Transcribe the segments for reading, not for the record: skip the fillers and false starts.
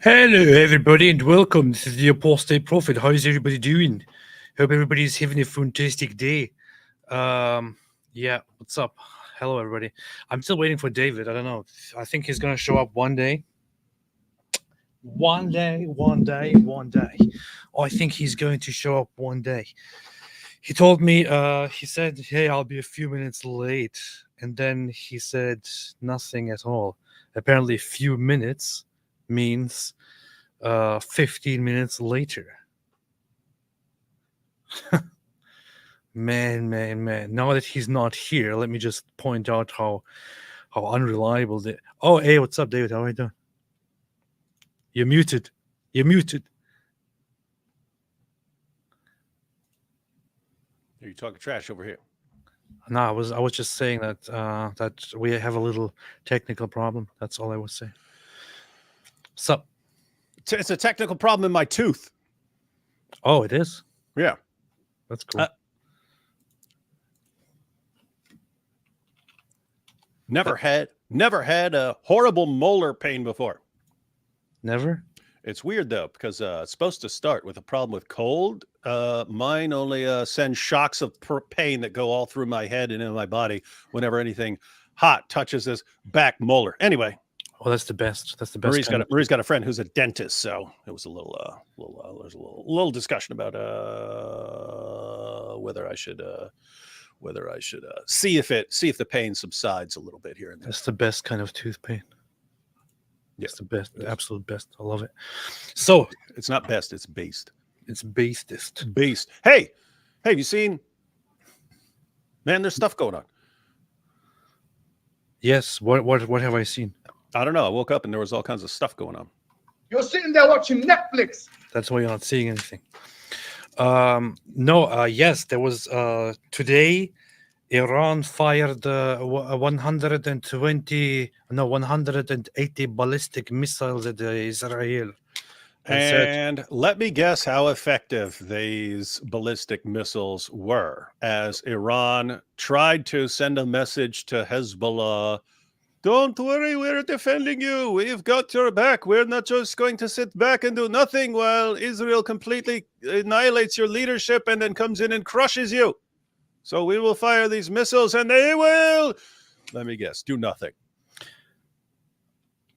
Hello, everybody, and welcome. This is the Apostate Prophet. How's everybody doing? Hope everybody's having a fantastic day. Yeah, what's up? Hello, everybody. I'm still waiting for David. I don't know. I think he's gonna show up one day. One day, one day, one day. I think he's going to show up one day. He told me. He said, "Hey, I'll be a few minutes late," and then he said nothing at all. Apparently, a few minutes means 15 minutes later. Man. Now that he's not here, let me just point out how unreliable the. Oh, hey, what's up, David? How are you doing? You're muted. You're muted. Are you talking trash over here? No, I was just saying that that we have a little technical problem. That's all I was saying. Sup? It's a technical problem in my tooth. Oh, it is. Yeah. That's cool. Never had a horrible molar pain before. Never. It's weird though, because it's supposed to start with a problem with cold. Mine only sends shocks of pain that go all through my head and in my body whenever anything hot touches this back molar. Anyway. Oh, that's the best. That's the best. Marie's got a friend who's a dentist, so it was there's a little discussion about whether I should see if the pain subsides a little bit here and there. That's the best kind of tooth pain. Yeah, it's the best, the absolute best. I love it. So it's not best, it's based. It's based. Based. Hey, have you seen? Man, there's stuff going on. Yes. What have I seen? I don't know. I woke up and there was all kinds of stuff going on. You're sitting there watching Netflix. That's why you're not seeing anything. No. Yes, there was today. Iran fired 180 ballistic missiles at Israel. And let me guess how effective these ballistic missiles were as Iran tried to send a message to Hezbollah. Don't worry, we're defending you. We've got your back. We're not just going to sit back and do nothing while Israel completely annihilates your leadership and then comes in and crushes you. So we will fire these missiles and they will, let me guess, do nothing.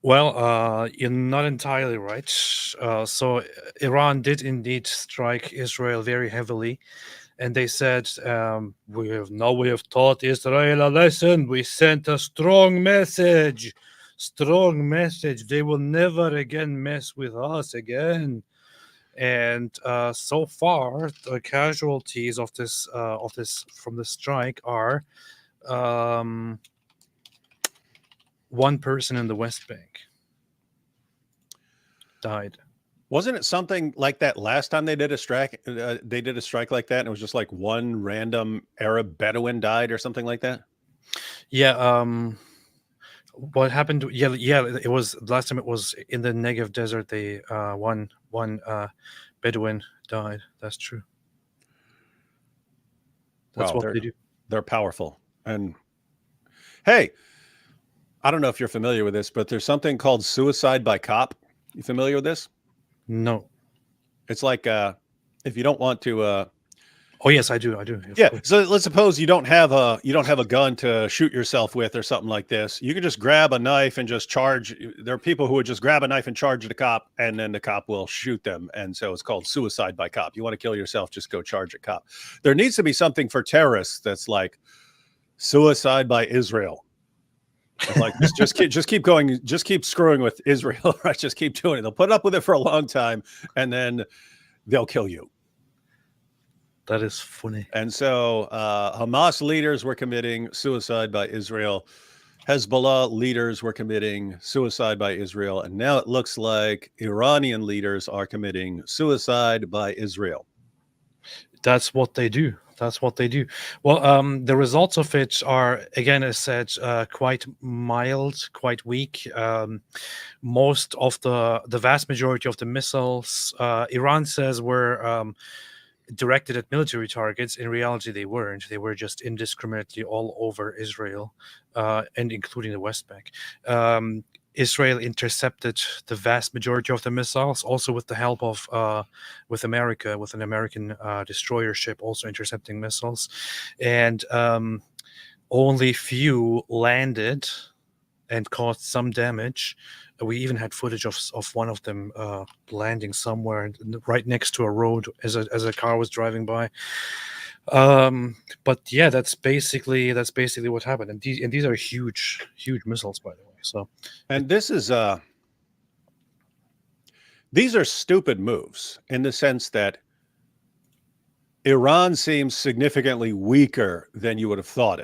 Well, you're not entirely right. So Iran did indeed strike Israel very heavily. And they said, we have taught Israel a lesson. We sent a strong message. They will never again mess with us again. And so far, the casualties of this from the strike are one person in the West Bank died. Wasn't it something like that last time they did a strike? They did a strike like that, and it was just like one random Arab Bedouin died or something like that. Yeah. What happened? Yeah. It was last time. It was in the Negev desert. They one Bedouin died. That's true. That's what they do. They're powerful. And hey, I don't know if you're familiar with this, but there's something called suicide by cop. You familiar with this? No. It's like if you don't want to oh yes, I do. Yeah. So let's suppose you don't have a gun to shoot yourself with or something like this. You can just grab a knife and just charge. There are people who would just grab a knife and charge the cop, and then the cop will shoot them. And so it's called suicide by cop. You want to kill yourself, just go charge a cop. There needs to be something for terrorists that's like suicide by Israel. Like just keep going, just keep screwing with Israel, right? Just keep doing it. They'll put up with it for a long time, and then they'll kill you. That is funny. And so Hamas leaders were committing suicide by Israel. Hezbollah leaders were committing suicide by Israel. And now it looks like Iranian leaders are committing suicide by Israel. That's what they do. Well, the results of it are, again, as said, quite mild, quite weak. Most of the vast majority of the missiles, Iran says, were directed at military targets. In reality, they weren't. They were just indiscriminately all over Israel, and including the West Bank. Israel intercepted the vast majority of the missiles, also with the help of with America, with an American destroyer ship also intercepting missiles, and only few landed and caused some damage. We even had footage of one of them landing somewhere right next to a road as a car was driving by. But yeah, that's basically what happened, and these are huge missiles, by the way. So, and this is these are stupid moves in the sense that Iran seems significantly weaker than you would have thought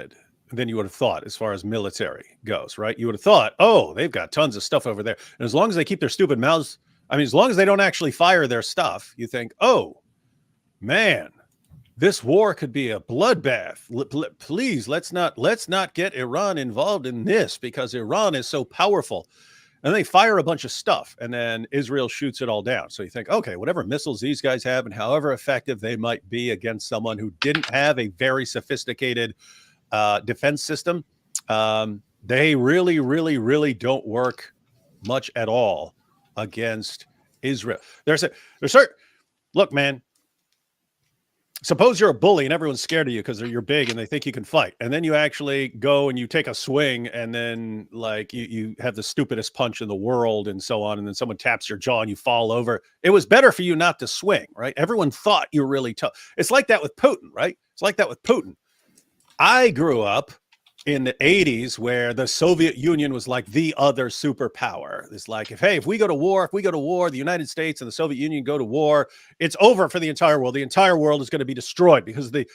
as far as military goes, right? You would have thought, oh, they've got tons of stuff over there. And as long as they keep their stupid mouths, I mean, as long as they don't actually fire their stuff, you think, oh, man, this war could be a bloodbath. Please, let's not get Iran involved in this because Iran is so powerful. And they fire a bunch of stuff, and then Israel shoots it all down. So you think, okay, whatever missiles these guys have and however effective they might be against someone who didn't have a very sophisticated defense system, they really don't work much at all against Israel. There's certain look, man. Suppose you're a bully and everyone's scared of you because you're big and they think you can fight. And then you actually go and you take a swing and then like you have the stupidest punch in the world and so on. And then someone taps your jaw and you fall over. It was better for you not to swing, right? Everyone thought you were really tough. It's like that with Putin, right? It's like that with Putin. I grew up in the 80s where the Soviet Union was like the other superpower. It's like, if we go to war, the United States and the Soviet Union go to war, it's over for the entire world. The entire world is going to be destroyed because the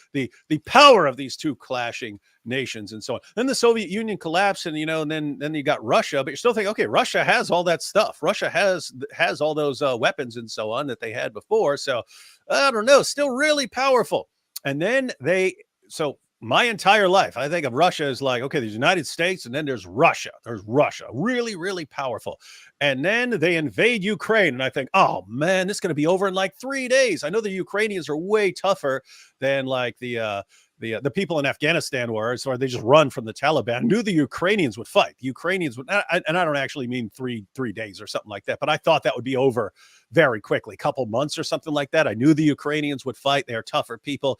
power of these two clashing nations and so on. Then the Soviet Union collapsed and, and then you got Russia, but you're still thinking, okay, Russia has all that stuff. Russia has all those weapons and so on that they had before. So I don't know, still really powerful. And then my entire life, I think of Russia as like, okay, there's the United States and then there's Russia. There's Russia, really, really powerful. And then they invade Ukraine. And I think, oh, man, this is going to be over in like 3 days. I know the Ukrainians are way tougher than like the people in Afghanistan were, so they just run from the Taliban. I knew the Ukrainians would fight. The Ukrainians would, and I don't actually mean three days or something like that, but I thought that would be over very quickly, a couple months or something like that. I knew the Ukrainians would fight. They are tougher people.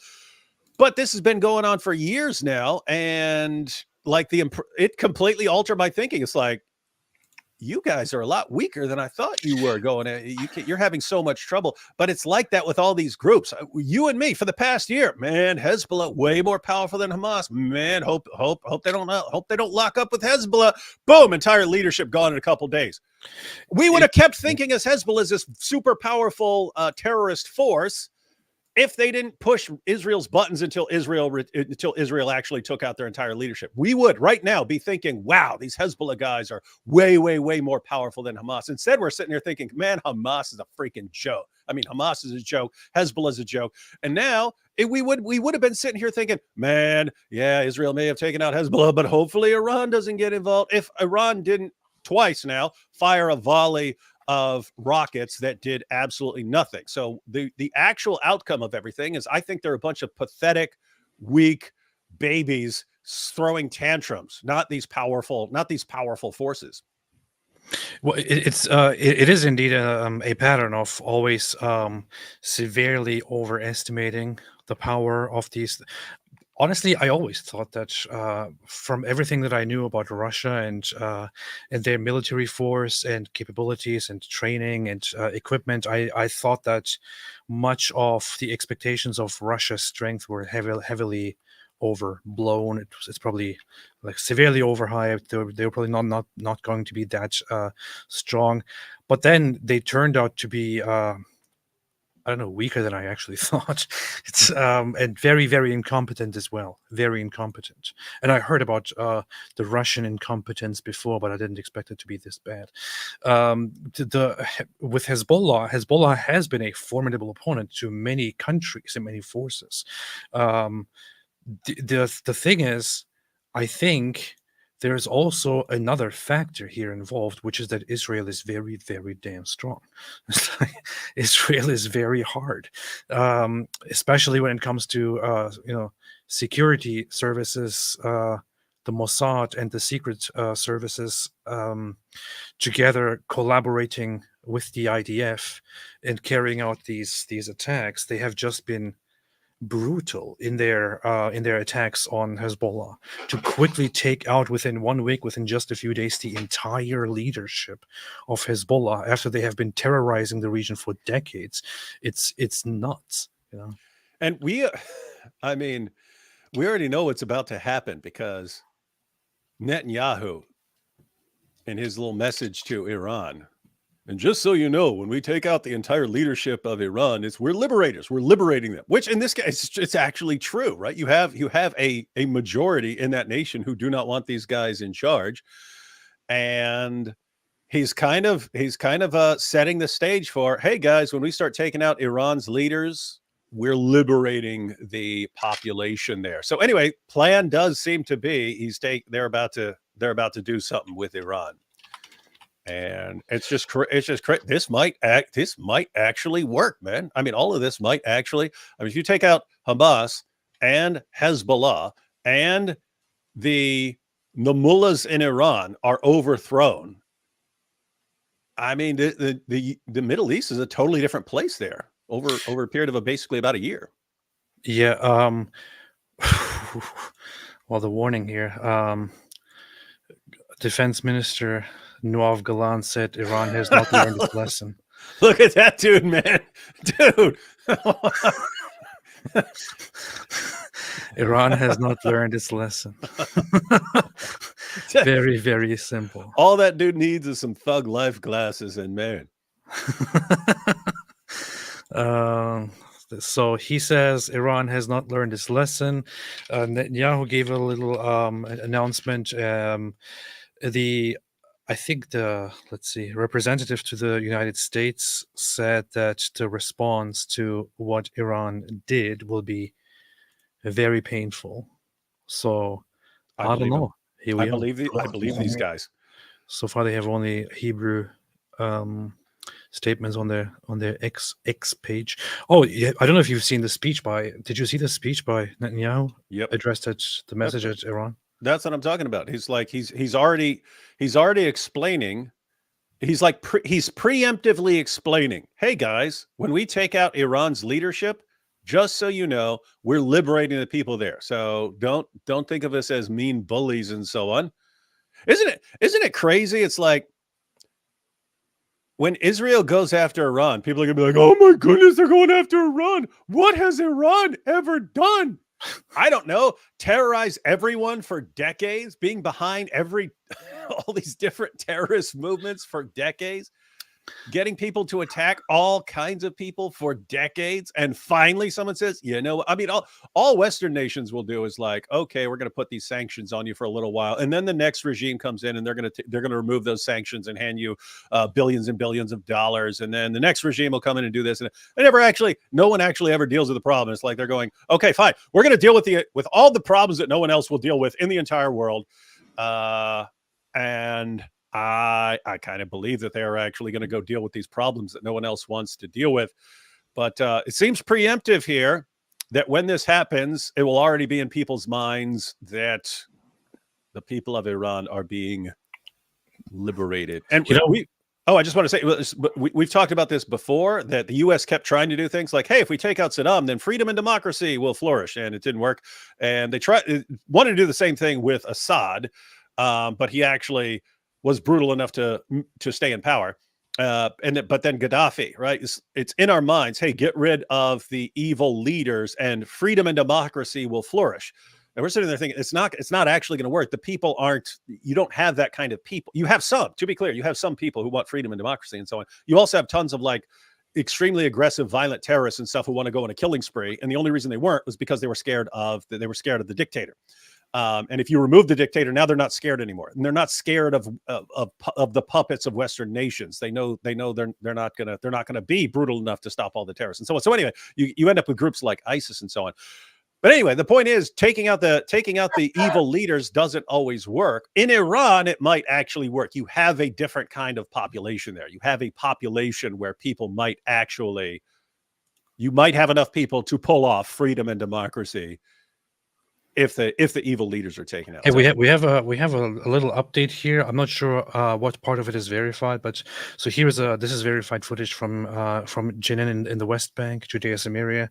But this has been going on for years now, and like it completely altered my thinking. It's like, you guys are a lot weaker than I thought you were you're having so much trouble. But it's like that with all these groups. You and me for the past year, man, Hezbollah way more powerful than Hamas. Man, hope they don't lock up with Hezbollah. Boom, entire leadership gone in a couple days. We would have kept thinking as Hezbollah is this super powerful terrorist force if they didn't push Israel's buttons until Israel actually took out their entire leadership. We would right now be thinking, wow, these Hezbollah guys are way more powerful than Hamas. Instead, we're sitting here thinking, man, Hamas is a freaking joke. I mean, Hamas is a joke. Hezbollah is a joke. And now we would have been sitting here thinking, man, yeah, Israel may have taken out Hezbollah, but hopefully Iran doesn't get involved. If Iran didn't twice now fire a volley of rockets that did absolutely nothing. So the actual outcome of everything is, I think they're a bunch of pathetic, weak babies throwing tantrums, not these powerful forces. Well, it is indeed a pattern of always severely overestimating the power of these. Honestly, I always thought that from everything that I knew about Russia and their military force and capabilities and training and equipment, I thought that much of the expectations of Russia's strength were heavily overblown. It's probably like severely overhyped. They were probably not going to be that strong. But then they turned out to be I don't know, weaker than I actually thought. It's and very incompetent as well. Very incompetent. And I heard about the Russian incompetence before, but I didn't expect it to be this bad. With Hezbollah has been a formidable opponent to many countries and many forces. The thing is, I think there's also another factor here involved, which is that Israel is very damn strong. Israel is very hard, especially when it comes to security services. the Mossad and the secret services together collaborating with the IDF and carrying out these attacks. They have just been brutal in their attacks on Hezbollah to quickly take out within 1 week, within just a few days, the entire leadership of Hezbollah after they have been terrorizing the region for decades. It's nuts, you know. And I mean, we already know what's about to happen because Netanyahu, in his little message to Iran, and just so you know, when we take out the entire leadership of Iran, we're liberators. We're liberating them. Which in this case, it's actually true, right? You have a majority in that nation who do not want these guys in charge, and he's kind of setting the stage for, hey guys, when we start taking out Iran's leaders, we're liberating the population there. So anyway, plan does seem to be they're about to do something with Iran. And it's just this might actually work, man. I mean, all of this might actually. I mean, if you take out Hamas and Hezbollah and the mullahs in Iran are overthrown, I mean, the Middle East is a totally different place there over a period of basically about a year. Yeah. Well, the warning here. Defense Minister Noav Galan said Iran has not learned its lesson. Look at that dude, man. Dude. Iran has not learned its lesson. Very, very simple. All that dude needs is some Thug Life glasses, and man. So he says Iran has not learned its lesson. Netanyahu gave a little announcement. I think the representative to the United States said that the response to what Iran did will be very painful. So I don't know. Here we I believe these guys. So far, they have only Hebrew statements on their X page. Oh, yeah, I don't know if you've seen the speech by. Did you see the speech by Netanyahu? Yep. Addressed at the message at Iran. That's what I'm talking about. He's like he's already explaining. He's like he's preemptively explaining. Hey guys, when we take out Iran's leadership, just so you know, we're liberating the people there. So don't think of us as mean bullies and so on. Isn't it crazy? It's like when Israel goes after Iran, people are gonna be like, "Oh my goodness, they're going after Iran. What has Iran ever done?" I don't know. Terrorize everyone for decades, being behind all these different terrorist movements for decades, getting people to attack all kinds of people for decades. And finally someone says, you know, I mean, all Western nations will do is like, okay, we're going to put these sanctions on you for a little while. And then the next regime comes in and they're going to remove those sanctions and hand you billions and billions of dollars. And then the next regime will come in and do this. And no one actually ever deals with the problem. It's like they're going, okay, fine. We're going to deal with all the problems that no one else will deal with in the entire world. And I kind of believe that they are actually going to go deal with these problems that no one else wants to deal with. But it seems preemptive here that when this happens, it will already be in people's minds that the people of Iran are being liberated. And I just want to say, we've talked about this before, that the U.S. kept trying to do things like, hey, if we take out Saddam, then freedom and democracy will flourish. And it didn't work. And they wanted to do the same thing with Assad, but he actually was brutal enough to stay in power. But then Gaddafi, right? It's in our minds, hey, get rid of the evil leaders and freedom and democracy will flourish. And we're sitting there thinking it's not actually going to work. The people you don't have that kind of people. You have some, to be clear, you have some people who want freedom and democracy and so on. You also have tons of like extremely aggressive, violent terrorists and stuff who want to go on a killing spree. And the only reason they weren't was because they were scared of the dictator. And if you remove the dictator, now they're not scared anymore, and they're not scared of the puppets of Western nations. They know they're not gonna be brutal enough to stop all the terrorists and so on. So anyway, you end up with groups like ISIS and so on. But anyway, the point is taking out the evil leaders doesn't always work. In Iran, it might actually work. You have a different kind of population there. You have a population where people you might have enough people to pull off freedom and democracy. if the evil leaders are taken out. Hey, we have a little update here. I'm not sure what part of it is verified, but so this is verified footage from Jenin in the West Bank, Judea Samaria,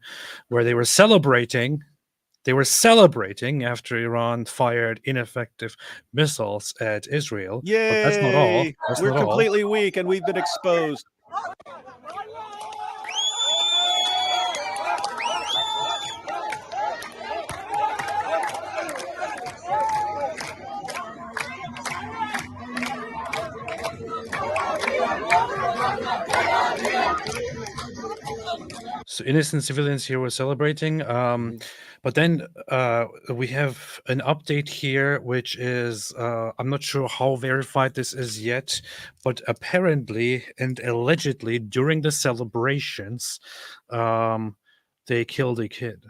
where they were celebrating. They were celebrating after Iran fired ineffective missiles at Israel. Yay! But that's not all. We're completely weak, and we've been exposed. So innocent civilians here were celebrating. But then we have an update here, which is I'm not sure how verified this is yet, but apparently and allegedly during the celebrations, they killed a kid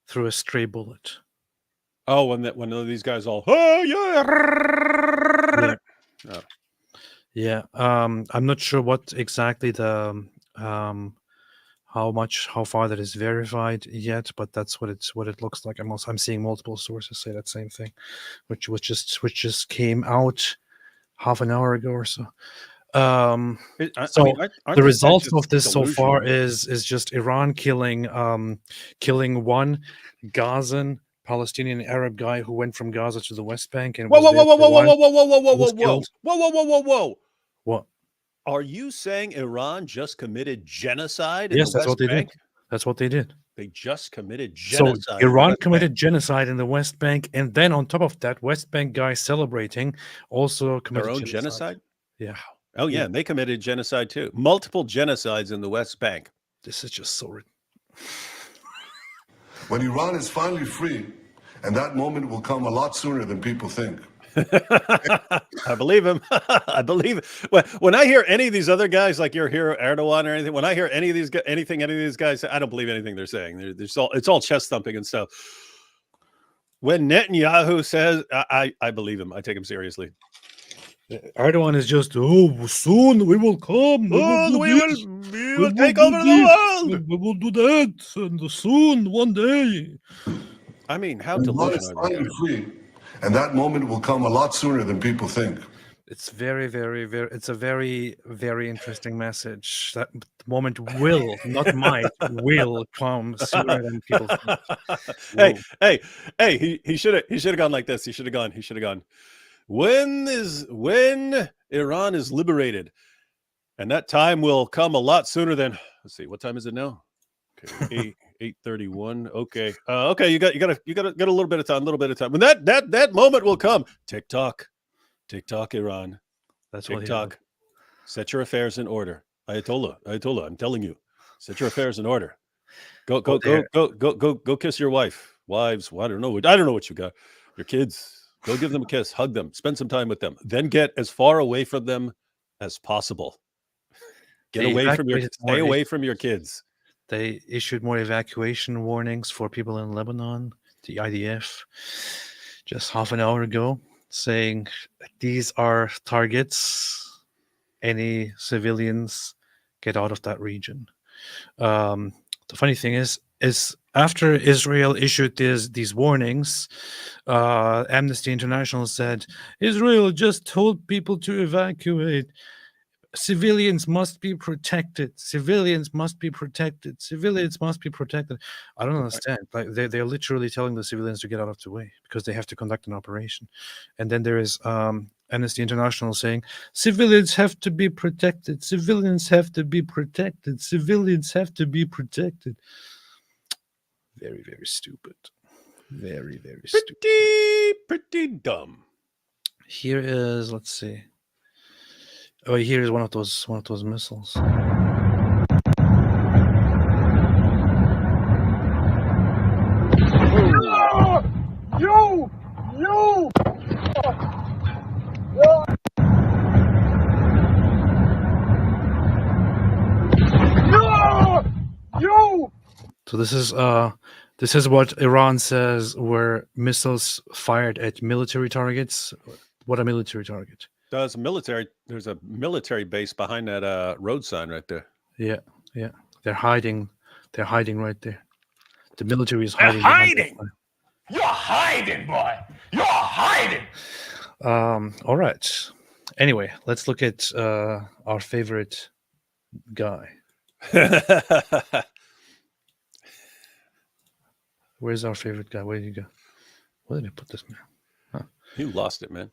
through a stray bullet. Oh, when these guys all, oh yeah. Oh. Yeah. I'm not sure what exactly the how far that is verified yet, but that's what it looks like. I'm seeing multiple sources say that same thing, which just came out half an hour ago or so. The results of this so far is just Iran killing one Gazan Palestinian Arab guy who went from Gaza to the West Bank and whoa. What? Are you saying Iran just committed genocide? Yes, that's what they did. That's what they did. They just committed genocide. So Iran committed genocide in the West Bank, and then on top of that, West Bank guys celebrating also committed their own genocide. Yeah. Oh yeah, and they committed genocide too. Multiple genocides in the West Bank. This is just so. When Iran is finally free, and that moment will come a lot sooner than people think. I believe him. I believe it. When I hear any of these other guys, like your hero Erdogan or anything, when I hear any of these guys say, I don't believe anything they're saying. It's all chest thumping and stuff. When Netanyahu says, I believe him. I take him seriously. Erdogan is just, soon we will come. We will take over the world. We will do that, and soon, one day. I mean, how delusional are you? Free, and that moment will come a lot sooner than people think. It's very, very, very. It's a very, very interesting message. That moment will, not might, will come sooner than people think. Hey! He should have gone like this. He should have gone. When Iran is liberated, and that time will come a lot sooner than. Let's see, what time is it now? Okay, 8:31. Okay, okay, you got a little bit of time. When that moment will come. TikTok, Iran. That's TikTok. What set your affairs in order. Ayatollah. I'm telling you, set your affairs in order. Go kiss your wives. Well, I don't know what you got. Your kids. Go give them a kiss, hug them, spend some time with them. Then get as far away from them as possible. Stay away from your kids. They issued more evacuation warnings for people in Lebanon, the IDF, just half an hour ago, saying these are targets. Any civilians get out of that region. The funny thing is after Israel issued these warnings, Amnesty International said Israel just told people to evacuate. Civilians must be protected. Civilians must be protected. Civilians must be protected. I don't understand. Like they're literally telling the civilians to get out of the way because they have to conduct an operation. And then there is Amnesty International saying civilians have to be protected. Civilians have to be protected. Civilians have to be protected. Very, very stupid. Very, very stupid. Pretty dumb. Here is, let's see. Oh, here is one of those missiles. You! So this is what Iran says were missiles fired at military targets. What a military target. There's a military base behind that road sign right there. Yeah. They're hiding right there. The military is They're hiding. hiding. You're hiding, boy. You're hiding. All right. Anyway, let's look at our favorite guy. Where's our favorite guy? Where did he go? Where did I put this man? You lost it, man.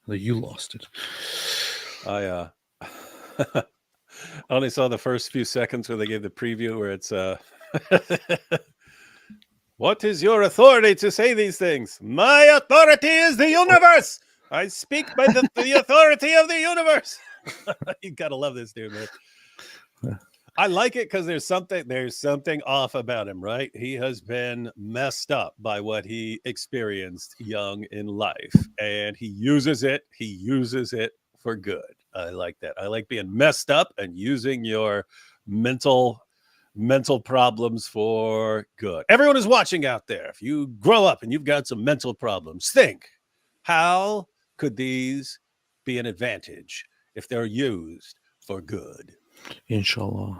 No, you lost it. I only saw the first few seconds where they gave the preview where it's what is your authority to say these things? My authority is the universe. I speak by the authority of the universe. You gotta love this dude, man. I like it because there's something off about him, right? He has been messed up by what he experienced young in life, and he uses it for good. I like that. I like being messed up and using your mental problems for good. Everyone is watching out there. If you grow up and you've got some mental problems, think, how could these be an advantage if they're used for good? Inshallah.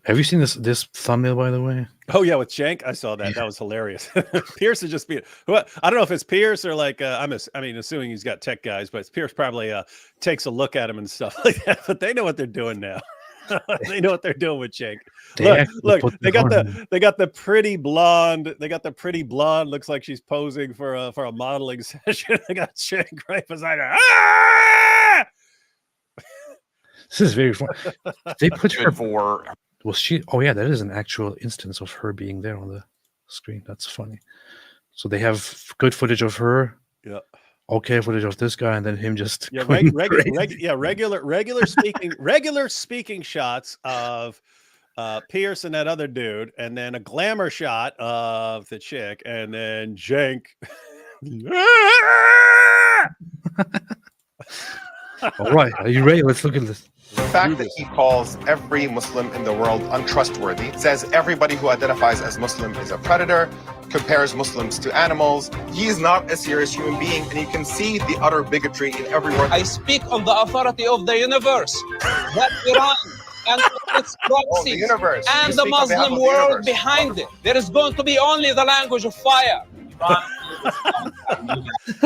Have you seen this thumbnail, by the way? Oh yeah, with Shank, I saw that. Yeah. That was hilarious. Piers is just being. Well, I don't know if it's Piers or like assuming he's got tech guys, but Piers probably takes a look at him and stuff like that. But they know what they're doing now. They know what they're doing with Shank. Look, they got the pretty blonde. They got the pretty blonde. Looks like she's posing for a modeling session. They got Shank right beside her. Ah! This is very fun. They put her for. Was she? Oh yeah, that is an actual instance of her being there on the screen. That's funny. So they have good footage of her. Yeah. Okay, footage of this guy, and then him just regular speaking shots of Piers and that other dude, and then a glamour shot of the chick, and then Jank. All right, are you ready? Let's look at this. The fact that he calls every Muslim in the world untrustworthy, says everybody who identifies as Muslim is a predator, compares Muslims to animals. He is not a serious human being, and you can see the utter bigotry in every word. I speak on the authority of the universe, that Iran and its proxies and the Muslim world behind it. There is going to be only the language of fire.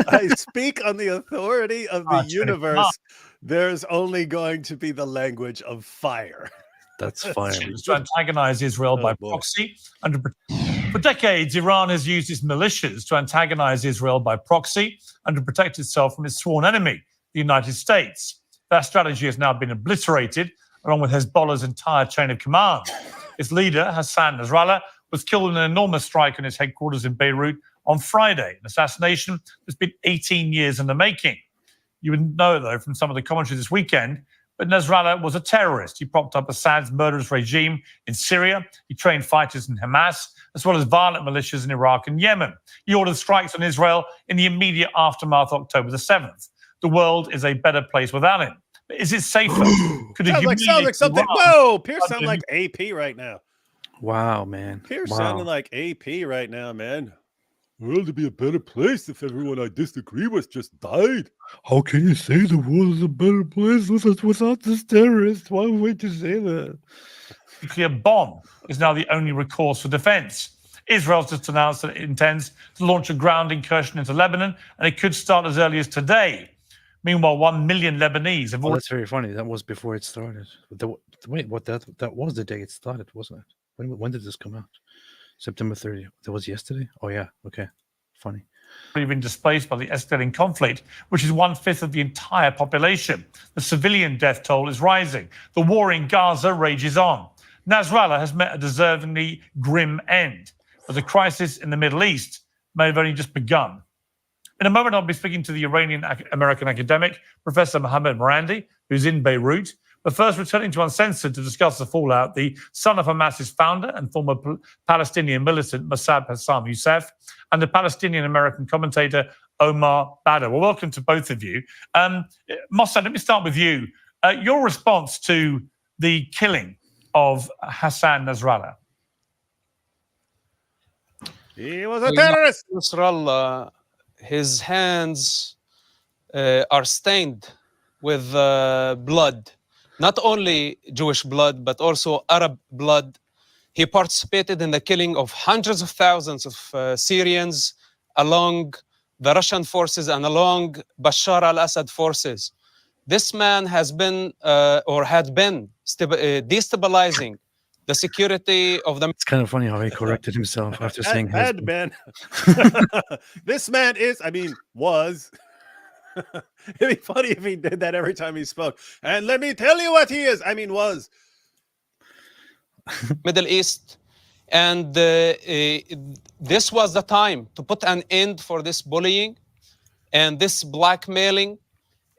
I speak on the authority of the universe. There's only going to be the language of fire. That's fire. To antagonize Israel by proxy. For decades, Iran has used its militias to antagonize Israel by proxy and to protect itself from its sworn enemy, the United States. That strategy has now been obliterated, along with Hezbollah's entire chain of command. Its leader, Hassan Nasrallah, was killed in an enormous strike on his headquarters in Beirut on Friday, an assassination that's been 18 years in the making. You would know, though, from some of the commentary this weekend, but Nasrallah was a terrorist. He propped up Assad's murderous regime in Syria. He trained fighters in Hamas, as well as violent militias in Iraq and Yemen. He ordered strikes on Israel in the immediate aftermath of October the 7th. The world is a better place without him. But is it safer? Could sounds like something. Whoa, Piers sound like AP right now. Wow, man. Piers sounding like AP right now, man. World would be a better place if everyone I disagree with just died. How can you say the world is a better place without this terrorist? Why would you say that? A nuclear bomb is now the only recourse for defense. Israel's just announced that it intends to launch a ground incursion into Lebanon, and it could start as early as today. Meanwhile, 1 million Lebanese have already... That's very funny. That was before it started. Wait, what? That was the day it started, wasn't it? When did this come out? September 30th. That was yesterday? Oh, yeah. Okay. Funny. Been displaced by the escalating conflict, which is 1/5 of the entire population. The civilian death toll is rising. The war in Gaza rages on. Nasrallah has met a deservingly grim end, but the crisis in the Middle East may have only just begun. In a moment, I'll be speaking to the Iranian-American academic, Professor Mohammed Morandi, who's in Beirut. But first, returning to Uncensored to discuss the fallout, the son of Hamas's founder and former Palestinian militant Mossab Hassan Youssef, and the Palestinian-American commentator Omar Badr. Well, welcome to both of you. Mossad, let me start with you. Your response to the killing of Hassan Nasrallah. He was a terrorist. Nasrallah, his hands are stained with blood. Not only Jewish blood, but also Arab blood. He participated in the killing of hundreds of thousands of Syrians along the Russian forces and along Bashar al-Assad forces. This man has been or had been destabilizing the security of the... It's kind of funny how he corrected himself after saying had been. This man is, I mean, was. It'd be funny if he did that every time he spoke. And let me tell you what he is. I mean, was. Middle East. And this was the time to put an end for this bullying and this blackmailing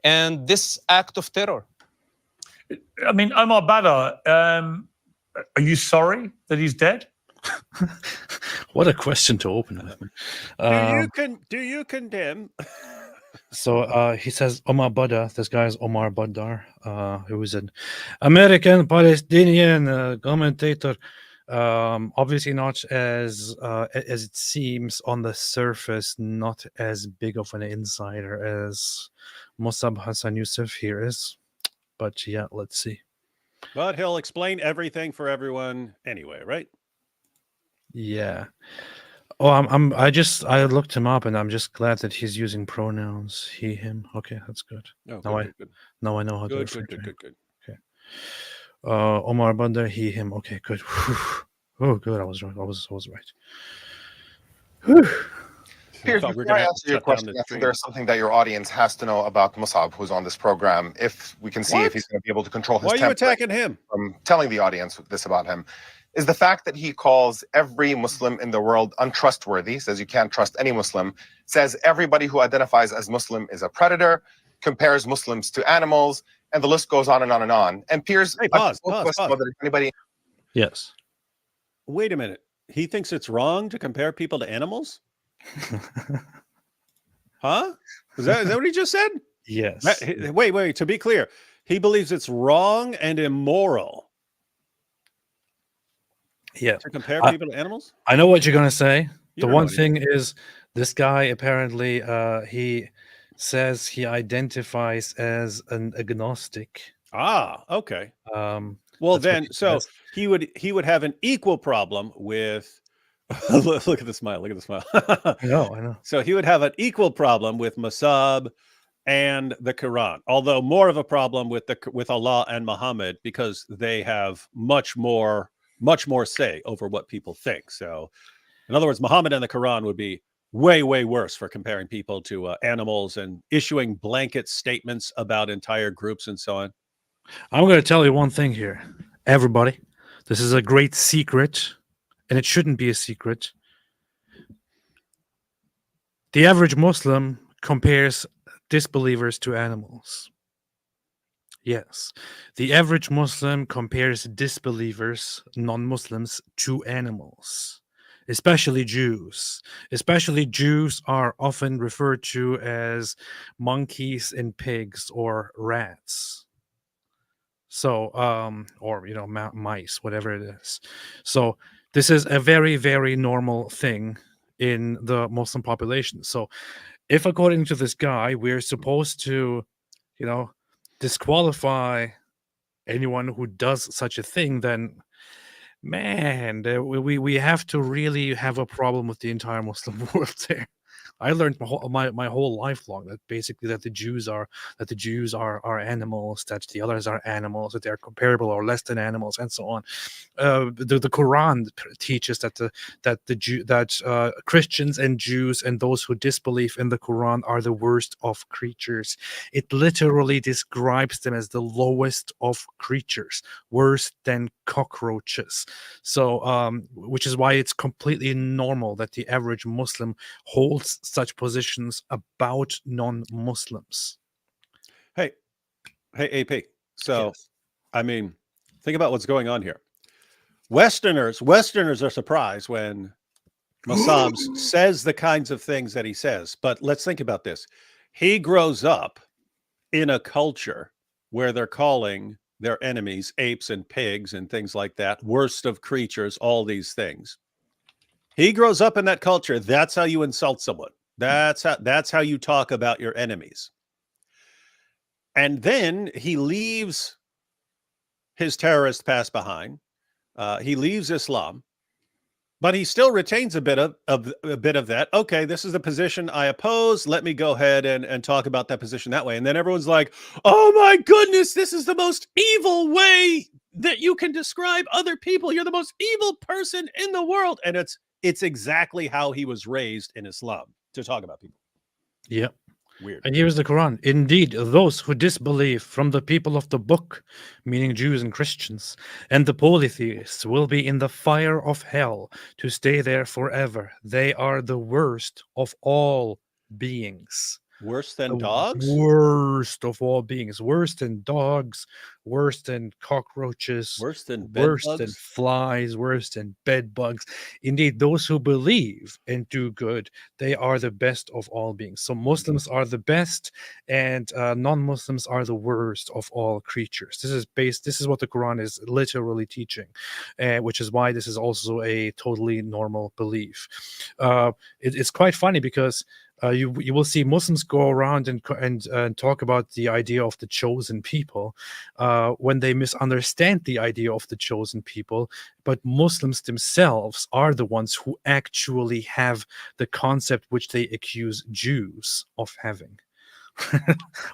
and this act of terror. I mean, Omar Badr, are you sorry that he's dead? What a question to open with. Do you condemn? So he says Omar Badr. This guy is Omar Badr, who is an American Palestinian commentator. Obviously not as it seems on the surface, not as big of an insider as Musab Hassan Youssef here is. But yeah, let's see. But he'll explain everything for everyone anyway, right? Yeah. Oh, I looked him up, and I'm just glad that he's using pronouns he, him. Okay, that's good. Oh, good. Now I know how to refer to him. Good. Okay. Omar Badr, he, him. Okay, good. Oh, good. I was right. I was right. Piers, before I answer your question, I think there's something that your audience has to know about Musab, who's on this program. If we can see if he's going to be able to control his temper. Why are you attacking him? From telling the audience this about him, is the fact that he calls every Muslim in the world untrustworthy, says you can't trust any Muslim, says everybody who identifies as Muslim is a predator, compares Muslims to animals, and the list goes on and on and on. And Piers, hey, pause. Anybody... Yes. Wait a minute. He thinks it's wrong to compare people to animals? Huh? Is that what he just said? Yes. Wait. To be clear, he believes it's wrong and immoral. Yeah. To compare people to animals? I know what you're going to say. The one thing is, this guy apparently, he says he identifies as an agnostic. Ah, okay. Well, then, so he would have an equal problem with. Look at the smile. Look at the smile. I know. So he would have an equal problem with Musab and the Quran, although more of a problem with Allah and Muhammad, because they have much more say over what people think. So, in other words, Muhammad and the Quran would be way worse for comparing people to animals and issuing blanket statements about entire groups and so on. I'm going to tell you one thing here, everybody. This is a great secret. And it shouldn't be a secret. The average Muslim compares disbelievers to animals. Yes. The average Muslim compares disbelievers, non-Muslims, to animals, especially Jews. Especially Jews are often referred to as monkeys and pigs or rats. So, or, mice, whatever it is. So, this is a very normal thing in the Muslim population. So if, according to this guy, we're supposed to, disqualify anyone who does such a thing, then, man, we have to really have a problem with the entire Muslim world there. I learned my whole life long that basically that the Jews are animals, that the others are animals, that they're comparable or less than animals, and so on. The Quran teaches that Christians and Jews and those who disbelieve in the Quran are the worst of creatures. It literally describes them as the lowest of creatures, worse than cockroaches. So, which is why it's completely normal that the average Muslim holds such positions about non-Muslims. Hey, AP. So, yes. I mean, think about what's going on here. Westerners are surprised when Musab says the kinds of things that he says. But let's think about this. He grows up in a culture where they're calling their enemies apes and pigs and things like that, worst of creatures, all these things. He grows up in that culture. That's how you insult someone. That's how you talk about your enemies. And then he leaves his terrorist past behind. He leaves Islam, but he still retains a bit of that. Okay, this is the position I oppose. Let me go ahead and talk about that position that way. And then everyone's like, "Oh my goodness, this is the most evil way that you can describe other people. You're the most evil person in the world." And it's exactly how he was raised in Islam to talk about people. Yeah. Weird. And here's the Quran. Indeed, those who disbelieve from the people of the book, meaning Jews and Christians, and the polytheists will be in the fire of hell to stay there forever. They are the worst of all beings. Worse than The dogs? worst of all beings. Worse than dogs, worse than cockroaches, Worse than bed worse than bugs? flies, worse than bed bugs. Indeed, those who believe and do good, they are the best of all beings. So Muslims are the best, and non-Muslims are the worst of all creatures. This is what the Quran is literally teaching, which is why this is also a totally normal belief. It's quite funny because you will see Muslims go around and talk about the idea of the chosen people when they misunderstand the idea of the chosen people. But Muslims themselves are the ones who actually have the concept which they accuse Jews of having.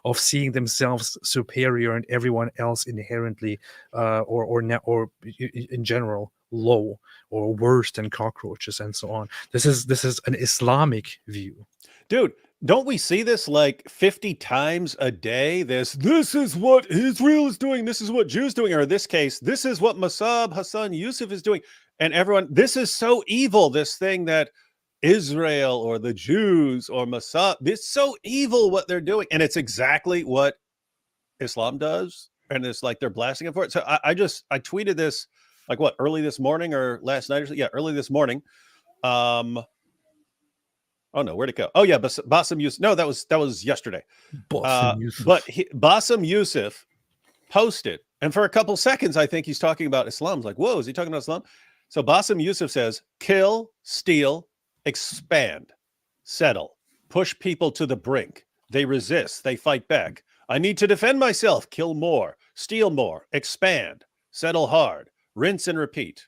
Of seeing themselves superior and everyone else inherently or in general low or worse than cockroaches and so on. This is an Islamic view. Dude, don't we see this like 50 times a day? This is what Israel is doing. This is what Jews doing. Or in this case, this is what Masab Hassan Yusuf is doing. And everyone, this is so evil. This thing that Israel or the Jews or Masab, it's so evil what they're doing. And it's exactly what Islam does. And it's like they're blasting it for it. So I tweeted this like what, early this morning or last night or so? Yeah, early this morning. Oh no, where'd it go? Oh yeah, Bassem Yusuf. No, that was yesterday. Bassem Yusuf posted, and for a couple seconds, I think he's talking about Islam. Like, whoa, is he talking about Islam? So Bassem Yusuf says, kill, steal, expand, settle, push people to the brink. They resist, they fight back. I need to defend myself, kill more, steal more, expand, settle hard, rinse and repeat.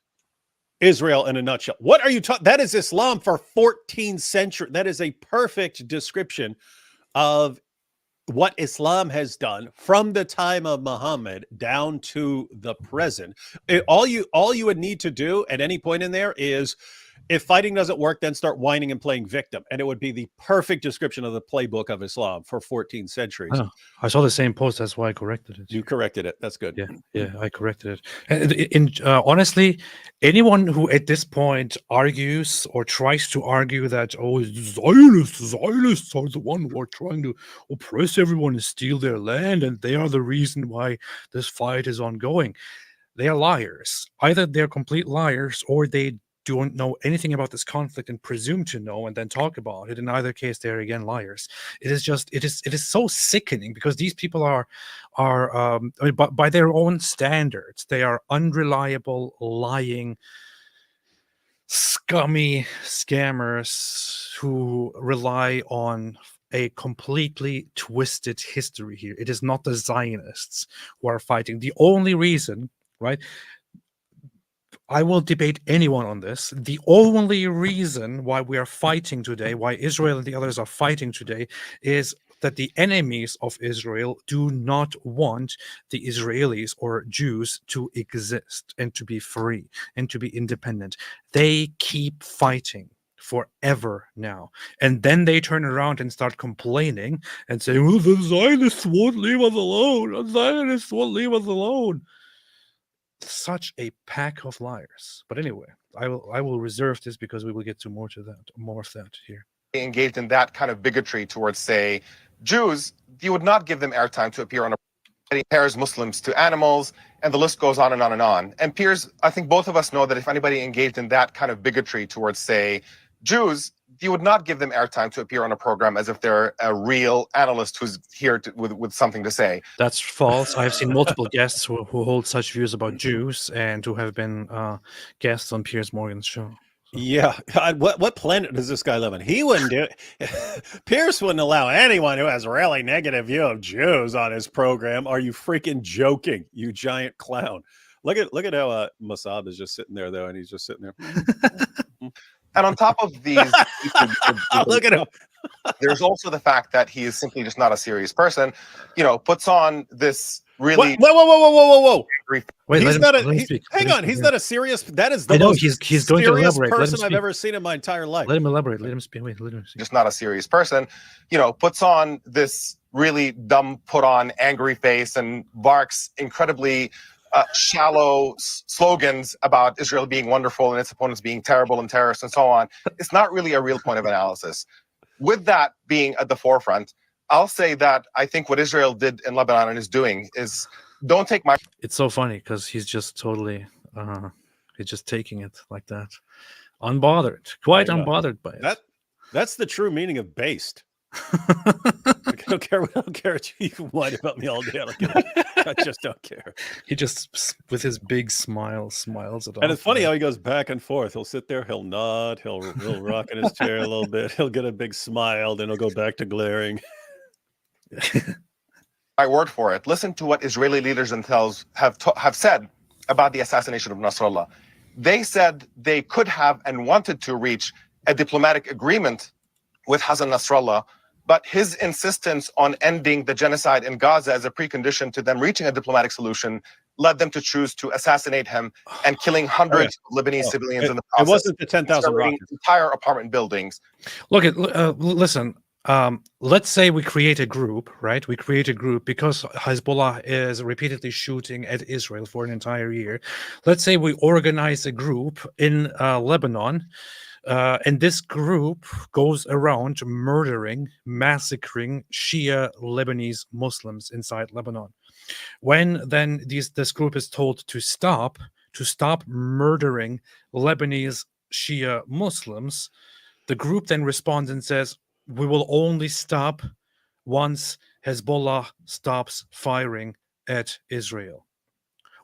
Israel in a nutshell. What are you talking? That is Islam for 14th century. That is a perfect description of what Islam has done from the time of Muhammad down to the present. All you would need to do at any point in there is, if fighting doesn't work, then start whining and playing victim. And it would be the perfect description of the playbook of Islam for 14 centuries. I saw the same post. That's why I corrected it. You corrected it. That's good. Yeah, I corrected it. And honestly, anyone who at this point argues or tries to argue that, oh, Zionists are the one who are trying to oppress everyone and steal their land, and they are the reason why this fight is ongoing, they are liars. Either they're complete liars or they don't know anything about this conflict and presume to know and then talk about it. In either case, they're again liars. It is so sickening because these people are I mean, by their own standards, they are unreliable, lying, scummy scammers who rely on a completely twisted history here. It is not the Zionists who are fighting. The only reason, right? I will debate anyone on this. The only reason why we are fighting today, why Israel and the others are fighting today, is that the enemies of Israel do not want the Israelis or Jews to exist and to be free and to be independent. They keep fighting forever now. And then they turn around and start complaining and say, well, the Zionists won't leave us alone. The Zionists won't leave us alone. Such a pack of liars. But anyway, I will reserve this because we will get to more of that here. Engaged in that kind of bigotry towards, say, Jews, you would not give them airtime to appear on a compares Muslims to animals, and the list goes on and on and on. And Piers, I think both of us know that if anybody engaged in that kind of bigotry towards, say, Jews, you would not give them airtime to appear on a program as if they're a real analyst who's here with something to say. That's false. I have seen multiple guests who hold such views about Jews and who have been guests on Piers Morgan's show. So. Yeah. God, what planet does this guy live in? He wouldn't do it. Pierce wouldn't allow anyone who has a really negative view of Jews on his program. Are you freaking joking, you giant clown? Look at how Mossab is just sitting there though, and he's just sitting there. And on top of these, Look at him. There's also the fact that he is simply just not a serious person. Puts on this really. Whoa! Wait, He's not a. speak. Hang on, he's not a serious. That is the I know, most he's going to serious elaborate. Let him person I've speak. ever seen in my entire life. Let him elaborate. Let him speak. Wait, let him speak. Just not a serious person. Puts on this really dumb, put on angry face and barks incredibly shallow slogans about Israel being wonderful and its opponents being terrible and terrorists and so on. It's not really a real point of analysis. With that being at the forefront, I'll say that I think what Israel did in Lebanon and is doing is don't take my. It's so funny because he's just totally, he's just taking it like that, unbothered, quite unbothered by it. That's the true meaning of based. I don't care what you can whine about me all day. I just don't care. He just, with his big smile, smiles at all. And it's funny how he goes back and forth. He'll sit there, he'll nod, he'll rock in his chair a little bit, he'll get a big smile, then he'll go back to glaring. My word for it. Listen to what Israeli leaders themselves have said about the assassination of Nasrallah. They said they could have and wanted to reach a diplomatic agreement with Hassan Nasrallah, but his insistence on ending the genocide in Gaza as a precondition to them reaching a diplomatic solution led them to choose to assassinate him and killing hundreds of Lebanese civilians in the process. It wasn't the 10,000 rockets. Entire apartment buildings. Look, listen, let's say we create a group, right? We create a group because Hezbollah is repeatedly shooting at Israel for an entire year. Let's say we organize a group in Lebanon, and this group goes around murdering, massacring Shia Lebanese Muslims inside Lebanon. When then this group is told to stop murdering Lebanese Shia Muslims, the group then responds and says, we will only stop once Hezbollah stops firing at Israel.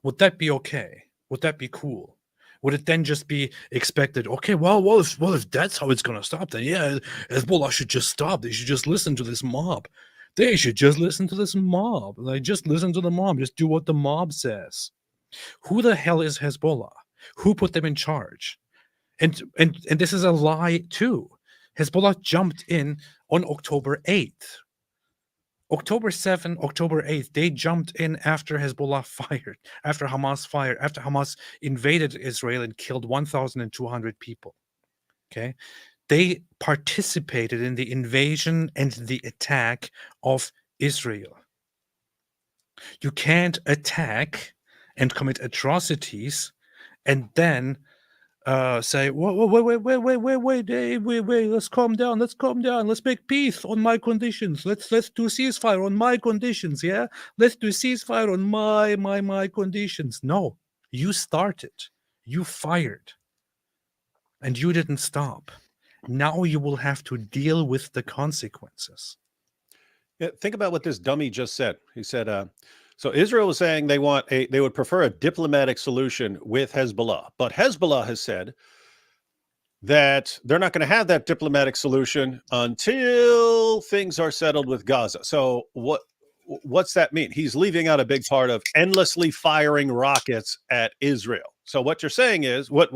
Would that be okay? Would that be cool? Would it then just be expected? Okay, well, if that's how it's gonna stop, then yeah, Hezbollah should just stop. They should just listen to this mob. They should just listen to this mob. Like, just listen to the mob. Just do what the mob says. Who the hell is Hezbollah? Who put them in charge? And this is a lie too. Hezbollah jumped in on October 8th. October 7th, October 8th, they jumped in after Hezbollah fired, after Hamas invaded Israel and killed 1,200 people. Okay? They participated in the invasion and the attack of Israel. You can't attack and commit atrocities and then say, wait, let's calm down, let's make peace on my conditions, let's do ceasefire on my conditions, yeah? Let's do ceasefire on my conditions. No, you started, you fired, and you didn't stop. Now you will have to deal with the consequences. Yeah, think about what this dummy just said. He said, so Israel was saying they would prefer a diplomatic solution with Hezbollah, but Hezbollah has said that they're not going to have that diplomatic solution until things are settled with Gaza. So what's that mean? He's leaving out a big part of endlessly firing rockets at Israel. So what you're saying is, what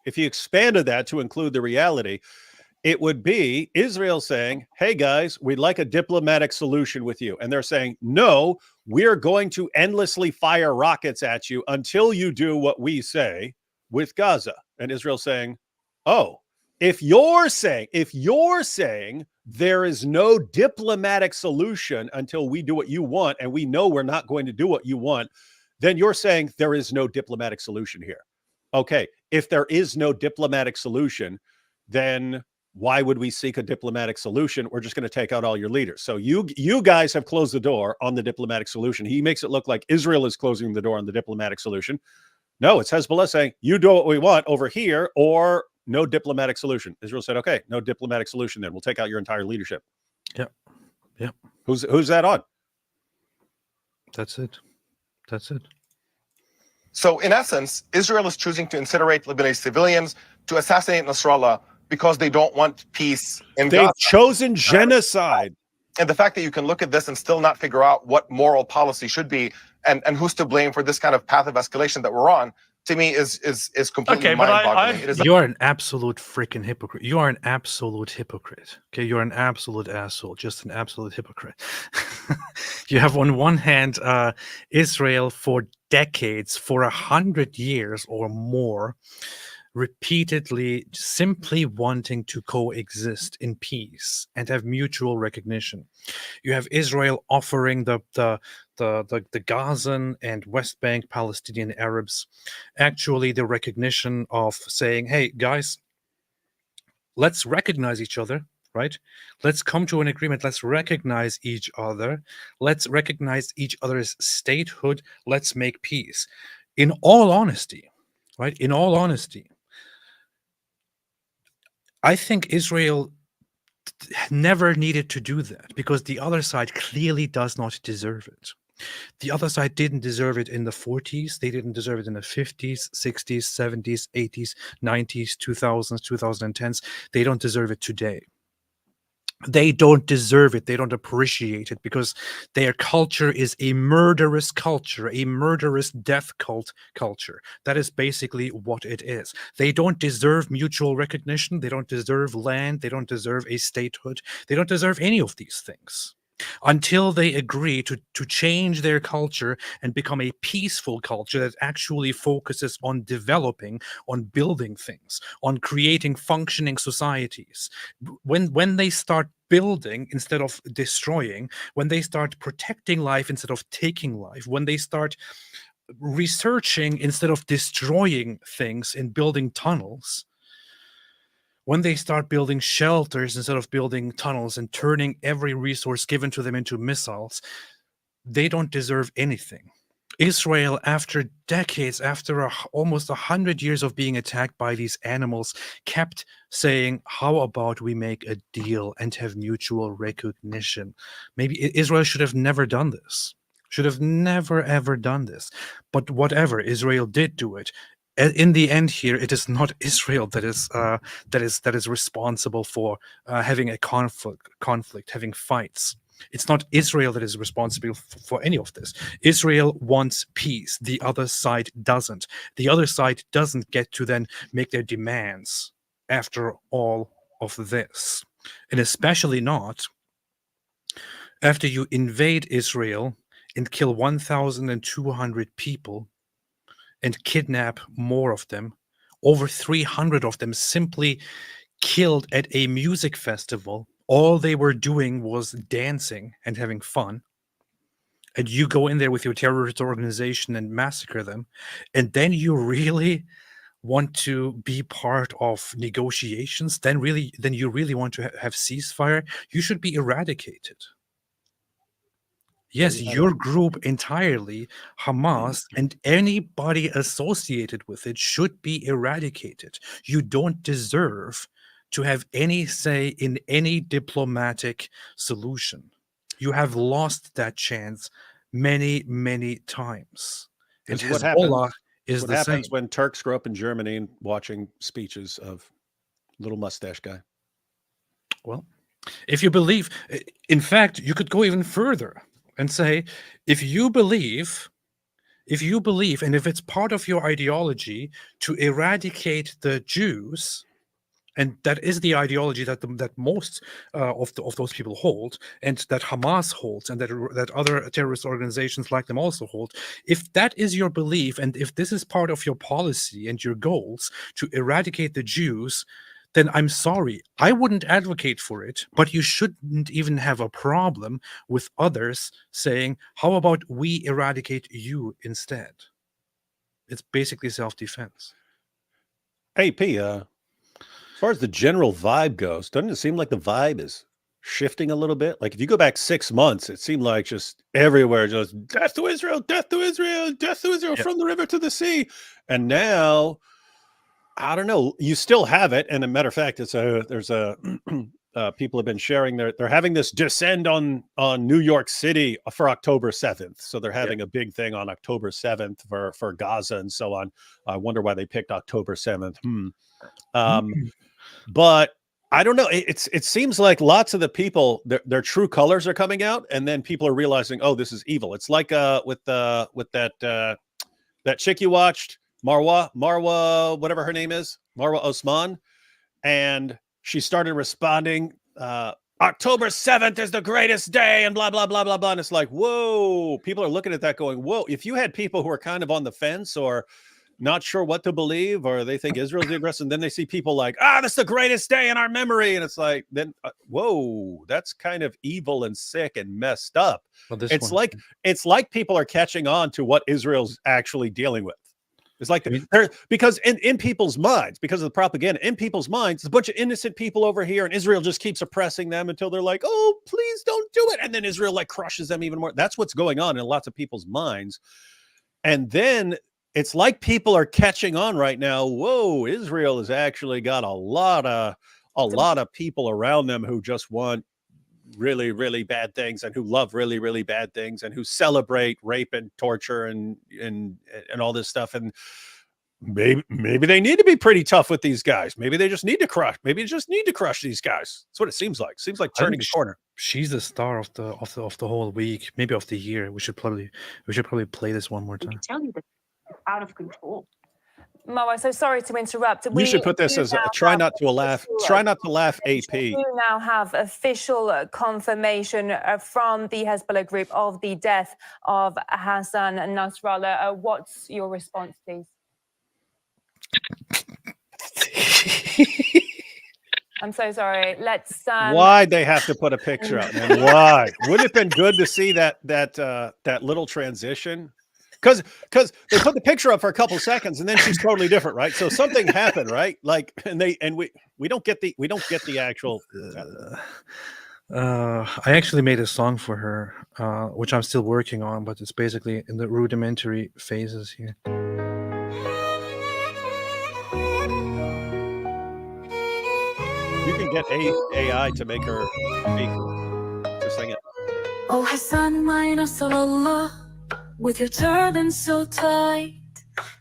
if you expanded that to include the reality, it would be Israel saying, hey guys, we'd like a diplomatic solution with you. And they're saying, no, we're going to endlessly fire rockets at you until you do what we say with Gaza. And Israel saying, oh, if you're saying there is no diplomatic solution until we do what you want, and we know we're not going to do what you want, then you're saying there is no diplomatic solution here. Okay, if there is no diplomatic solution, then why would we seek a diplomatic solution? We're just going to take out all your leaders. So you guys have closed the door on the diplomatic solution. He makes it look like Israel is closing the door on the diplomatic solution. No, it's Hezbollah saying, you do what we want over here, or no diplomatic solution. Israel said, okay, no diplomatic solution then. We'll take out your entire leadership. Yep. Who's that on? That's it. So in essence, Israel is choosing to incinerate Lebanese civilians, to assassinate Nasrallah, because they don't want peace in Gaza. They've chosen genocide. And the fact that you can look at this and still not figure out what moral policy should be and who's to blame for this kind of path of escalation that we're on, to me is completely Okay, but mind-boggling. It is You're an absolute freaking hypocrite. You are an absolute hypocrite. Okay, you're an absolute asshole. Just an absolute hypocrite. You have on one hand Israel for decades, for 100 years or more, repeatedly simply wanting to coexist in peace and have mutual recognition. You have Israel offering the Gazan and West Bank Palestinian Arabs actually the recognition of saying, hey guys, let's recognize each other, right? Let's come to an agreement. Let's recognize each other. Let's recognize each other's statehood. Let's make peace. In all honesty, right? In all honesty, I think Israel never needed to do that because the other side clearly does not deserve it. The other side didn't deserve it in the 40s. They didn't deserve it in the 50s, 60s, 70s, 80s, 90s, 2000s, 2010s. They don't deserve it today. They don't deserve it. They don't appreciate it because their culture is a murderous culture, a murderous death cult culture. That is basically what it is. They don't deserve mutual recognition. They don't deserve land. They don't deserve a statehood. They don't deserve any of these things until they agree to change their culture and become a peaceful culture that actually focuses on developing, on building things, on creating functioning societies. When they start building instead of destroying, when they start protecting life instead of taking life, when they start researching instead of destroying things and building tunnels, when they start building shelters instead of building tunnels and turning every resource given to them into missiles, they don't deserve anything. Israel, after decades, after almost 100 years of being attacked by these animals, kept saying, how about we make a deal and have mutual recognition? Maybe Israel should have never done this. Should have never, ever done this. But whatever, Israel did do it. In the end here, it is not Israel that is responsible for having a conflict, having fights. It's not Israel that is responsible for any of this. Israel wants peace. The other side doesn't. The other side doesn't get to then make their demands after all of this. And especially not after you invade Israel and kill 1,200 people and kidnap more of them. Over 300 of them simply killed at a music festival. All they were doing was dancing and having fun. And you go in there with your terrorist organization and massacre them. And then you really want to be part of negotiations? Then you really want to have ceasefire? You should be eradicated. Yes, your group entirely, Hamas, and anybody associated with it should be eradicated. You don't deserve to have any say in any diplomatic solution. You have lost that chance many, many times. And This is Hezbollah is what the same. happens when Turks grow up in Germany and watching speeches of little mustache guy. Well, if you believe, in fact, you could go even further and say, if you believe, and if it's part of your ideology to eradicate the Jews, and that is the ideology that most of those people hold, and that Hamas holds, and that other terrorist organizations like them also hold. If that is your belief, and if this is part of your policy and your goals to eradicate the Jews, then I'm sorry, I wouldn't advocate for it, but you shouldn't even have a problem with others saying, how about we eradicate you instead? It's basically self-defense. Hey, P, as far as the general vibe goes, doesn't it seem like the vibe is shifting a little bit? Like if you go back 6 months, it seemed like just everywhere, just death to Israel, death to Israel, death to Israel, from the river to the sea. And now, I don't know, you still have it. And a matter of fact, people have been sharing they're having this descend on New York City for October 7th. So they're having a big thing on October 7th for Gaza and so on. I wonder why they picked October 7th. But I don't know. It seems like lots of the people, their true colors are coming out, and then people are realizing, oh, this is evil. It's like with that chick you watched, Marwa, whatever her name is, Marwa Osman, and she started responding. October 7th is the greatest day, and blah blah blah blah blah. And it's like, whoa! People are looking at that, going, whoa! If you had people who are kind of on the fence or not sure what to believe, or they think Israel's the aggressor, and then they see people like, this is the greatest day in our memory, and it's like, then whoa, that's kind of evil and sick and messed up. Well, It's like people are catching on to what Israel's actually dealing with. It's like because in people's minds, because of the propaganda, in people's minds, a bunch of innocent people over here, and Israel just keeps oppressing them until they're like, oh, please don't do it, and then Israel like crushes them even more. That's what's going on in lots of people's minds, and then it's like people are catching on right now. Whoa, Israel has actually got a lot of people around them who just want really, really bad things, and who love really, really bad things, and who celebrate rape and torture and all this stuff. And maybe they need to be pretty tough with these guys. Maybe they just need to crush. Maybe they just need to crush these guys. That's what it seems like. Seems like turning a corner. She's the star of the whole week, maybe of the year. We should probably play this one more time. Tell you that it's out of control. Mo, I'm so sorry to interrupt. We should put this as try not to laugh AP. We now have official confirmation from the Hezbollah group of the death of Hassan Nasrallah. What's your response, please? I'm so sorry. Let's. Why'd they have to put a picture out, man? Why? Wouldn't it have been good to see that little transition? Because they put the picture up for a couple seconds and then she's totally different, right? So something happened, right? Like, we don't get the actual. I actually made a song for her, which I'm still working on, but it's basically in the rudimentary phases here. You can get AI to make her speak to sing it. Oh Hassan, my Nasrallah, with your turban so tight,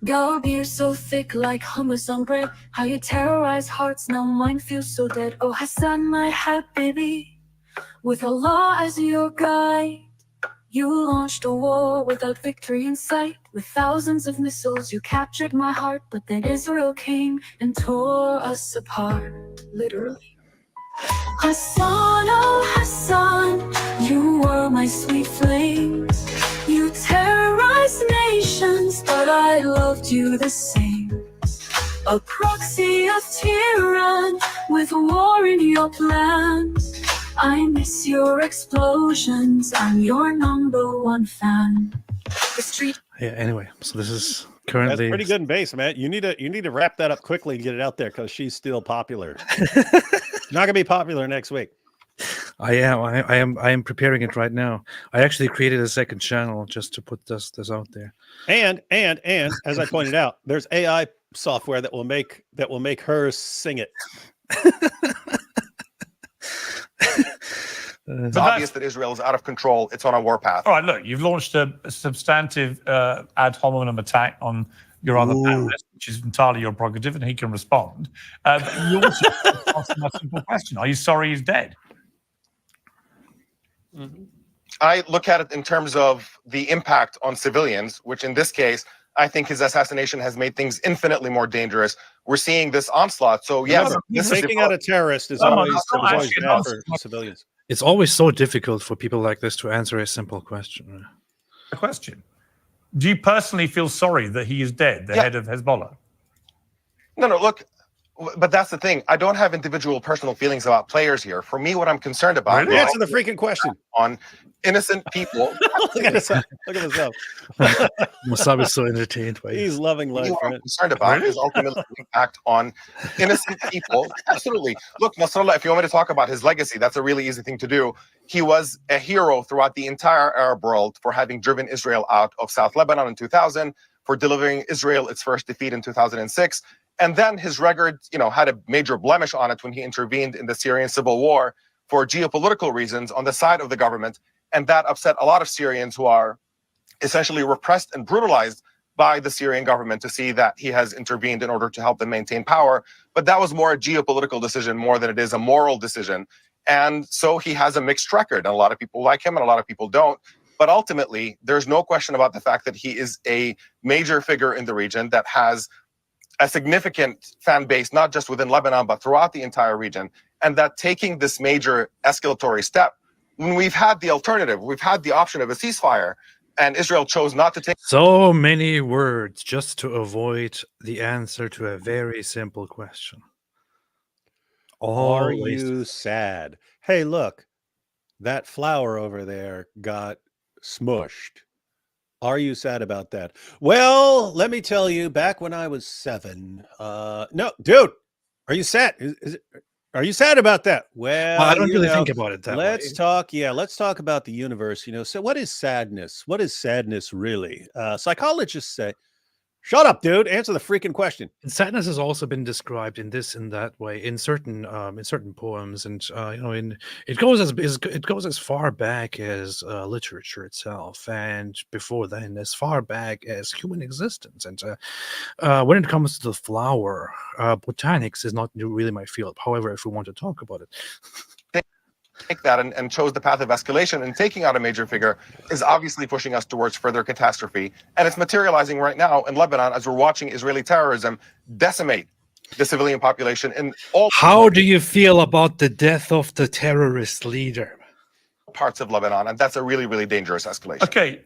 your beard so thick like hummus on bread, how you terrorize hearts, now mine feels so dead. Oh Hassan, my habibi, with Allah as your guide, you launched a war without victory in sight. With thousands of missiles you captured my heart, but then Israel came and tore us apart, literally. Hassan, oh Hassan, you were my sweet flames. You terrorized nations, but I loved you the same. A proxy of tyranny with war in your plans. I miss your explosions, I'm your #1 fan. The street. Yeah, anyway, so this is currently... That's pretty good in bass, man. You need to wrap that up quickly and get it out there, because she's still popular. Not gonna be popular next week. I am preparing it right now. I actually created a second channel just to put this out there. And as I pointed out, there's AI software that will make her sing it. It's obvious that Israel is out of control. It's on a warpath. All right, look, you've launched a substantive ad hominem attack on your other panelist, which is entirely your prerogative, and he can respond. But you also asked him a simple question: are you sorry he's dead? I look at it in terms of the impact on civilians, which in this case, I think his assassination has made things infinitely more dangerous. We're seeing this onslaught. So yes, taking out a terrorist is always bad for civilians. It's always so difficult for people like this to answer a simple question. A question. Do you personally feel sorry that he is dead, the head of Hezbollah? No, look, but that's the thing. I don't have individual personal feelings about players here. For me, what I'm concerned about... Really? Answer the freaking question. ...on innocent people. Look at himself. Musab is so entertained by He's loving life. What I'm concerned about is ultimately the impact on innocent people. Absolutely. Look, Nasrallah, if you want me to talk about his legacy, that's a really easy thing to do. He was a hero throughout the entire Arab world for having driven Israel out of South Lebanon in 2000, for delivering Israel its first defeat in 2006. And then his record, had a major blemish on it when he intervened in the Syrian civil war for geopolitical reasons on the side of the government. And that upset a lot of Syrians who are essentially repressed and brutalized by the Syrian government to see that he has intervened in order to help them maintain power. But that was more a geopolitical decision more than it is a moral decision. And so he has a mixed record. And a lot of people like him and a lot of people don't. But ultimately, there's no question about the fact that he is a major figure in the region that has a significant fan base, not just within Lebanon, but throughout the entire region. And that taking this major escalatory step, when we've had the alternative, we've had the option of a ceasefire, and Israel chose not to take. So many words just to avoid the answer to a very simple question. Are Always. you sad? Hey, look, that flower over there got smushed. Are you sad about that? Well, let me tell you, back when I was 7, no, dude, are you sad? Are you sad about that? Well, I don't really think about it that way. Let's talk about the universe, so what is sadness? What is sadness really? Psychologists say, shut up, dude, answer the freaking question. And sadness has also been described in this and that way in certain poems, and it goes as far back as literature itself, and before then as far back as human existence. And when it comes to the flower, botanics is not really my field. However, if we want to talk about it. Take that and chose the path of escalation, and taking out a major figure is obviously pushing us towards further catastrophe. And it's materializing right now in Lebanon as we're watching Israeli terrorism decimate the civilian population in all. How do you feel about the death of the terrorist leader? Parts of Lebanon, and that's a really, really dangerous escalation. Okay,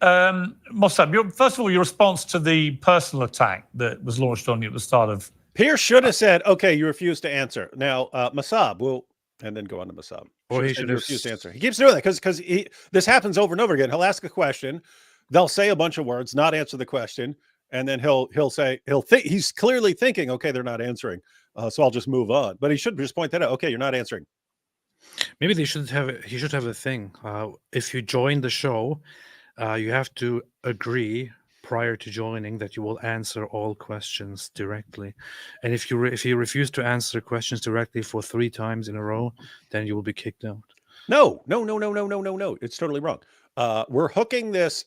Mossab, first of all, your response to the personal attack that was launched on you at the start of... Piers should have said, okay, you refuse to answer. Now, Mossab will... And then go on to Mossab. Or he should have refused to answer. He keeps doing that because this happens over and over again. He'll ask a question, they'll say a bunch of words, not answer the question, and then he'll think he's clearly thinking, okay, they're not answering, so I'll just move on. But he should just point that out. Okay, you're not answering. Maybe he should have a thing. If you join the show, you have to agree prior to joining that you will answer all questions directly, and if you refuse to answer questions directly for 3 times in a row, then you will be kicked out. No. It's totally wrong. We're hooking this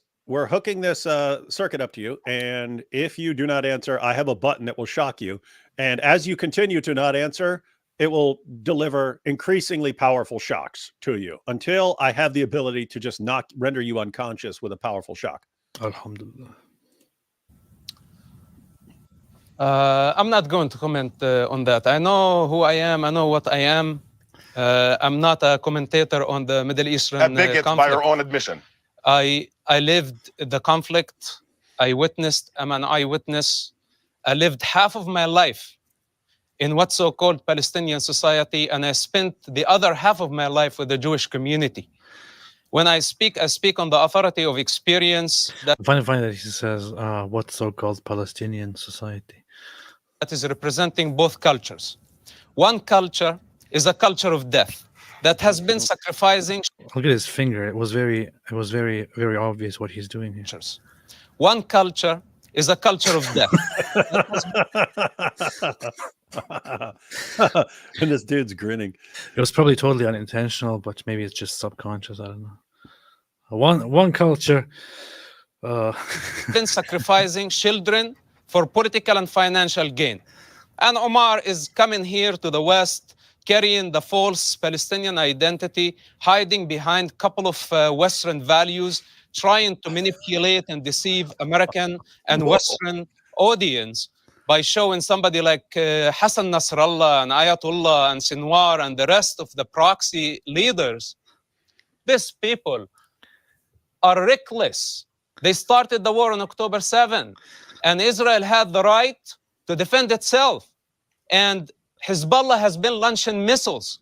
circuit up to you, and if you do not answer, I have a button that will shock you, and as you continue to not answer, it will deliver increasingly powerful shocks to you until I have the ability to just render you unconscious with a powerful shock. Alhamdulillah. I'm not going to comment on that. I know who I am. I know what I am. I'm not a commentator on the Middle Eastern conflict. Conflict. By your own admission. I lived the conflict. I'm an eyewitness. I lived half of my life in what's so-called Palestinian society, and I spent the other half of my life with the Jewish community. When I speak on the authority of experience. I find it funny that he says what's so-called Palestinian society. That is representing both cultures. One culture is a culture of death that has been sacrificing. Look at his finger. It was very, very obvious what he's doing here. One culture is a culture of death. And this dude's grinning. It was probably totally unintentional, but maybe it's just subconscious. I don't know. One culture. Been sacrificing children for political and financial gain. And Omar is coming here to the West, carrying the false Palestinian identity, hiding behind a couple of Western values, trying to manipulate and deceive American and Western audience by showing somebody like Hassan Nasrallah and Ayatollah and Sinwar and the rest of the proxy leaders. These people are reckless. They started the war on October 7, and Israel had the right to defend itself. And Hezbollah has been launching missiles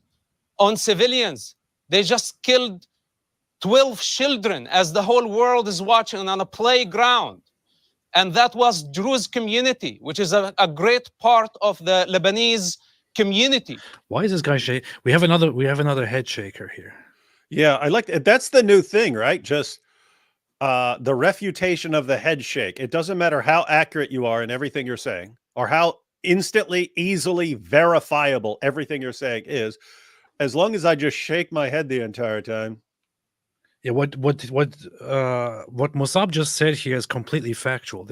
on civilians. They just killed 12 children as the whole world is watching on a playground. And that was Druze community, which is a great part of the Lebanese community. Why is this guy shake? We have another head shaker here. Yeah, I like that. That's the new thing, right? Just the refutation of the head shake. It doesn't matter how accurate you are in everything you're saying, or how instantly, easily verifiable everything you're saying is, as long as I just shake my head the entire time, Yeah, what Mossab just said here is completely factual.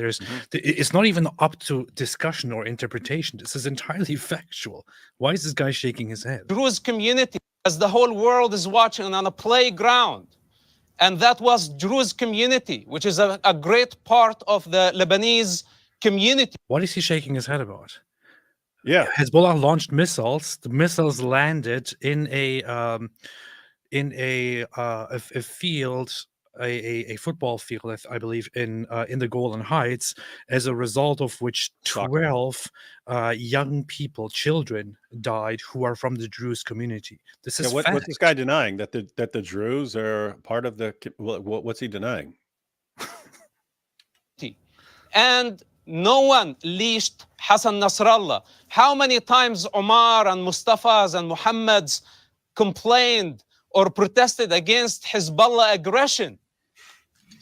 It's not even up to discussion or interpretation. This is entirely factual. Why is this guy shaking his head? Druze community, as the whole world is watching on a playground. And that was Druze community, which is a great part of the Lebanese community. What is he shaking his head about? Yeah, Hezbollah launched missiles. The missiles landed in a field, a football field, I believe, in the Golan Heights, as a result of which 12 young people, children, died who are from the Druze community. This is what's this guy denying? That the Druze are part of the? What's he denying? And no one leashed Hassan Nasrallah. How many times Omar and Mustafa's and Muhammad's complained or protested against Hezbollah aggression,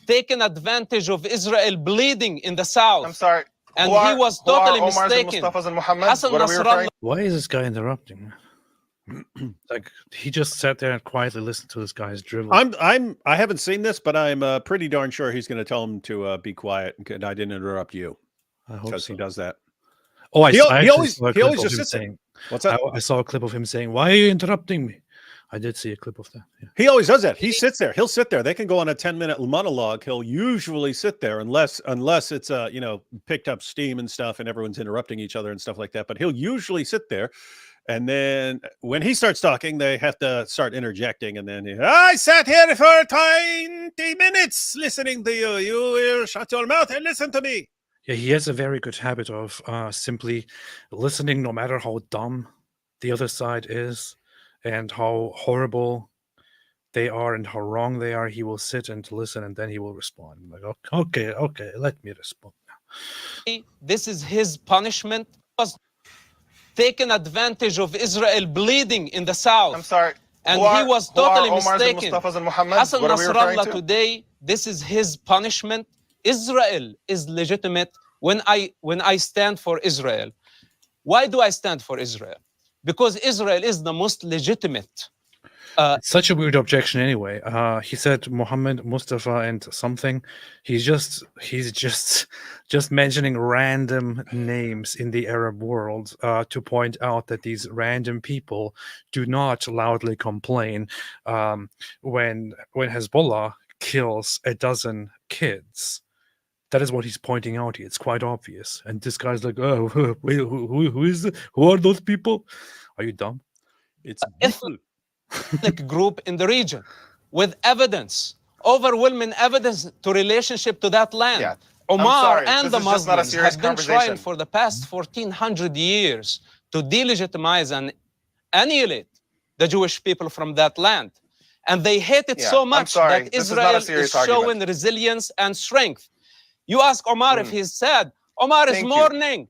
taking advantage of Israel bleeding in the south? I'm sorry. And he was totally Omar's and mistaken. Mustafa's and Muhammad? Hassan What are we Nasrallah. referring? Why is this guy interrupting? Like, he just sat there and quietly listened to this guy's dribble. I haven't seen this, but I'm pretty darn sure he's going to tell him to be quiet and I didn't interrupt you. I hope Because so. he does that. Oh, He always saw a he clip always of just him sits there. saying, What's that? I saw a clip of him saying, "Why are you interrupting me?" I did see a clip of that. Yeah. He always does that. He sits there. He'll sit there. They can go on a 10-minute monologue. He'll usually sit there unless it's picked up steam and stuff and everyone's interrupting each other and stuff like that. But he'll usually sit there. And then when he starts talking, they have to start interjecting. And then I sat here for 20 minutes listening to you. You will shut your mouth and listen to me. Yeah, he has a very good habit of simply listening, no matter how dumb the other side is and how horrible they are and how wrong they are. He will sit and listen, and then he will respond. I'm like, okay, let me respond now. This is his punishment. Was taking advantage of Israel bleeding in the south. I'm sorry. And he was totally Omar's and mistaken. Mustafa's and Muhammad? Hassan What are we referring Nasrallah to? today, this is his punishment. Israel is legitimate when I stand for Israel. Why do I stand for Israel? Because Israel is the most legitimate. It's such a weird objection anyway. He said Muhammad, Mustafa, and something. He's just mentioning random names in the Arab world to point out that these random people do not loudly complain when Hezbollah kills a dozen kids. That is what he's pointing out here. It's quite obvious. And this guy's like, oh, wait, who is it? Who are those people? Are you dumb? It's ethnic group in the region with evidence, overwhelming evidence to relationship to that land. Yeah. Omar sorry, and this the is just not a Muslims serious have been conversation. trying for the past 1400 years to delegitimize and annihilate the Jewish people from that land. And they hate it Yeah, so I'm much sorry, that this is not Israel a serious is showing argument. resilience and strength. You ask Omar if he's sad. Omar is Thank you. mourning.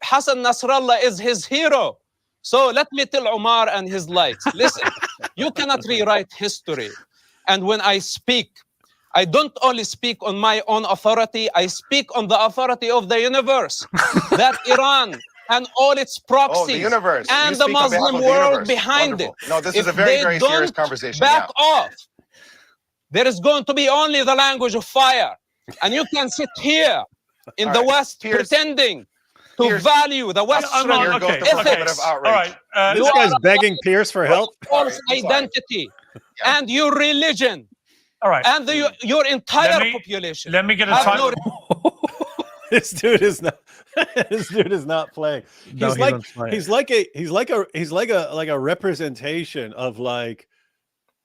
Hassan Nasrallah is his hero. So let me tell Omar and his likes. Listen, you cannot rewrite history. And when I speak, I don't only speak on my own authority, I speak on the authority of the universe. That Iran and all its proxies Oh, the universe. You and the speak on behalf Muslim of the world universe. behind Wonderful. it. No, this if is a very, they very serious don't conversation. back Yeah. off, there is going to be only the language of fire. And you can sit here in All the right, West Piers. pretending to Piers. value the Western You're going to ethics. prohibitive outrage. All right. This guy's begging Piers for help. false I'm sorry. identity Yeah. and your religion All right. and your entire Let me- population. Let me get a have time. no This dude is not. This dude is not playing. No, He's he like don't play. he's like a representation of like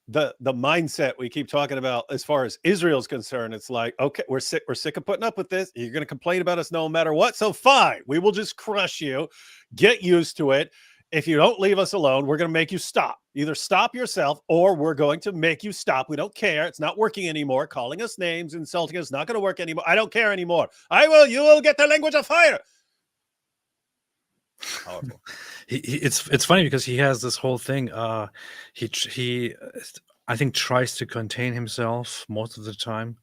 the mindset we keep talking about as far as Israel's concerned. It's like, okay, we're sick of putting up with this. You're going to complain about us no matter what. So fine, we will just crush you. Get used to it. If you don't leave us alone, we're going to make you stop. Either stop yourself or we're going to make you stop. We don't care. It's not working anymore. Calling us names, insulting us, not going to work anymore. I don't care anymore. You will get the language of fire. Powerful. It's funny because he has this whole thing. He I think tries to contain himself most of the time,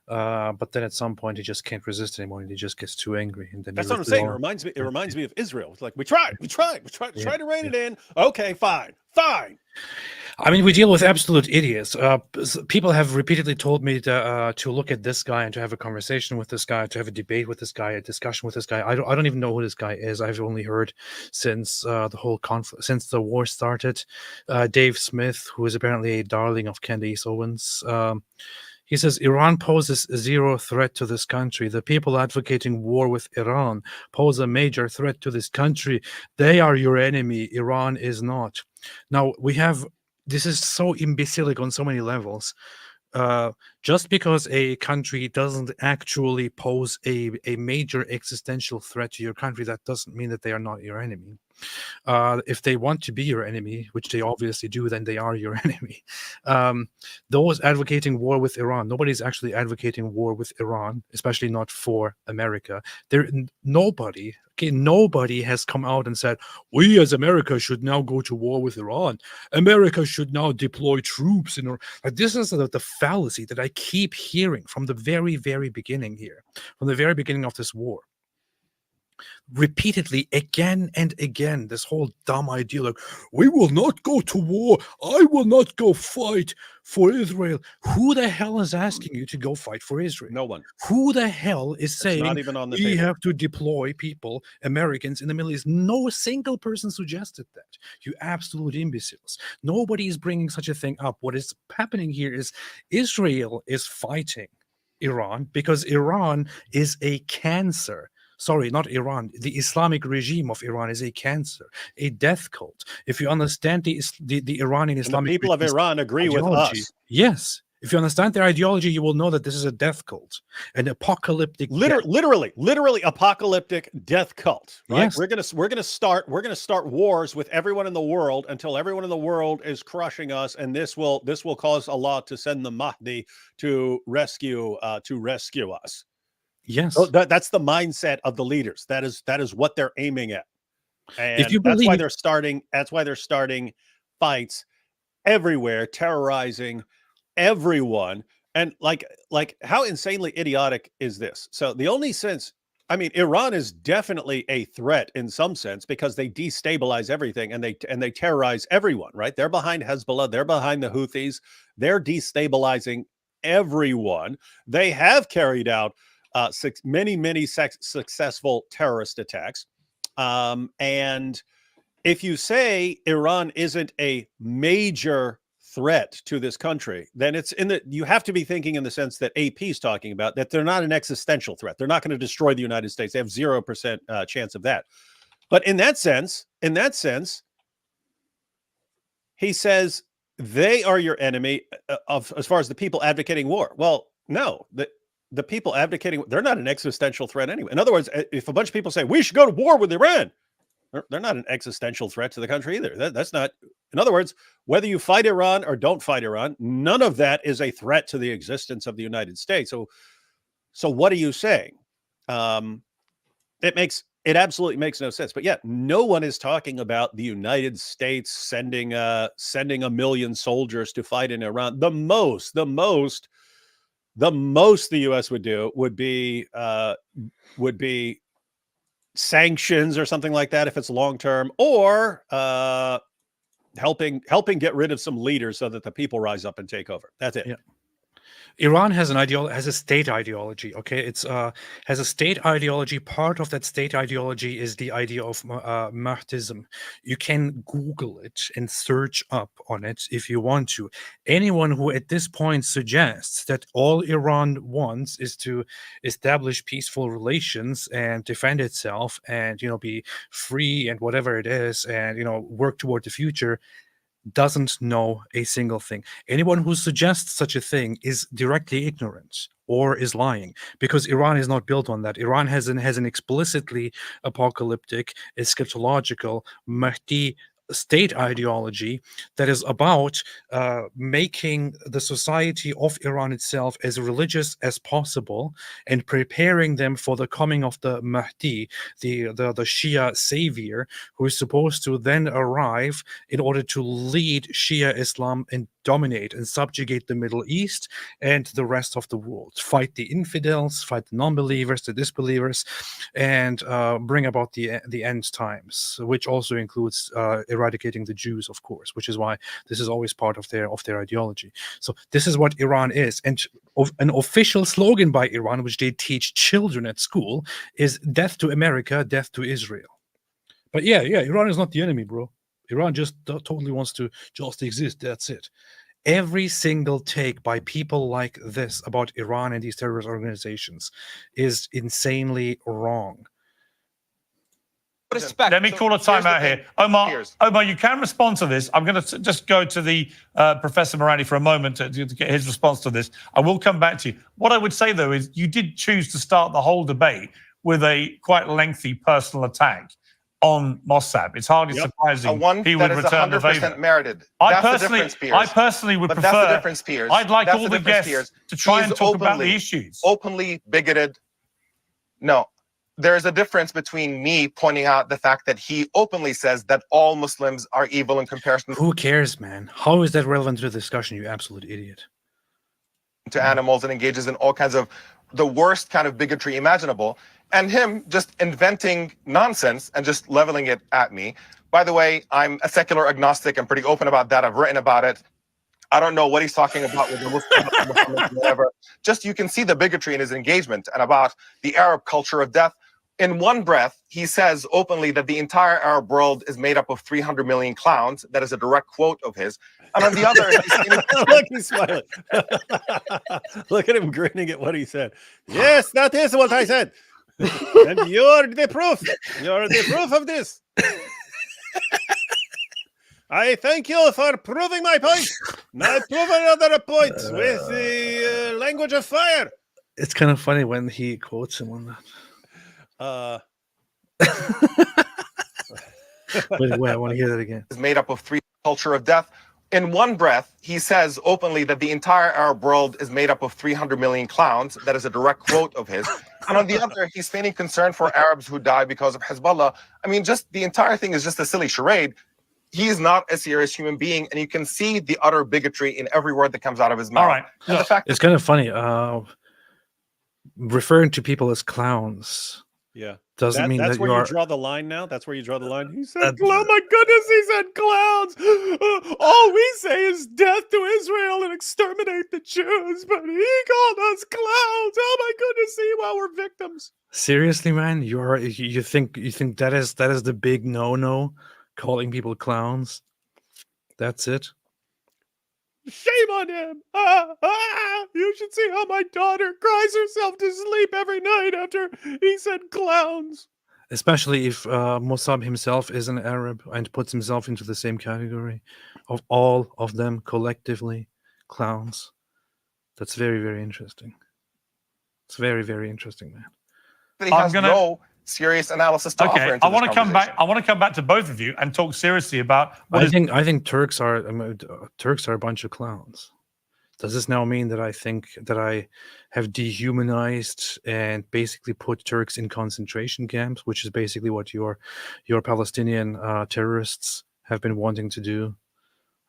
but then at some point he just can't resist anymore, and he just gets too angry. And then That's what I'm saying. It reminds me of Israel. It's like we tried to rein it in. Okay, fine. I mean, we deal with absolute idiots. People have repeatedly told me to look at this guy and to have a conversation with this guy, to have a debate with this guy, a discussion with this guy. I don't even know who this guy is. I've only heard since the whole conflict, since the war started. Dave Smith, who is apparently a darling of Candace Owens, he says Iran poses zero threat to this country. The people advocating war with Iran pose a major threat to this country. They are your enemy. Iran is not. Now, this is so imbecilic on so many levels. Just because a country doesn't actually pose a major existential threat to your country, that doesn't mean that they are not your enemy. If they want to be your enemy, which they obviously do, then they are your enemy. Those advocating war with Iran, nobody's actually advocating war with Iran, especially not for America. Nobody has come out and said, we as America should now go to war with Iran. America should now deploy troops. Like, this is the fallacy that I keep hearing from the very, very beginning here, from the very beginning of this war. Repeatedly, again and again, this whole dumb idea, like, we will not go to war, I will not go fight for Israel. Who the hell is asking you to go fight for Israel? No one. Who the hell is saying not even on the we table. have to deploy people, Americans, in the Middle East? No single person suggested that. You absolute imbeciles. Nobody is bringing such a thing up. What is happening here is Israel is fighting Iran because Iran is a cancer. Sorry, not Iran. The Islamic regime of Iran is a cancer, a death cult. If you understand the Iranian Islamic, and the people of Iran agree with us. Yes, if you understand their ideology, you will know that this is a death cult, an apocalyptic, literally apocalyptic death cult. Right? Yes. We're gonna start wars with everyone in the world until everyone in the world is crushing us, and this will cause Allah to send the Mahdi to rescue us. Yes, so that's the mindset of the leaders. That is what they're aiming at, and if you believe, that's why they're starting fights everywhere, terrorizing everyone. And like how insanely idiotic is this? So the only sense, I mean, Iran is definitely a threat in some sense because they destabilize everything and they terrorize everyone. Right? They're behind Hezbollah. They're behind the Houthis. They're destabilizing everyone. They have carried out many successful terrorist attacks. And if you say Iran isn't a major threat to this country, then you have to be thinking in the sense that AP is talking about, that they're not an existential threat. They're not going to destroy the United States. They have 0% chance of that. But in that sense, he says they are your enemy as far as the people advocating war. Well, no, the people advocating, they're not an existential threat anyway. In other words, if a bunch of people say we should go to war with Iran, they're not an existential threat to the country either. That's not. In other words, whether you fight Iran or don't fight Iran, none of that is a threat to the existence of the United States. So what are you saying? It absolutely makes no sense. But yet, no one is talking about the United States sending 1 million soldiers to fight in Iran. The most the U.S. would do would be sanctions or something like that if it's long term, or helping get rid of some leaders so that the people rise up and take over. That's it. Yeah. Iran has a state ideology. Okay, it's has a state ideology. Part of that state ideology is the idea of Mahdism. You can Google it and search up on it if you want to. Anyone who at this point suggests that all Iran wants is to establish peaceful relations and defend itself and be free and whatever it is and work toward the future doesn't know a single thing. Anyone who suggests such a thing is directly ignorant or is lying, because Iran is not built on that. Iran has an explicitly apocalyptic, eschatological, Mahdi state ideology that is about making the society of Iran itself as religious as possible and preparing them for the coming of the Mahdi, the Shia savior, who is supposed to then arrive in order to lead Shia Islam and dominate and subjugate the Middle East and the rest of the world, fight the infidels, fight the non-believers, the disbelievers, and bring about the end times, which also includes eradicating the Jews, of course, which is why this is always part of their ideology. So this is what Iran is, and an official slogan by Iran, which they teach children at school, is "Death to America, death to Israel." But yeah, Iran is not the enemy, bro. Iran just totally wants to just exist. That's it. Every single take by people like this about Iran and these terrorist organizations is insanely wrong. Respect. Let me call a timeout here. Omar, you can respond to this. I'm going to just go to the Professor Morandi for a moment to get his response to this. I will come back to you. What I would say, though, is you did choose to start the whole debate with a quite lengthy personal attack on Mossab. It's hardly surprising he would return the favor. Merited. I personally would prefer. That's the difference, Piers. I'd like That's all the guests Piers. to try He's and talk about the issues. Openly bigoted. No, there's a difference between me pointing out the fact that he openly says that all Muslims are evil in comparison. Who cares, man? How is that relevant to the discussion? You absolute idiot. To animals and engages in all kinds of the worst kind of bigotry imaginable. And him just inventing nonsense and just leveling it at me. By the way, I'm a secular agnostic. I'm pretty open about that. I've written about it. I don't know what he's talking about with the Muslims, whatever. Just you can see the bigotry in his engagement and about the Arab culture of death. In one breath, he says openly that the entire Arab world is made up of 300 million clowns. That is a direct quote of his. And on the other, look, he's smiling. Look at him grinning at what he said. Yes, that is what I said. And you're the proof. You're the proof of this. I thank you for proving my point. Now prove another point with the language of fire. It's kind of funny when he quotes him on that. Wait, I want to hear that again. Is made up of three culture of death. In one breath, he says openly that the entire Arab world is made up of 300 million clowns. That is a direct quote of his. And on the other, he's feigning concern for Arabs who die because of Hezbollah. I mean, just the entire thing is just a silly charade. He is not a serious human being, and you can see the utter bigotry in every word that comes out of his mouth. All right. And the fact it's kind of funny. Referring to people as clowns. Yeah. Doesn't mean that's that where you you are. draw the line now. That's where you draw the line. He said, "Oh my goodness!" He said, "Clowns." All we say is death to Israel and exterminate the Jews, but he called us clowns. Oh my goodness! See, while we're victims. Seriously, man, you think that is the big no, calling people clowns? That's it. Shame on him. You should see how my daughter cries herself to sleep every night after he said clowns. Especially if Mossab himself is an Arab and puts himself into the same category of all of them collectively clowns. That's very, very interesting. It's very, very interesting, man. he has no serious analysis to offer. Into I want to come back. I want to come back to both of you and talk seriously about. I think Turks are a bunch of clowns. Does this now mean that I think that I have dehumanized and basically put Turks in concentration camps, which is basically what your Palestinian terrorists have been wanting to do?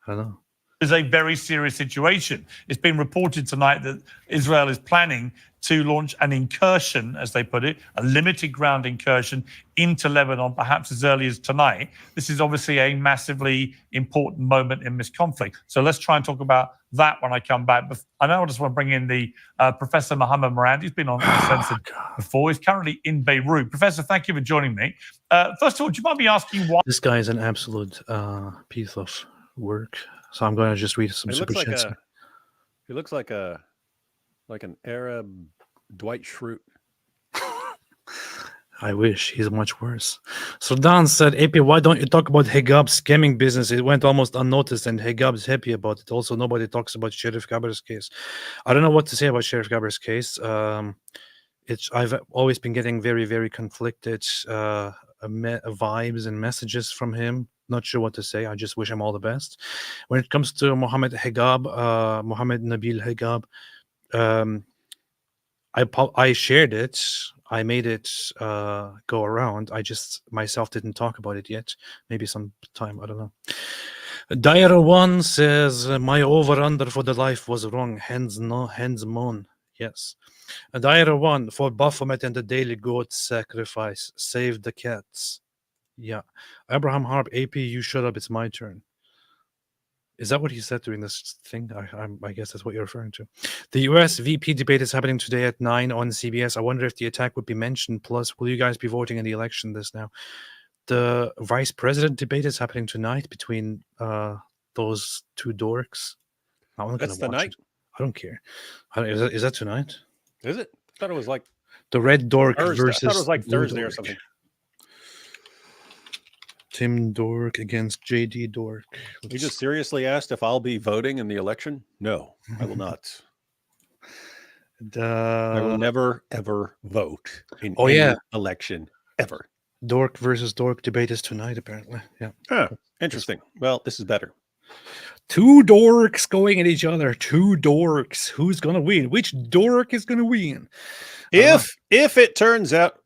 I don't know. Is a very serious situation. It's been reported tonight that Israel is planning to launch an incursion, as they put it, a limited ground incursion into Lebanon, perhaps as early as tonight. This is obviously a massively important moment in this conflict. So let's try and talk about that when I come back. But I know I just want to bring in the Professor Mohammed Morandi. He's been on Uncensored before. He's currently in Beirut. Professor, thank you for joining me. First of all, do you mind me asking why? This guy is an absolute piece of work. So I'm going to just read some super chats. He looks like an Arab Dwight Schrute. I wish. He's much worse. So Dan said, AP, why don't you talk about Hijab's scamming business? It went almost unnoticed and Hijab's happy about it. Also, nobody talks about Sheriff Gabar's case. I don't know what to say about Sheriff Gabar's case. I've always been getting very, very conflicted vibes and messages from him. Not sure what to say. I just wish him all the best. When it comes to Mohammed Hijab, Mohammed Nabil Hijab, I shared it. I made it go around. I just myself didn't talk about it yet. Maybe sometime. I don't know. Daira 1 says, my over-under for the life was wrong. Hands moon. Yes. Daira 1 for Baphomet and the daily goat sacrifice. Save the cats. Yeah. Abraham Harp, AP, you shut up. It's my turn. Is that what he said during this thing? I guess that's what you're referring to. The US VP debate is happening today at 9 on CBS. I wonder if the attack would be mentioned. Plus, will you guys be voting in the election this now? The vice president debate is happening tonight between those two dorks. I'm not going That's to watch tonight? it. I don't care. Is that tonight? Is it? I thought it was like The red dork Thursday. versus I thought it was like blue Thursday or dork. something. Tim Dork against JD Dork. You just seriously asked if I'll be voting in the election? No, I will not. I will never, ever vote in any election, ever. Dork versus dork debate is tonight, apparently. Yeah. Huh, interesting. Well, this is better. Two dorks going at each other. Two dorks. Who's gonna win? Which dork is gonna win? If it turns out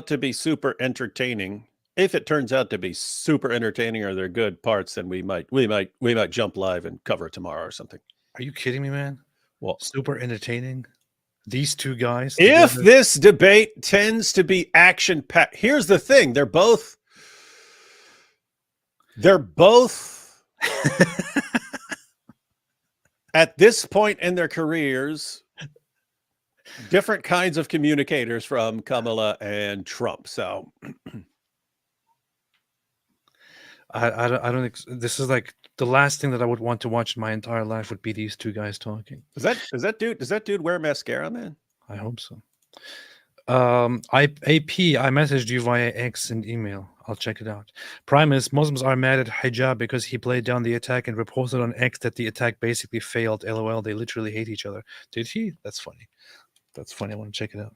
to be super entertaining, or they're good parts, then we might jump live and cover it tomorrow or something. Are you kidding me, man? Well, super entertaining. These two guys. If together. this debate tends to be action-packed, here's the thing: they're both at this point in their careers, different kinds of communicators from Kamala and Trump. So I don't. This is like the last thing that I would want to watch in my entire life would be these two guys talking. Does that dude wear mascara, man? I hope so. I messaged you via X and email. I'll check it out. Primus, Muslims are mad at Hijab because he played down the attack and reported on X that the attack basically failed. LOL, they literally hate each other. Did he? That's funny. That's funny. I want to check it out.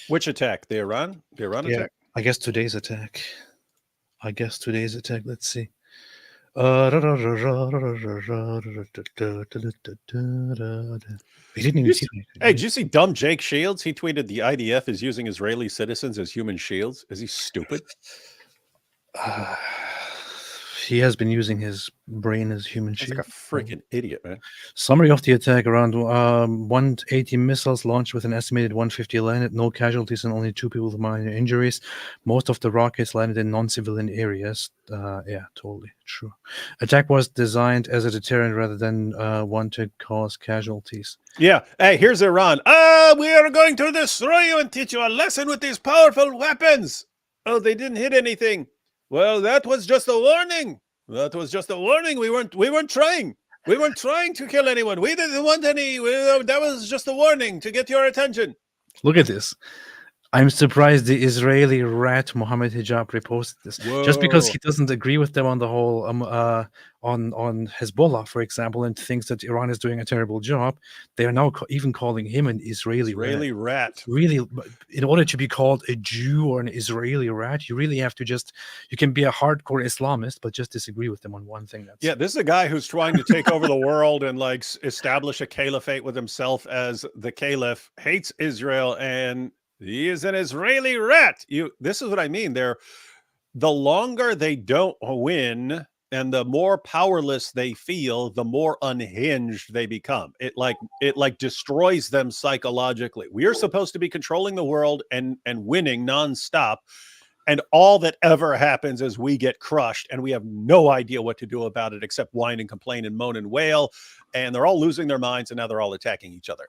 Which attack? The Iran attack? I guess today's attack. Let's see. He didn't even see anything. Hey, did you see dumb Jake Shields? He tweeted the IDF is using Israeli citizens as human shields. Is he stupid? He has been using his brain as human shield. Like a freaking idiot, man. Summary of the attack: around 180 missiles launched with an estimated 150 landed. No casualties and only 2 people with minor injuries. Most of the rockets landed in non-civilian areas. Yeah, totally true. Attack was designed as a deterrent rather than one to cause casualties. Yeah. Hey, here's Iran. We are going to destroy you and teach you a lesson with these powerful weapons. Oh, they didn't hit anything. Well, that was just a warning. We weren't trying. We weren't trying to kill anyone. We didn't want any. That was just a warning to get your attention. Look at this. I'm surprised the Israeli rat Mohammed Hijab reposted this. Whoa. Just because he doesn't agree with them on the whole on Hezbollah, for example, and thinks that Iran is doing a terrible job. They are now even calling him an Israeli rat. Really, in order to be called a Jew or an Israeli rat, you really have to you can be a hardcore Islamist, but just disagree with them on one thing. This is a guy who's trying to take over the world and like establish a caliphate with himself as the caliph, hates Israel, and he is an Israeli rat. This is what I mean. The longer they don't win and the more powerless they feel, the more unhinged they become. It destroys them psychologically. We are supposed to be controlling the world and winning nonstop. And all that ever happens is we get crushed and we have no idea what to do about it except whine and complain and moan and wail. And they're all losing their minds and now they're all attacking each other.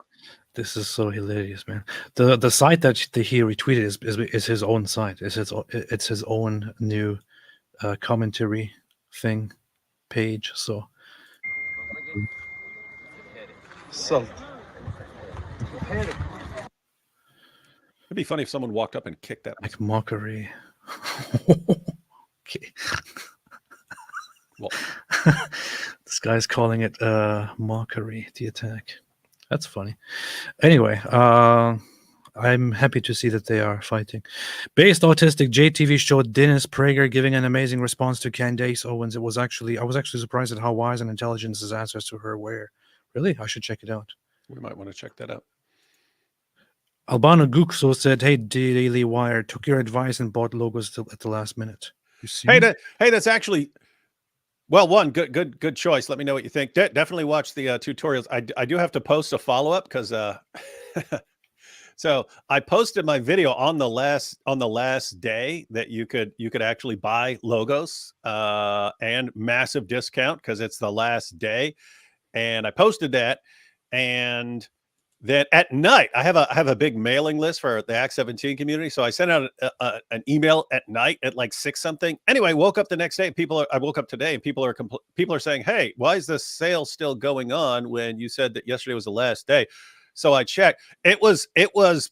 This is so hilarious, man. The site that he retweeted is his own site. It's his own new commentary thing page. So it'd be funny if someone walked up and kicked that. Like mockery. Okay. Well, this guy's calling it mockery, the attack. That's funny. Anyway, I'm happy to see that they are fighting. Based autistic JTV showed Dennis Prager giving an amazing response to Candace Owens. I was actually surprised at how wise and intelligent his answers to her were. Really? I should check it out. We might want to check that out. Albano Gukso said, "Hey, Daily Wire, took your advice and bought logos at the last minute." You see? Hey, that's actually good choice. Let me know what you think. Definitely watch the tutorials. I do have to post a follow-up because So I posted my video on the last day that you could actually buy logos and massive discount because it's the last day. And I posted that, and then at night I have a big mailing list for the Act 17 community. So I sent out an email at night at like 6 something. Anyway, woke up the next day. I woke up today and people are saying, "Hey, why is this sale still going on when you said that yesterday was the last day?" So I checked. It was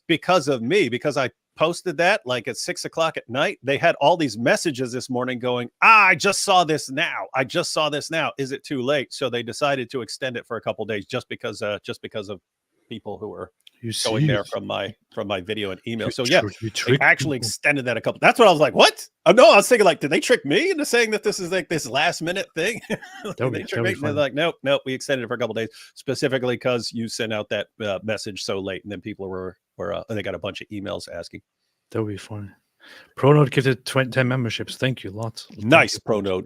because of me, because I posted that like at 6 o'clock at night. They had all these messages this morning going, "I just saw this now. I just saw this now. Is it too late?" So they decided to extend it for a couple of days just because of people who were going there from my video and email. So yeah, they actually extended that a couple. That's what I was like, what? Oh no, I was thinking like, did they trick me into saying that this is like this last minute thing? They tricked me. They're like, nope, we extended it for a couple of days specifically because you sent out that message so late, and then people were they got a bunch of emails asking. That would be funny. Pronode gifted 10 memberships. Thank you, lots. Nice, Pronode.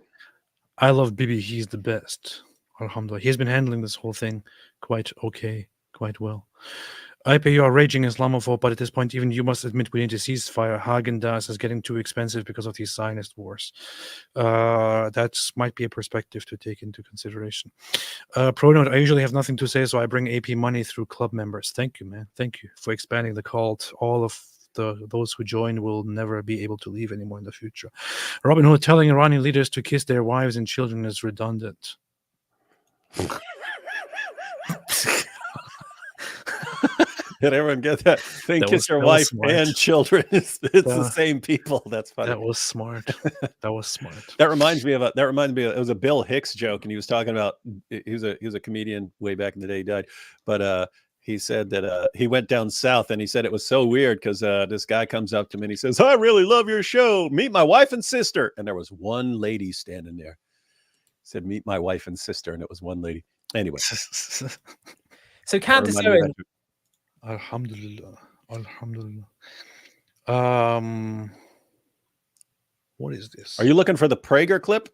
I love Bibi. He's the best. Alhamdulillah. He's been handling this whole thing quite well. IP, you are raging Islamophobe, but at this point, even you must admit we need a ceasefire. Häagen-Dazs is getting too expensive because of these Zionist wars. That might be a perspective to take into consideration. Pronode, I usually have nothing to say, so I bring AP money through club members. Thank you, man. Thank you for expanding the cult. All of those who join will never be able to leave anymore in the future. Robin Hood, telling Iranian leaders to kiss their wives and children is redundant. Did everyone get that? They kiss your wife and children. It's the same people. That's funny. That was smart. That reminds me of it was a Bill Hicks joke, and he was talking about he was a comedian way back in the day. He died, but he said that he went down south, and he said it was so weird because this guy comes up to me and he says, "I really love your show. Meet my wife and sister." And there was one lady standing there. He said, "Meet my wife and sister," and it was one lady. Anyway, so Candace Owen. Alhamdulillah. What is this? Are you looking for the Prager clip?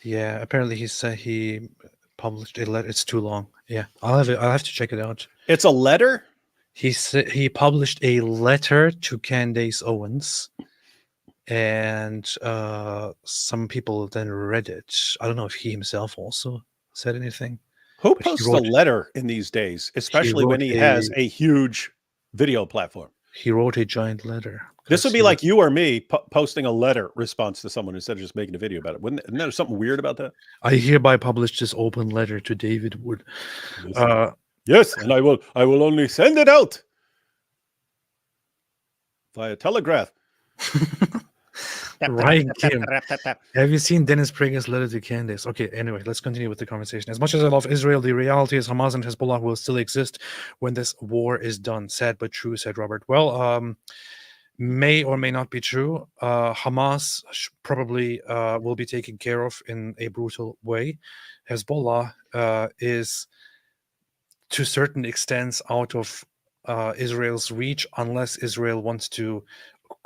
Yeah, apparently he said he published a letter. It's too long. Yeah, I'll have to check it out. It's a letter? He said he published a letter to Candace Owens, and some people then read it. I don't know if he himself also said anything. Who posts a letter in these days, especially when he has a huge video platform? He wrote a giant letter. This would be like you or me posting a letter response to someone instead of just making a video about it. Isn't there something weird about that? I hereby publish this open letter to David Wood. Yes, and I will only send it out via telegraph. Ryan Kim. Have you seen Dennis Prager's letter to Candace? Okay, anyway, let's continue with the conversation. As much as I love Israel, the reality is Hamas and Hezbollah will still exist when this war is done. Sad but true, said Robert. Well, may or may not be true. Hamas probably will be taken care of in a brutal way. Hezbollah is to certain extents out of Israel's reach unless Israel wants to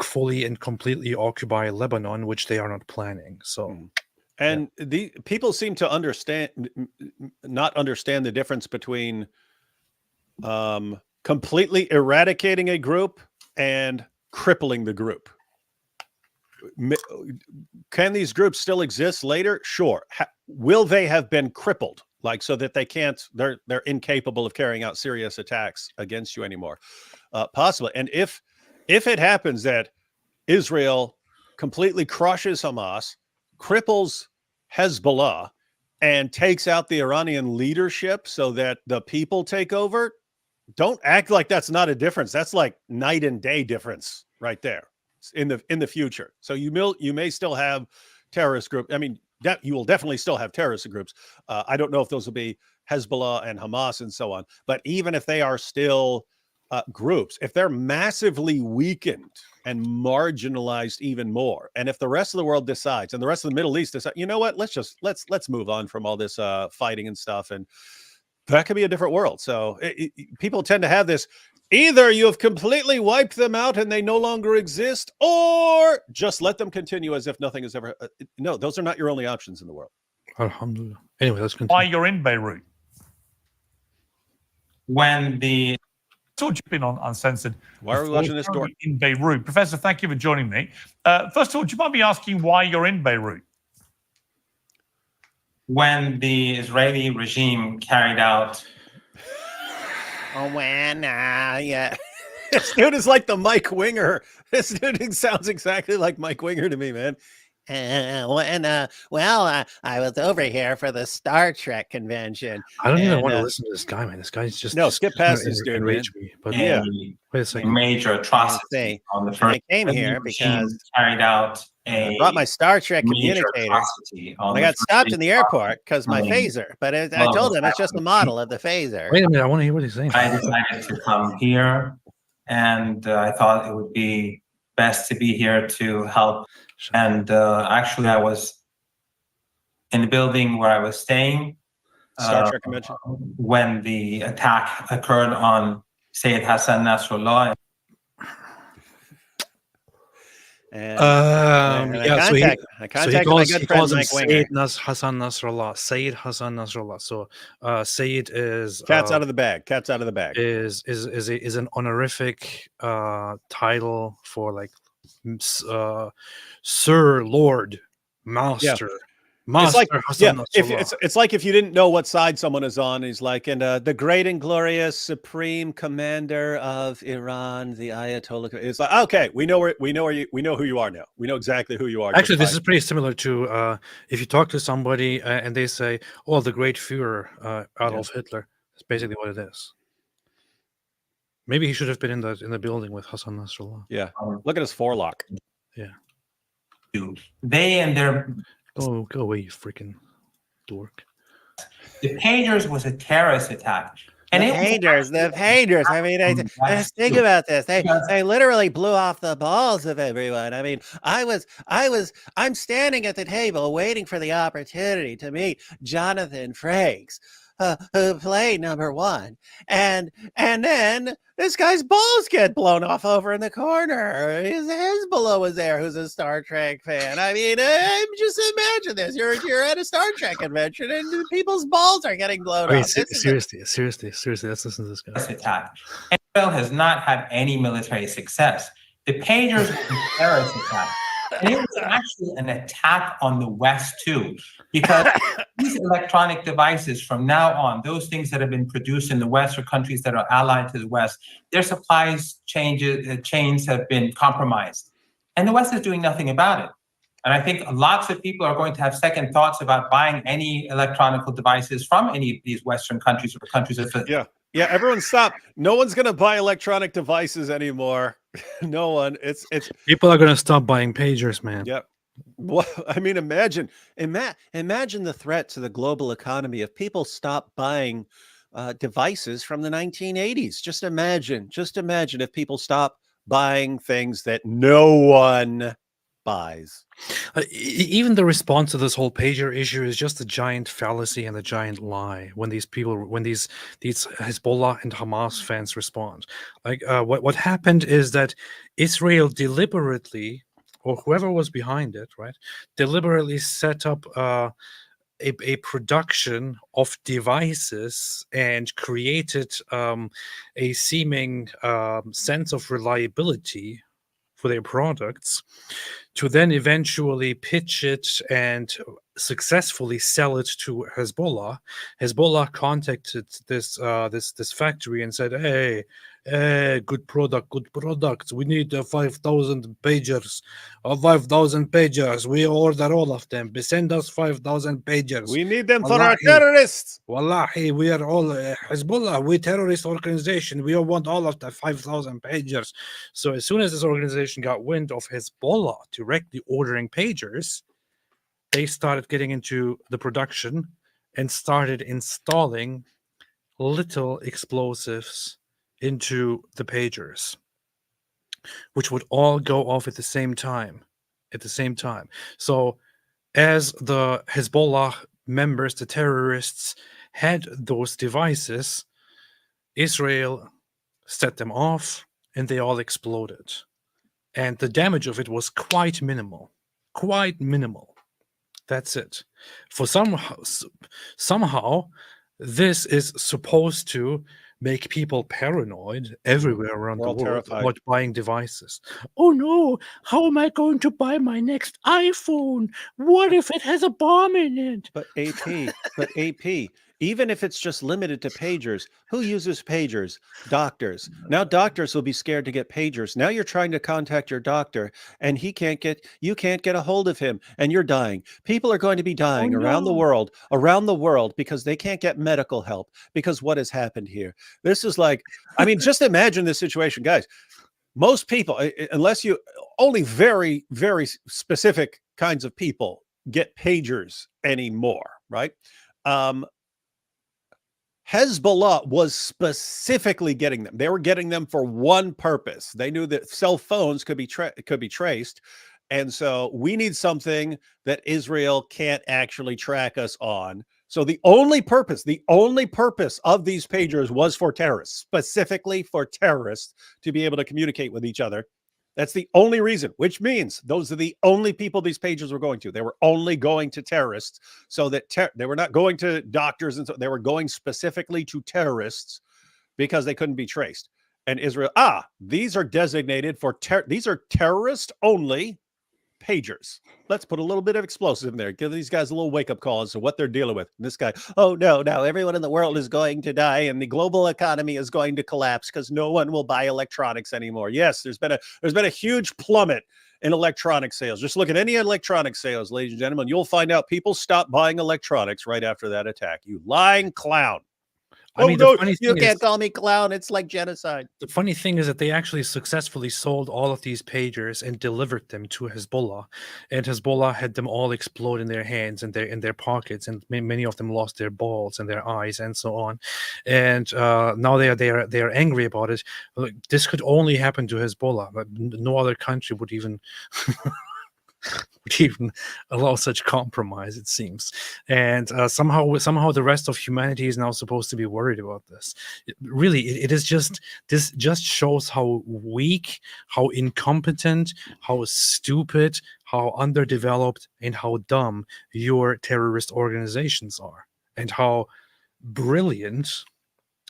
fully and completely occupy Lebanon, which they are not planning. So, and the people seem to not understand the difference between completely eradicating a group and crippling the group. Can these groups still exist later? Sure. Will they have been crippled, like so that they can't? They're incapable of carrying out serious attacks against you anymore? Possibly. And if it happens that Israel completely crushes Hamas, cripples Hezbollah, and takes out the Iranian leadership so that the people take over, don't act like that's not a difference. That's like night and day difference right there in the future. So you may still have terrorist groups. I mean, you will definitely still have terrorist groups. I don't know if those will be Hezbollah and Hamas and so on. But even if they are still groups, if they're massively weakened and marginalized even more, and if the rest of the world decides, and the rest of the Middle East decides, you know what, let's move on from all this fighting and stuff, and that could be a different world. So people tend to have this: either you have completely wiped them out and they no longer exist, or just let them continue as if nothing has ever. No, those are not your only options in the world. Alhamdulillah. Anyway, let's continue. Why you're in Beirut? When the Told you've been on Uncensored. Why are we watching this door? In Beirut. Professor, thank you for joining me. First of all, do you mind me asking why you're in Beirut? When the Israeli regime carried out... Yeah. This dude is like the Mike Winger. This dude sounds exactly like Mike Winger to me, man. I was over here for the Star Trek convention. I don't even want to listen to this guy, man. This guy's just skip past this dude, man. Me. But yeah, wait a second. Major atrocity on the first. I came here because carried out I brought my Star Trek communicator. I got stopped in the airport because my phaser, but I told him it's just a model of the phaser. Wait a minute, I want to hear what he's saying. I decided to come here, and I thought it would be best to be here to help. And actually, I was in the building where I was staying Star Trek convention when the attack occurred on Sayyid Hassan Nasrallah. I contacted my good friend Mike Winger. Hassan Nasrallah. Sayyid Hassan Nasrallah. So Sayyid is cat's out of the bag. Cat's out of the bag is an honorific title for like Sir, Lord, Master. Yeah. Master it's like if you didn't know what side someone is on, he's like, and the great and glorious supreme commander of Iran, the Ayatollah. It's like, okay, we know who you are now. We know exactly who you are. Actually, this is pretty similar to if you talk to somebody and they say, "Oh, the great Führer, Adolf Hitler." That's basically what it is. Maybe he should have been in the building with Hassan Nasrallah. Yeah, look at his forelock. Yeah, they and their go away, you freaking dork. The pagers was a terrorist attack. And the pagers. I mean, just think about this. They literally blew off the balls of everyone. I mean, I'm standing at the table waiting for the opportunity to meet Jonathan Frakes, who played number 1, and then this guy's balls get blown off over in the corner. His Hezbollah was there, who's a Star Trek fan. I mean, just imagine this: you're at a Star Trek convention, and people's balls are getting blown off. Seriously, let's listen to this guy. Attack. Israel has not had any military success. The pagers was a terrorist attack. And it was actually an attack on the West, too, because these electronic devices from now on, those things that have been produced in the West or countries that are allied to the West, their supplies chains have been compromised. And the West is doing nothing about it. And I think lots of people are going to have second thoughts about buying any electronic devices from any of these Western countries or countries of Yeah, everyone stop. No one's going to buy electronic devices anymore. No one. It's people are going to stop buying pagers, man. Yeah. Well, I mean, imagine the threat to the global economy if people stop buying devices from the 1980s. Just imagine if people stop buying things that no one buys. Even the response to this whole pager issue is just a giant fallacy and a giant lie. When these Hezbollah and Hamas fans respond, like what happened is that Israel deliberately, or whoever was behind it, right, deliberately set up a production of devices and created a seeming sense of reliability for their products, to then eventually pitch it and successfully sell it to Hezbollah. Hezbollah contacted this factory and said, "Hey, good product. We need 5,000 pagers. 5,000 pagers. We order all of them. Send us 5,000 pagers. We need them for our terrorists. Wallahi, we are all Hezbollah. We terrorist organization. We all want all of the 5,000 pagers." So as soon as this organization got wind of Hezbollah directly ordering pagers, they started getting into the production and started installing little explosives into the pagers, which would all go off at the same time. So as the Hezbollah members, the terrorists, had those devices, Israel set them off and they all exploded. And the damage of it was quite minimal. That's it. For somehow this is supposed to make people paranoid everywhere around We're the all world terrified. about buying devices. Oh no, how am I going to buy my next iPhone? What if it has a bomb in it? But AP, even if it's just limited to pagers, who uses pagers? Doctors. Now doctors will be scared to get pagers. Now you're trying to contact your doctor and you can't get a hold of him and you're dying. People are going to be dying around the world because they can't get medical help because what has happened here. This is like, I mean, just imagine this situation, guys. Most people, unless you only very, very specific kinds of people get pagers anymore, right? Hezbollah was specifically getting them. They were getting them for one purpose. They knew that cell phones could be traced. And so we need something that Israel can't actually track us on. So the only purpose of these pagers was for terrorists, specifically for terrorists to be able to communicate with each other. That's the only reason, which means those are the only people these pagers were going to. They were only going to terrorists, so that they were not going to doctors, and so they were going specifically to terrorists because they couldn't be traced. And Israel, these are designated for these are terrorist only pagers. Let's put a little bit of explosive in there. Give these guys a little wake-up call as to what they're dealing with. And this guy, oh no, everyone in the world is going to die and the global economy is going to collapse because no one will buy electronics anymore. Yes, there's been a huge plummet in electronic sales. Just look at any electronic sales, ladies and gentlemen. You'll find out people stopped buying electronics right after that attack. You lying clown. I mean, the funny you thing can't is, call me clown. It's like genocide. the funny thing is that they actually successfully sold all of these pagers and delivered them to Hezbollah, and Hezbollah had them all explode in their hands and in their pockets, and many of them lost their balls and their eyes and so on. And now they are angry about it. Look, this could only happen to Hezbollah, but no other country would even allow such compromise, it seems. And somehow the rest of humanity is now supposed to be worried about this. It is just, this just shows how weak, how incompetent, how stupid, how underdeveloped, and how dumb your terrorist organizations are, and how brilliant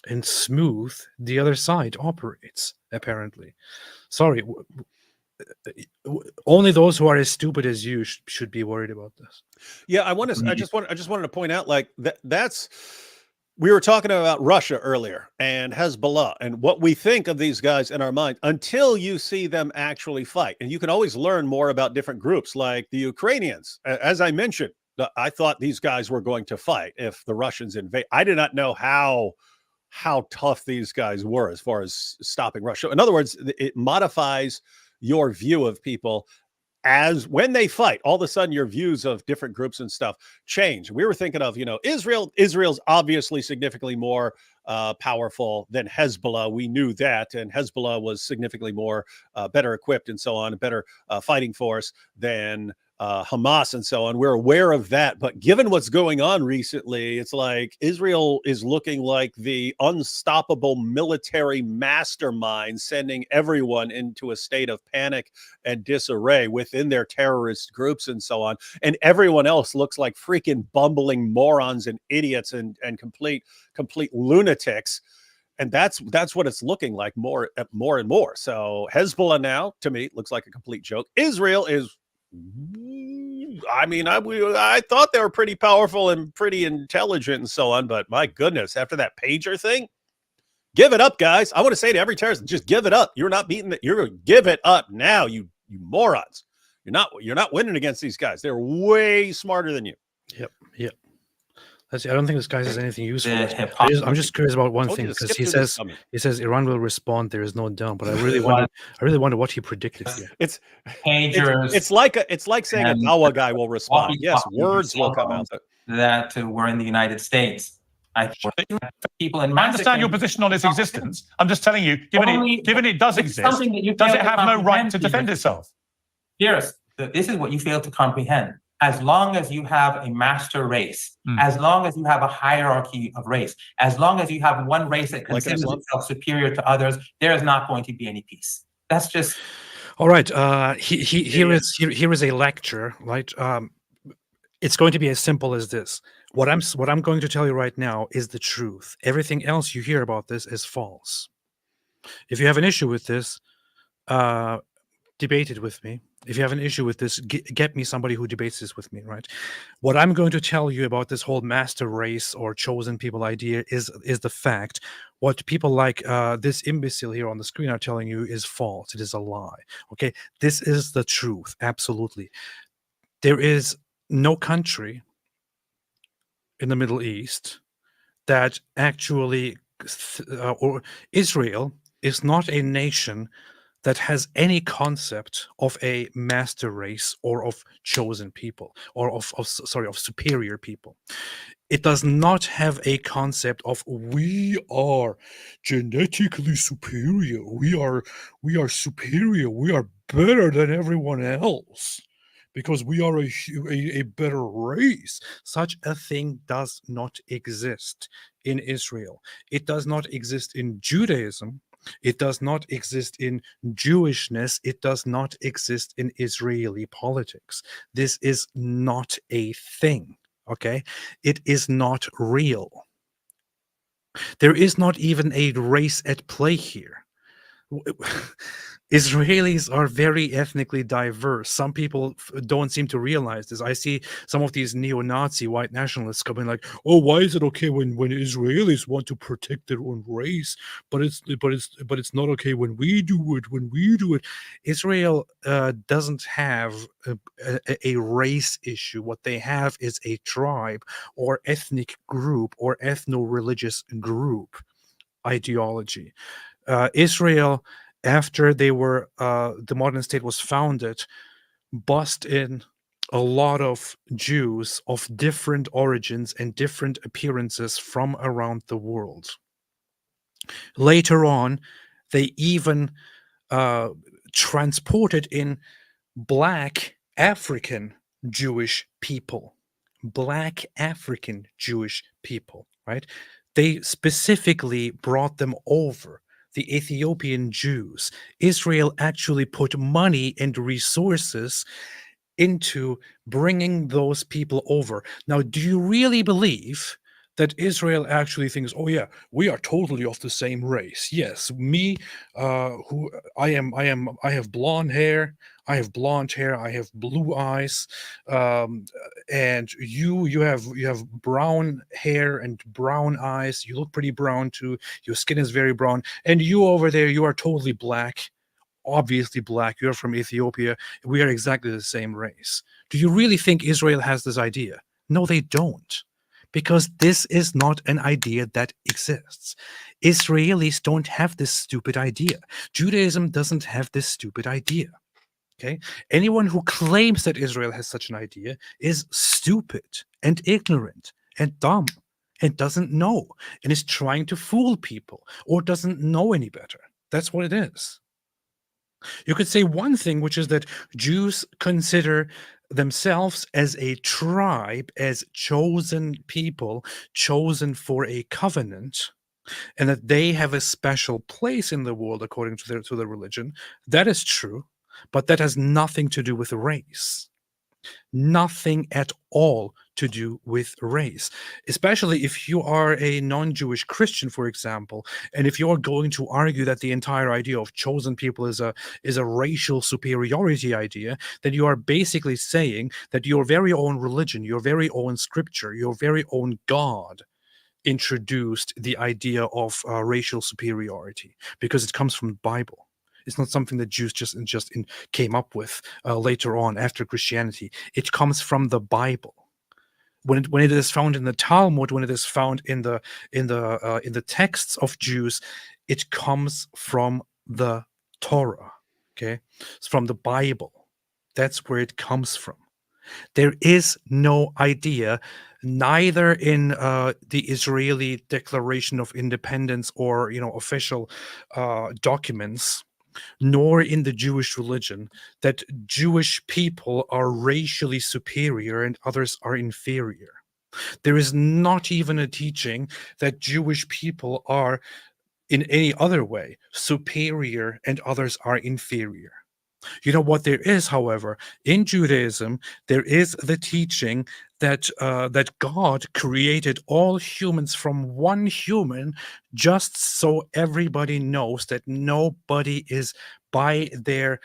and smooth the other side operates, apparently. Sorry, only those who are as stupid as you should be worried about this. Yeah, I just wanted to point out, like, that's, we were talking about Russia earlier and Hezbollah and what we think of these guys in our mind until you see them actually fight. And you can always learn more about different groups, like the Ukrainians. As I mentioned, I thought these guys were going to fight if the Russians invade. I did not know how tough these guys were as far as stopping Russia. In other words, it modifies your view of people as when they fight. All of a sudden your views of different groups and stuff change. We were thinking of, Israel's obviously significantly more powerful than Hezbollah. We knew that, and Hezbollah was significantly more better equipped and so on, a better fighting force than Hamas and so on. We're aware of that, but given what's going on recently, it's like Israel is looking like the unstoppable military mastermind, sending everyone into a state of panic and disarray within their terrorist groups and so on. And everyone else looks like freaking bumbling morons and idiots and complete lunatics. And that's what it's looking like more and more. So Hezbollah now, to me, looks like a complete joke. Israel is, I mean, I thought they were pretty powerful and pretty intelligent and so on, but my goodness, after that pager thing, give it up, guys. I want to say to every terrorist, just give it up. You're not beating it. You're going to give it up now, you morons. You're not winning against these guys. They're way smarter than you. Yep. I don't think this guy says anything useful. I'm just curious about one thing, because he says Iran will respond. There is no doubt, but I really wonder what he predicted here. It's like saying a Dawa guy will respond. Yes, words will come out. That were in the United States. I understand your position on its existence. I'm just telling you, given it does exist, does it have no right to defend itself? Piers, this is what you fail to comprehend. As long as you have a master race, as long as you have a hierarchy of race, as long as you have one race that considers itself superior to others, there is not going to be any peace. That's just... All right. Here is a lecture, right? It's going to be as simple as this. What I'm going to tell you right now is the truth. Everything else you hear about this is false. If you have an issue with this, debate it with me. If you have an issue with this, get me somebody who debates this with me, right? What I'm going to tell you about this whole master race or chosen people idea is the fact. What people like this imbecile here on the screen are telling you is false. It is a lie. Okay, this is the truth. Absolutely, there is no country in the Middle East that actually, or Israel is not a nation that has any concept of a master race or of chosen people or of superior people. It does not have a concept of we are genetically superior. We are superior. We are better than everyone else because we are a better race. Such a thing does not exist in Israel. It does not exist in Judaism. It does not exist in Jewishness. It does not exist in Israeli politics. This is not a thing, okay? It is not real. There is not even a race at play here. Israelis are very ethnically diverse. Some people don't seem to realize this. I see some of these neo-Nazi white nationalists coming like, "Oh, why is it okay when Israelis want to protect their own race, but it's not okay when we do it? When we do it." Israel doesn't have a race issue. What they have is a tribe or ethnic group or ethno-religious group ideology. Israel, after the modern state was founded, bussed in a lot of Jews of different origins and different appearances from around the world. Later on, they even transported in Black African Jewish people. Black African Jewish people, right? They specifically brought them over. The Ethiopian Jews. Israel actually put money and resources into bringing those people over. Now, do you really believe that Israel actually thinks, "Oh yeah, we are totally of the same race"? Yes, me, who I have blonde hair. I have blonde hair. I have blue eyes, and you have brown hair and brown eyes. You look pretty brown too. Your skin is very brown, and you over there, you are totally black. Obviously black. You're from Ethiopia. We are exactly the same race. Do you really think Israel has this idea? No, they don't. Because this is not an idea that exists. Israelis don't have this stupid idea. Judaism doesn't have this stupid idea. Okay? Anyone who claims that Israel has such an idea is stupid and ignorant and dumb and doesn't know and is trying to fool people or doesn't know any better. That's what it is. You could say one thing, which is that Jews consider themselves as a tribe, as chosen people, chosen for a covenant, and that they have a special place in the world according to their religion. That is true, but that has nothing to do with race. Nothing at all to do with race, especially if you are a non-Jewish Christian, for example, and if you're going to argue that the entire idea of chosen people is a racial superiority idea, then you are basically saying that your very own religion, your very own scripture, your very own God introduced the idea of racial superiority because it comes from the Bible. It's not something that Jews just came up with later on after Christianity. It comes from the Bible. When it is found in the Talmud, when it is found in the texts of Jews, it comes from the Torah. Okay, it's from the Bible. That's where it comes from. There is no idea, neither in the Israeli Declaration of Independence or official documents, nor in the Jewish religion, that Jewish people are racially superior and others are inferior. There is not even a teaching that Jewish people are in any other way superior and others are inferior. You know what there is, however, in Judaism, there is the teaching that that God created all humans from one human, just so everybody knows that nobody is by their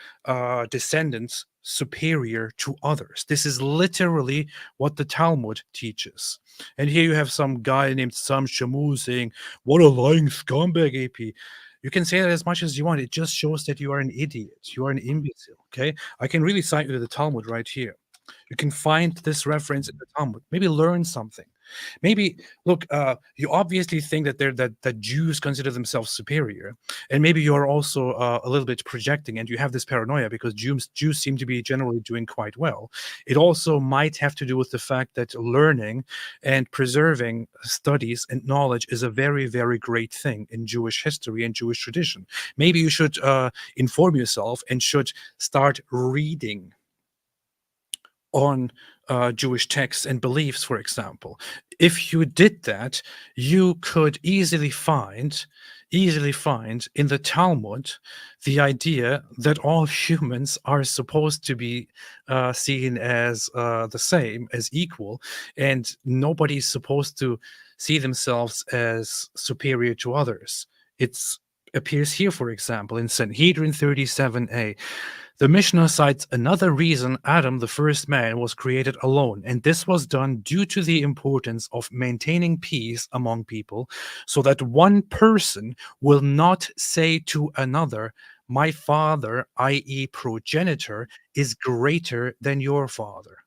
descendants superior to others. This is literally what the Talmud teaches. And here you have some guy named Sam Shamu saying, "What a lying scumbag, AP." You can say that as much as you want. It just shows that you are an idiot. You are an imbecile. Okay, I can really cite you to the Talmud right here. You can find this reference in the Talmud. Maybe learn something. Maybe look. You obviously think that that Jews consider themselves superior, and maybe you are also a little bit projecting, and you have this paranoia because Jews seem to be generally doing quite well. It also might have to do with the fact that learning and preserving studies and knowledge is a very, very great thing in Jewish history and Jewish tradition. Maybe you should inform yourself and should start reading on Jewish texts and beliefs, for example. If you did that, you could easily find in the Talmud the idea that all humans are supposed to be seen as the same, as equal, and nobody's supposed to see themselves as superior to others. It appears here, for example, in Sanhedrin 37a. The Mishnah cites another reason Adam, the first man, was created alone, and this was done due to the importance of maintaining peace among people, so that one person will not say to another, "My father," i.e., progenitor, "is greater than your father."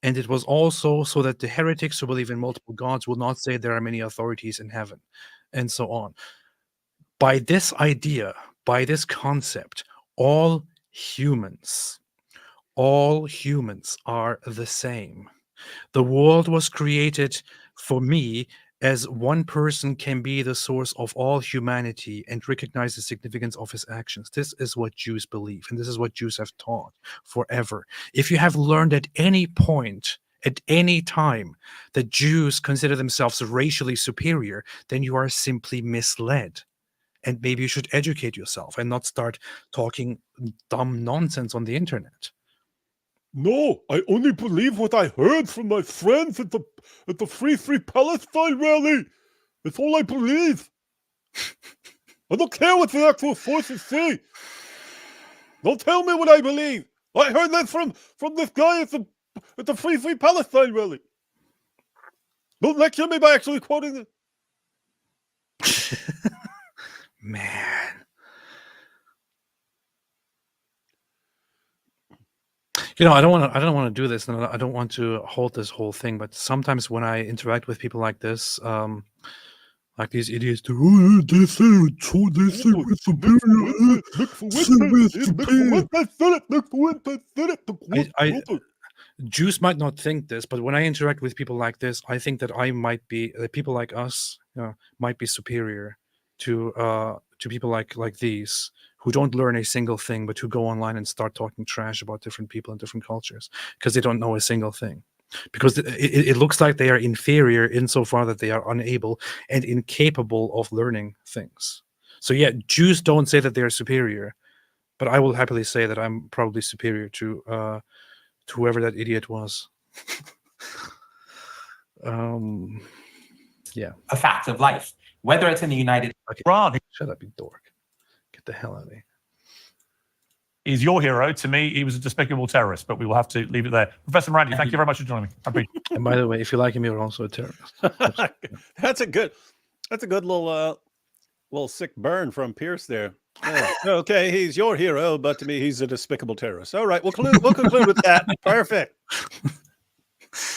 And it was also so that the heretics who believe in multiple gods will not say there are many authorities in heaven, and so on. By this idea, by this concept, all humans are the same. The world was created for me as one person can be the source of all humanity and recognize the significance of his actions. This is what Jews believe, and this is what Jews have taught forever. If you have learned at any point, at any time, that Jews consider themselves racially superior, then you are simply misled. And maybe you should educate yourself and not start talking dumb nonsense on the internet. No, I only believe what I heard from my friends at the Free Palestine rally. That's all I believe. I don't care what the actual sources say. Don't tell me what I believe. I heard that from this guy at the Free Palestine rally. Don't lecture me by actually quoting it. Man. You know, I don't want to do this, and I don't want to hold this whole thing, but sometimes when I interact with people like this, like these idiots do, "Oh, they say we're superior." Jews might not think this, but when I interact with people like this, I think that people like us might be superior to people like these, who don't learn a single thing, but who go online and start talking trash about different people and different cultures because they don't know a single thing. Because it looks like they are inferior insofar that they are unable and incapable of learning things. So yeah, Jews don't say that they are superior, but I will happily say that I'm probably superior to whoever that idiot was. Yeah. A fact of life, whether it's in the United States. Shut up, you dork. Get the hell out of here. He's your hero. To me, he was a despicable terrorist, but we will have to leave it there. Professor Randy, thank you very much for joining me. And by the way, if you like him, you're also a terrorist. That's a good little sick burn from Piers there. Yeah. Okay, he's your hero, but to me, he's a despicable terrorist. All right, we'll conclude with that. Perfect.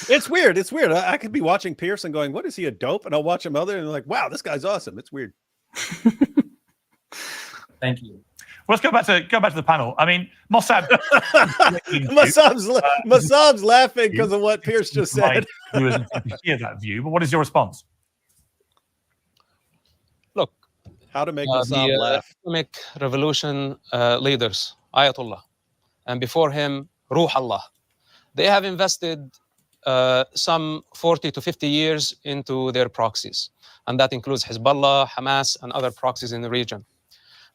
It's weird. It's weird. I could be watching Piers and going, "What is he, a dope?" And I'll watch him other and like, "Wow, this guy's awesome." It's weird. Thank you. Well, let's go back to the panel. I mean, Mossad. Massad's laughing because of what Piers just said. You isn't to hear that view, but what is your response? Look, how to make Massad laugh. Islamic revolution leaders, Ayatollah, and before him, Ruh Allah. They have invested some 40 to 50 years into their proxies, and that includes Hezbollah, Hamas, and other proxies in the region.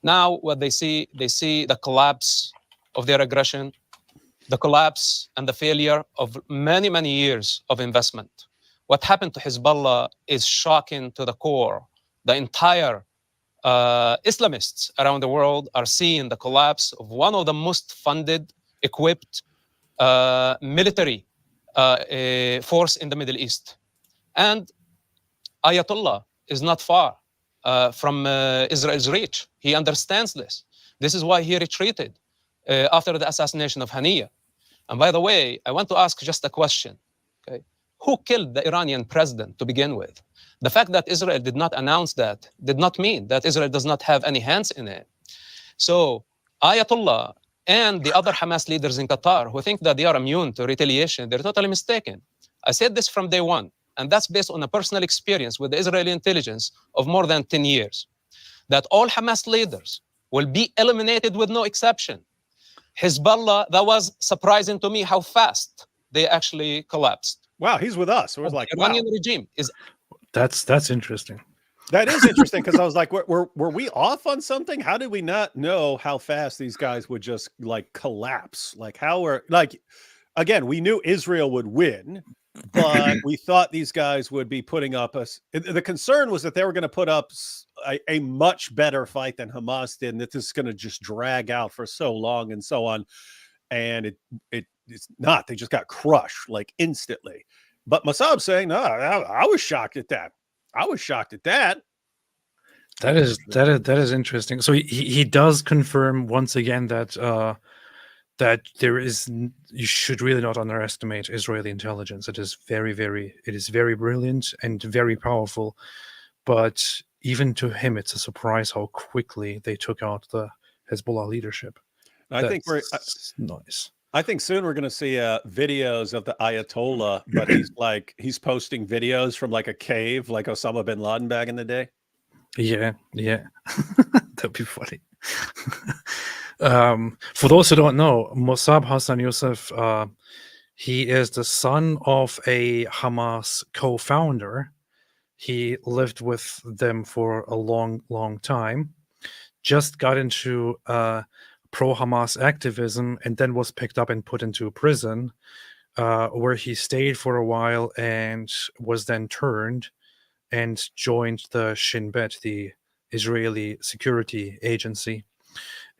Now, what they see the collapse of their aggression, the collapse and the failure of many, many years of investment. What happened to Hezbollah is shocking to the core. The entire Islamists around the world are seeing the collapse of one of the most funded, equipped military force in the Middle East. And Ayatollah is not far from Israel's reach. He understands this. This is why he retreated after the assassination of Haniya. And by the way, I want to ask just a question. Okay? Who killed the Iranian president to begin with? The fact that Israel did not announce that did not mean that Israel does not have any hands in it. So Ayatollah and the other Hamas leaders in Qatar who think that they are immune to retaliation, they're totally mistaken. I said this from day one, and that's based on a personal experience with the Israeli intelligence of more than 10 years, that all Hamas leaders will be eliminated with no exception. Hezbollah, that was surprising to me how fast they actually collapsed. Wow, he's with us. It was like, the Iranian regime is. That's interesting. That is interesting because I was like, were we off on something? How did we not know how fast these guys would just like collapse? Like how were like, again, we knew Israel would win, but we thought these guys would be putting up us. The concern was that they were going to put up a much better fight than Hamas did, and that this is going to just drag out for so long and so on. And it's not. They just got crushed like instantly. But Mossab's saying, no, I was shocked at that. I was shocked at that. That is interesting. So he does confirm once again that that you should really not underestimate Israeli intelligence. It is very brilliant and very powerful. But even to him, it's a surprise how quickly they took out the Hezbollah leadership. I think we're nice. I think soon we're going to see videos of the Ayatollah, but he's posting videos from like a cave, like Osama bin Laden back in the day. Yeah, that'd be funny. For those who don't know, Mossab Hassan Youssef, he is the son of a Hamas co-founder. He lived with them for a long time. Just got into pro-Hamas activism and then was picked up and put into prison, where he stayed for a while and was then turned and joined the Shin Bet, the Israeli security agency,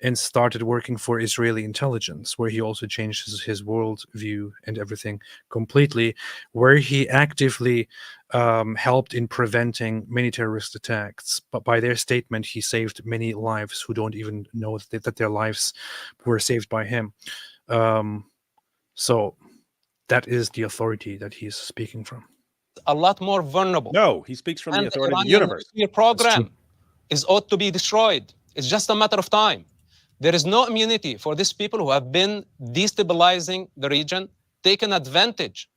and started working for Israeli intelligence, where he also changed his worldview and everything completely, where he actively helped in preventing many terrorist attacks. But by their statement, he saved many lives who don't even know that their lives were saved by him. So that is the authority that he's speaking from. A lot more vulnerable. No, he speaks from the authority of the universe. Your program is ought to be destroyed. It's just a matter of time. There is no immunity for these people who have been destabilizing the region, taking advantage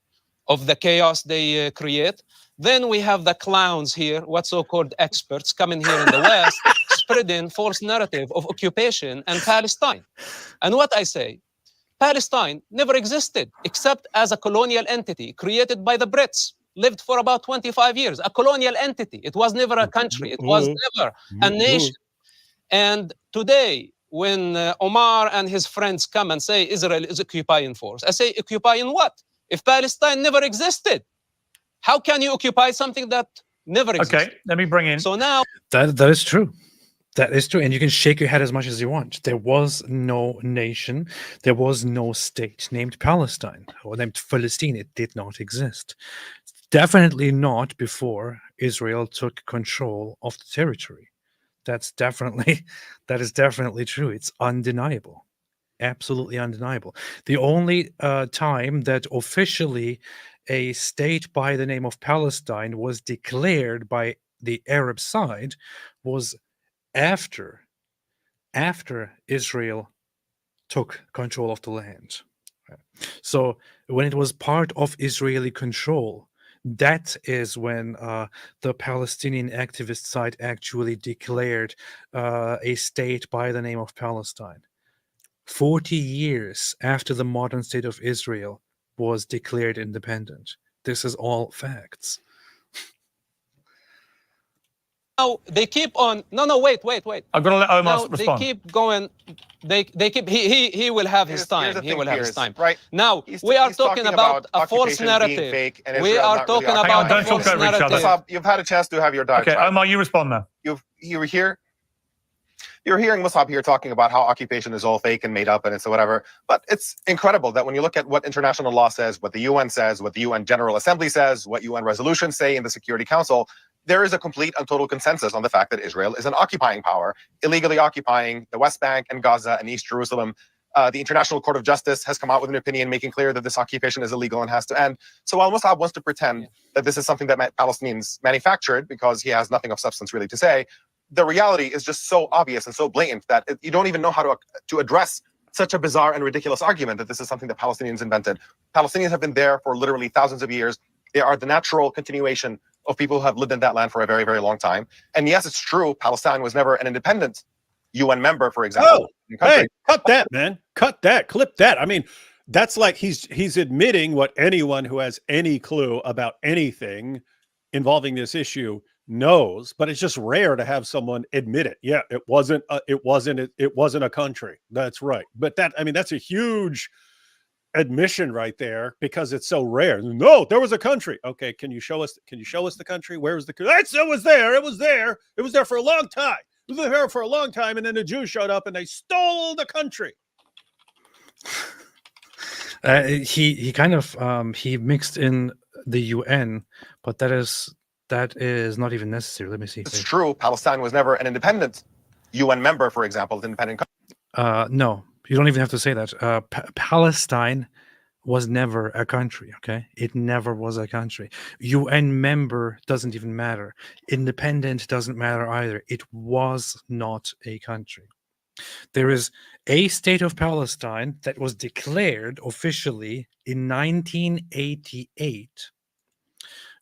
of the chaos they create. Then we have the clowns here, what so-called experts coming here in the West, spreading false narrative of occupation and Palestine. And what I say, Palestine never existed except as a colonial entity created by the Brits, lived for about 25 years, a colonial entity. It was never a country. It was never a nation. And today, when Omar and his friends come and say Israel is occupying force, I say, occupying what? If Palestine never existed, how can you occupy something that never existed? Okay, let me bring in. So now that is true. That is true. And you can shake your head as much as you want. There was no nation. There was no state named Palestine or named Palestine. It did not exist. Definitely not before Israel took control of the territory. That is definitely true. It's undeniable. Absolutely undeniable. The only time that officially a state by the name of Palestine was declared by the Arab side was after Israel took control of the land. So when it was part of Israeli control, that is when the Palestinian activist side actually declared a state by the name of Palestine. 40 years after the modern state of Israel was declared independent. This is all facts. Now they keep on. No, wait. I've got to let Omar Now they respond. keep going. They keep. He will have his Here's time. the He thing, will have his Piers, time. right? Now He's we are he's talking about a false occupation being narrative. fake and We Israel are not really talking Hang on, about don't a talk false over each other. narrative. Musab, you've had a chance to have your Okay, diatribe. Omar, you respond now. You're hearing Musab here talking about how occupation is all fake and made up and it's whatever. But it's incredible that when you look at what international law says, what the UN says, what the UN General Assembly says, what UN resolutions say in the Security Council, there is a complete and total consensus on the fact that Israel is an occupying power, illegally occupying the West Bank and Gaza and East Jerusalem. The International Court of Justice has come out with an opinion making clear that this occupation is illegal and has to end. So while Musab wants to pretend that this is something that Palestinians manufactured because he has nothing of substance really to say, the reality is just so obvious and so blatant that you don't even know how to address such a bizarre and ridiculous argument that this is something that Palestinians invented. Palestinians have been there for literally thousands of years. They are the natural continuation of people who have lived in that land for a very, very long time. And yes, it's true, Palestine was never an independent UN member, for example. Hey, cut that, man. Cut that. Clip that. I mean, that's like he's admitting what anyone who has any clue about anything involving this issue knows, but it's just rare to have someone admit it. Yeah, it wasn't a country. That's right. But that's a huge admission right there because it's so rare. No, there was a country. Okay, can you show us the country? Where was the country? It was there. It was there for a long time. It was there for a long time, and then the Jews showed up and they stole the country. He kind of he mixed in the UN, but that is not even necessary. Let me see. It's true, Palestine was never an independent UN member, for example, an independent country. No, you don't even have to say that. Palestine was never a country, okay? It never was a country. UN member doesn't even matter. Independent doesn't matter either. It was not a country. There is a state of Palestine that was declared officially in 1988,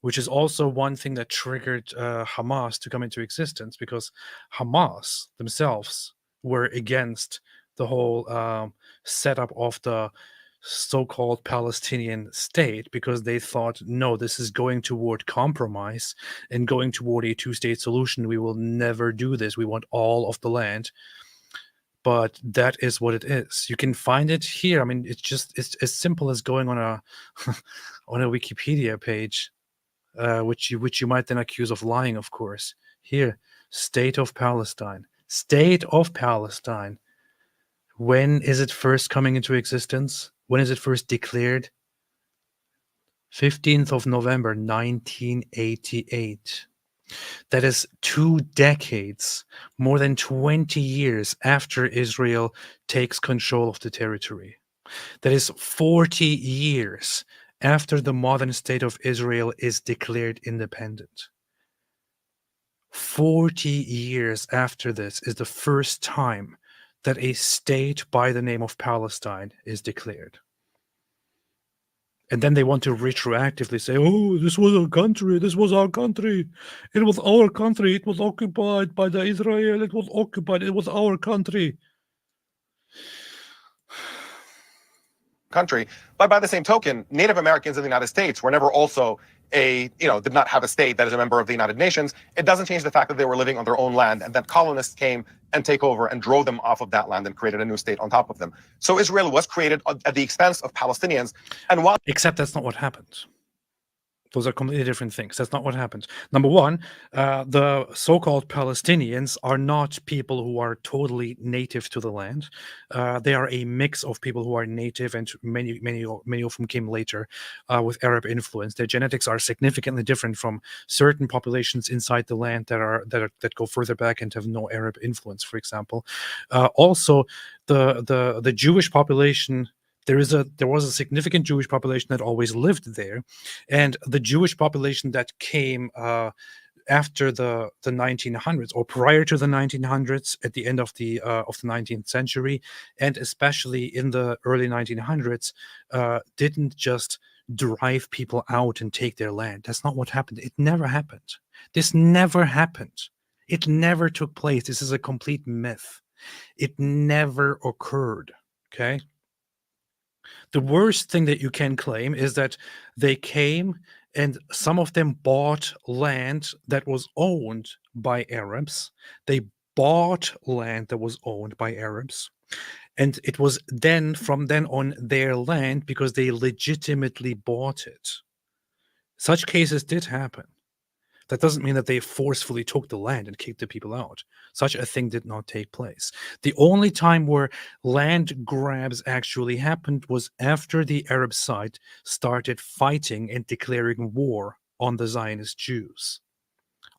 which is also one thing that triggered Hamas to come into existence, because Hamas themselves were against the whole setup of the so-called Palestinian state, because they thought, no, this is going toward compromise and going toward a two-state solution. We will never do this. We want all of the land. But that is what it is. You can find it here. I mean, it's as simple as going on a on a Wikipedia page, which you might then accuse of lying, of course. Here, State of Palestine. State of Palestine. When is it first coming into existence? When is it first declared? 15th of November, 1988. That is 2 decades, more than 20 years after Israel takes control of the territory. That is 40 years after the modern state of Israel is declared independent. 40 years after this is the first time that a state by the name of Palestine is declared. And then they want to retroactively say, oh, this was our country. This was our country. It was our country. It was occupied by the Israel. It was occupied. It was our country. Country. But by the same token, Native Americans in the United States were never also did not have a state that is a member of the United Nations. It doesn't change the fact that they were living on their own land and that colonists came and take over and drove them off of that land and created a new state on top of them. So Israel was created at the expense of Palestinians. And while Except that's not what happened. Those are completely different things. That's not what happened. Number one, the so-called Palestinians are not people who are totally native to the land. They are a mix of people who are native, and many of them came later with Arab influence. Their genetics are significantly different from certain populations inside the land that go further back and have no Arab influence, for example. Also, the Jewish population. There was a significant Jewish population that always lived there, and the Jewish population that came after the 1900s or prior to the 1900s, at the end of the 19th century, and especially in the early 1900s, didn't just drive people out and take their land. That's not what happened. It never happened. This never happened. It never took place. This is a complete myth. It never occurred. Okay. The worst thing that you can claim is that they came and some of them bought land that was owned by Arabs. They bought land that was owned by Arabs, and it was then from then on their land because they legitimately bought it. Such cases did happen. That doesn't mean that they forcefully took the land and kicked the people out. Such a thing did not take place. The only time where land grabs actually happened was after the Arab side started fighting and declaring war on the Zionist Jews.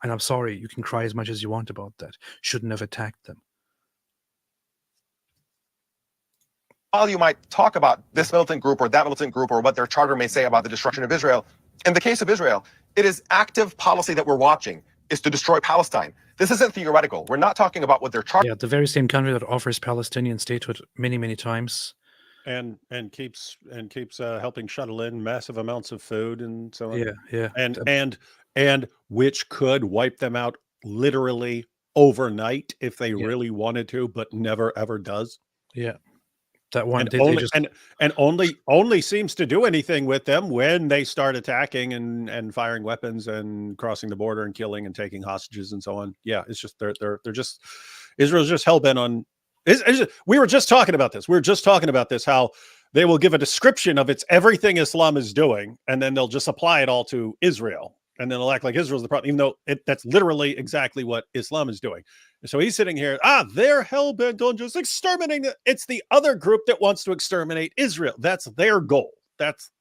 And I'm sorry, you can cry as much as you want about that. Shouldn't have attacked them. While you might talk about this militant group or that militant group or what their charter may say about the destruction of Israel, in the case of Israel, it is active policy that we're watching is to destroy Palestine. This isn't theoretical. We're not talking about what their charter. Yeah, the very same country that offers Palestinian statehood many, many times, and keeps helping shuttle in massive amounts of food and so on. Yeah. And which could wipe them out literally overnight if they really wanted to, but never ever does. Yeah. That one and only seems to do anything with them when they start attacking and firing weapons and crossing the border and killing and taking hostages and so on. Yeah, it's just they're just Israel's just hell-bent on. We were just talking about this. We were just talking about this, how they will give a description of everything Islam is doing, and then they'll just apply it all to Israel, and then they'll act like Israel's the problem, even though that's literally exactly what Islam is doing. And so he's sitting here, they're hell-bent on just exterminating. It's the other group that wants to exterminate Israel. That's their goal. That's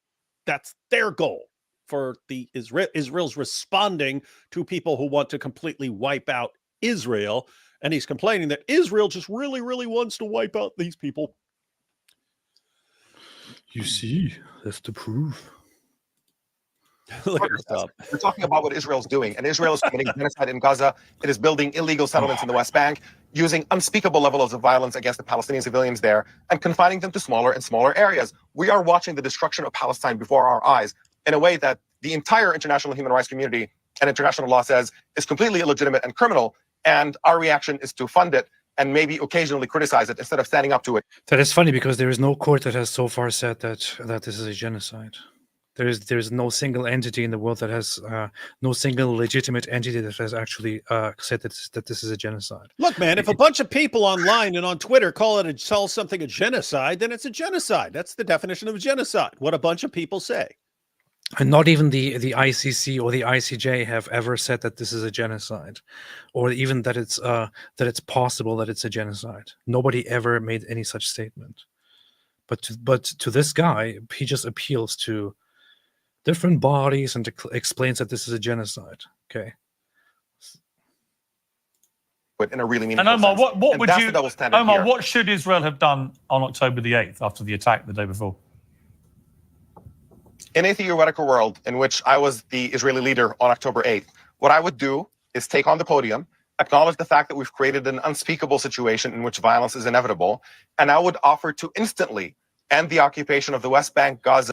their goal for the Israel's responding to people who want to completely wipe out Israel. And he's complaining that Israel just really, really wants to wipe out these people. You see, that's the proof. We're talking about what Israel's doing, and Israel is committing genocide in Gaza. It is building illegal settlements in the West Bank, using unspeakable levels of violence against the Palestinian civilians there, and confining them to smaller and smaller areas. We are watching the destruction of Palestine before our eyes in a way that the entire international human rights community and international law says is completely illegitimate and criminal, and our reaction is to fund it and maybe occasionally criticize it instead of standing up to it. That is funny because there is no court that has so far said that this is a genocide. There's no single entity in the world that has no single legitimate entity that has actually said that this is a genocide. Look, man, if a bunch of people online and on Twitter call something a genocide, then it's a genocide. That's the definition of a genocide. What a bunch of people say. And not even the ICC or the ICJ have ever said that this is a genocide, or even that it's possible that it's a genocide. Nobody ever made any such statement. But to this guy, he just appeals to different bodies and explains that this is a genocide. Okay. But in a really meaningful and Omar, sense. what would you, Omar, here. What should Israel have done on October the 8th after the attack the day before? In a theoretical world in which I was the Israeli leader on October 8th, what I would do is take on the podium, acknowledge the fact that we've created an unspeakable situation in which violence is inevitable, and I would offer to instantly end the occupation of the West Bank, Gaza.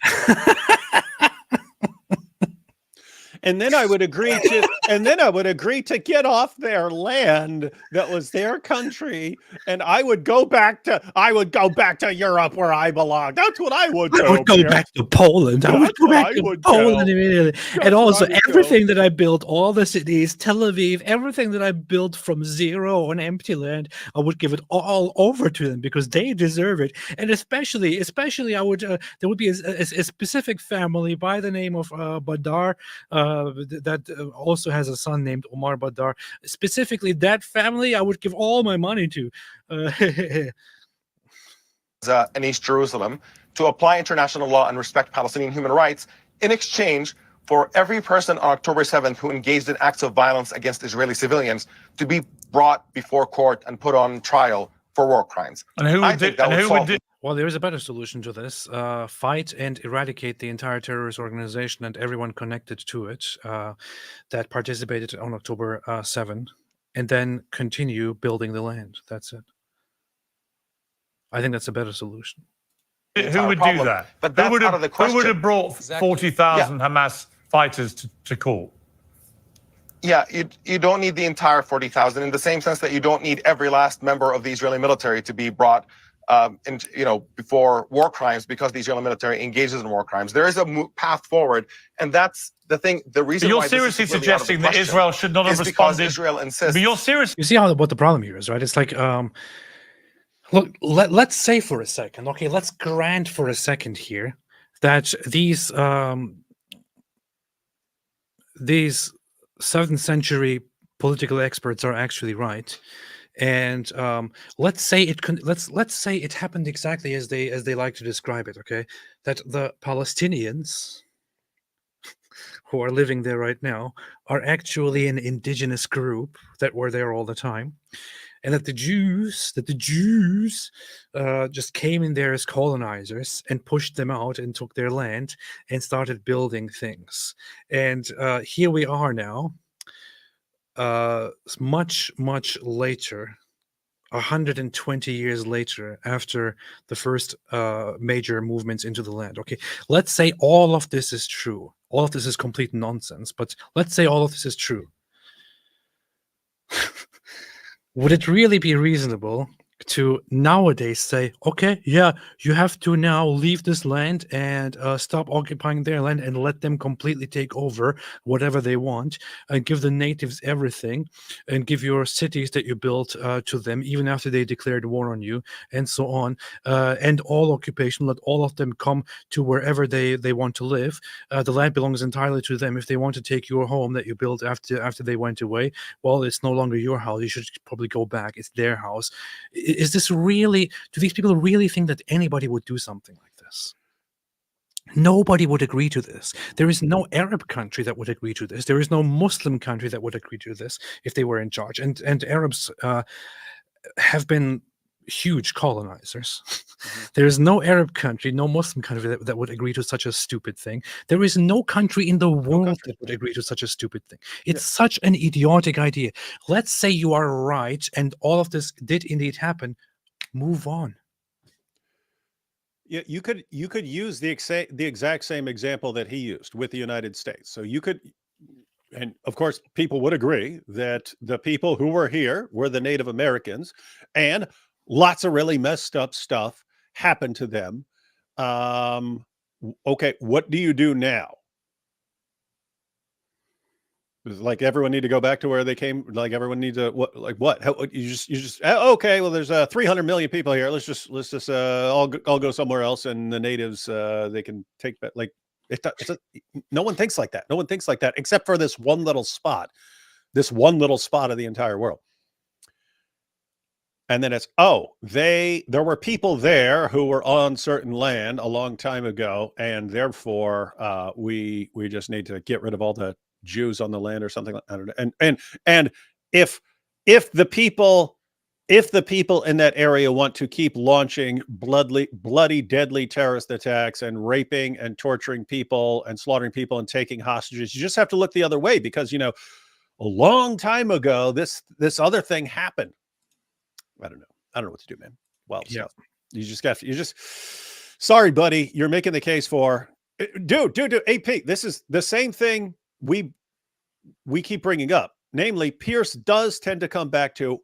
And then I would agree to get off their land that was their country, and I would go back to Europe where I belong. That's what I would do. I would go back to Poland. I would go back to Poland immediately. And also everything that I built, all the cities, Tel Aviv, everything that I built from zero on empty land, I would give it all over to them because they deserve it. And especially I would there would be a specific family by the name of Badar. That also has a son named Omar Badar. Specifically, that family, I would give all my money to. In East Jerusalem to apply international law and respect Palestinian human rights in exchange for every person on October 7th who engaged in acts of violence against Israeli civilians to be brought before court and put on trial for war crimes. And who would do? Well, there is a better solution to this. Fight and eradicate the entire terrorist organization and everyone connected to it that participated on October 7, and then continue building the land. That's it. I think that's a better solution. Who would do that? But that's out of the question. Who would have brought 40,000 Hamas fighters to court? Yeah, you don't need the entire 40,000 in the same sense that you don't need every last member of the Israeli military to be brought before war crimes because the Israeli military engages in war crimes. There is a path forward, and that's the reason But you're why this is seriously completely out of the suggesting that question Israel should not have is because responded. Israel insists. But you're serious. You see what the problem here is, right? It's like, look, let's say for a second, okay, let's grant for a second here that these 7th century political experts are actually right, and let's say it happened exactly as they like to describe it. Okay, that the Palestinians who are living there right now are actually an indigenous group that were there all the time, and that the Jews just came in there as colonizers and pushed them out and took their land and started building things. And here we are now, much later, 120 years later, after the first major movements into the land. Okay, let's say all of this is true. All of this is complete nonsense, but let's say all of this is true. Would it really be reasonable to nowadays say, okay, yeah, you have to now leave this land and stop occupying their land and let them completely take over whatever they want, and give the natives everything, and give your cities that you built to them even after they declared war on you, and so on, and all occupation, let all of them come to wherever they want to live. The land belongs entirely to them. If they want to take your home that you built after they went away, well, it's no longer your house. You should probably go back. It's their house. Is this really, do these people really think that anybody would do something like this? Nobody would agree to this. There is no Arab country that would agree to this. There is no Muslim country that would agree to this if they were in charge. And Arabs have been huge colonizers. There is no Arab country, no Muslim country that would agree to such a stupid thing. There is no country in the world that would agree to such a stupid thing. It's such an idiotic idea. Let's say you are right and all of this did indeed happen. Move on. Yeah, you could use the exact same example that he used with the United States. So you could, and of course, people would agree that the people who were here were the Native Americans, and lots of really messed up stuff happened to them. Okay, what do you do now? Like everyone need to go back to where they came. Like everyone needs to what? How, you just okay. Well, there's 300 million people here. Let's just all go somewhere else, and the natives they can take that. Like no one thinks like that. No one thinks like that except for this one little spot of the entire world. And then it's, there were people there who were on certain land a long time ago, and therefore we just need to get rid of all the Jews on the land or something like I don't know. And if the people in that area want to keep launching bloody, deadly terrorist attacks and raping and torturing people and slaughtering people and taking hostages, you just have to look the other way, because a long time ago this other thing happened. I don't know what to do, man. Well, yeah, sorry, buddy. You're making the case for, dude, AP. This is the same thing we keep bringing up. Namely, Piers does tend to come back to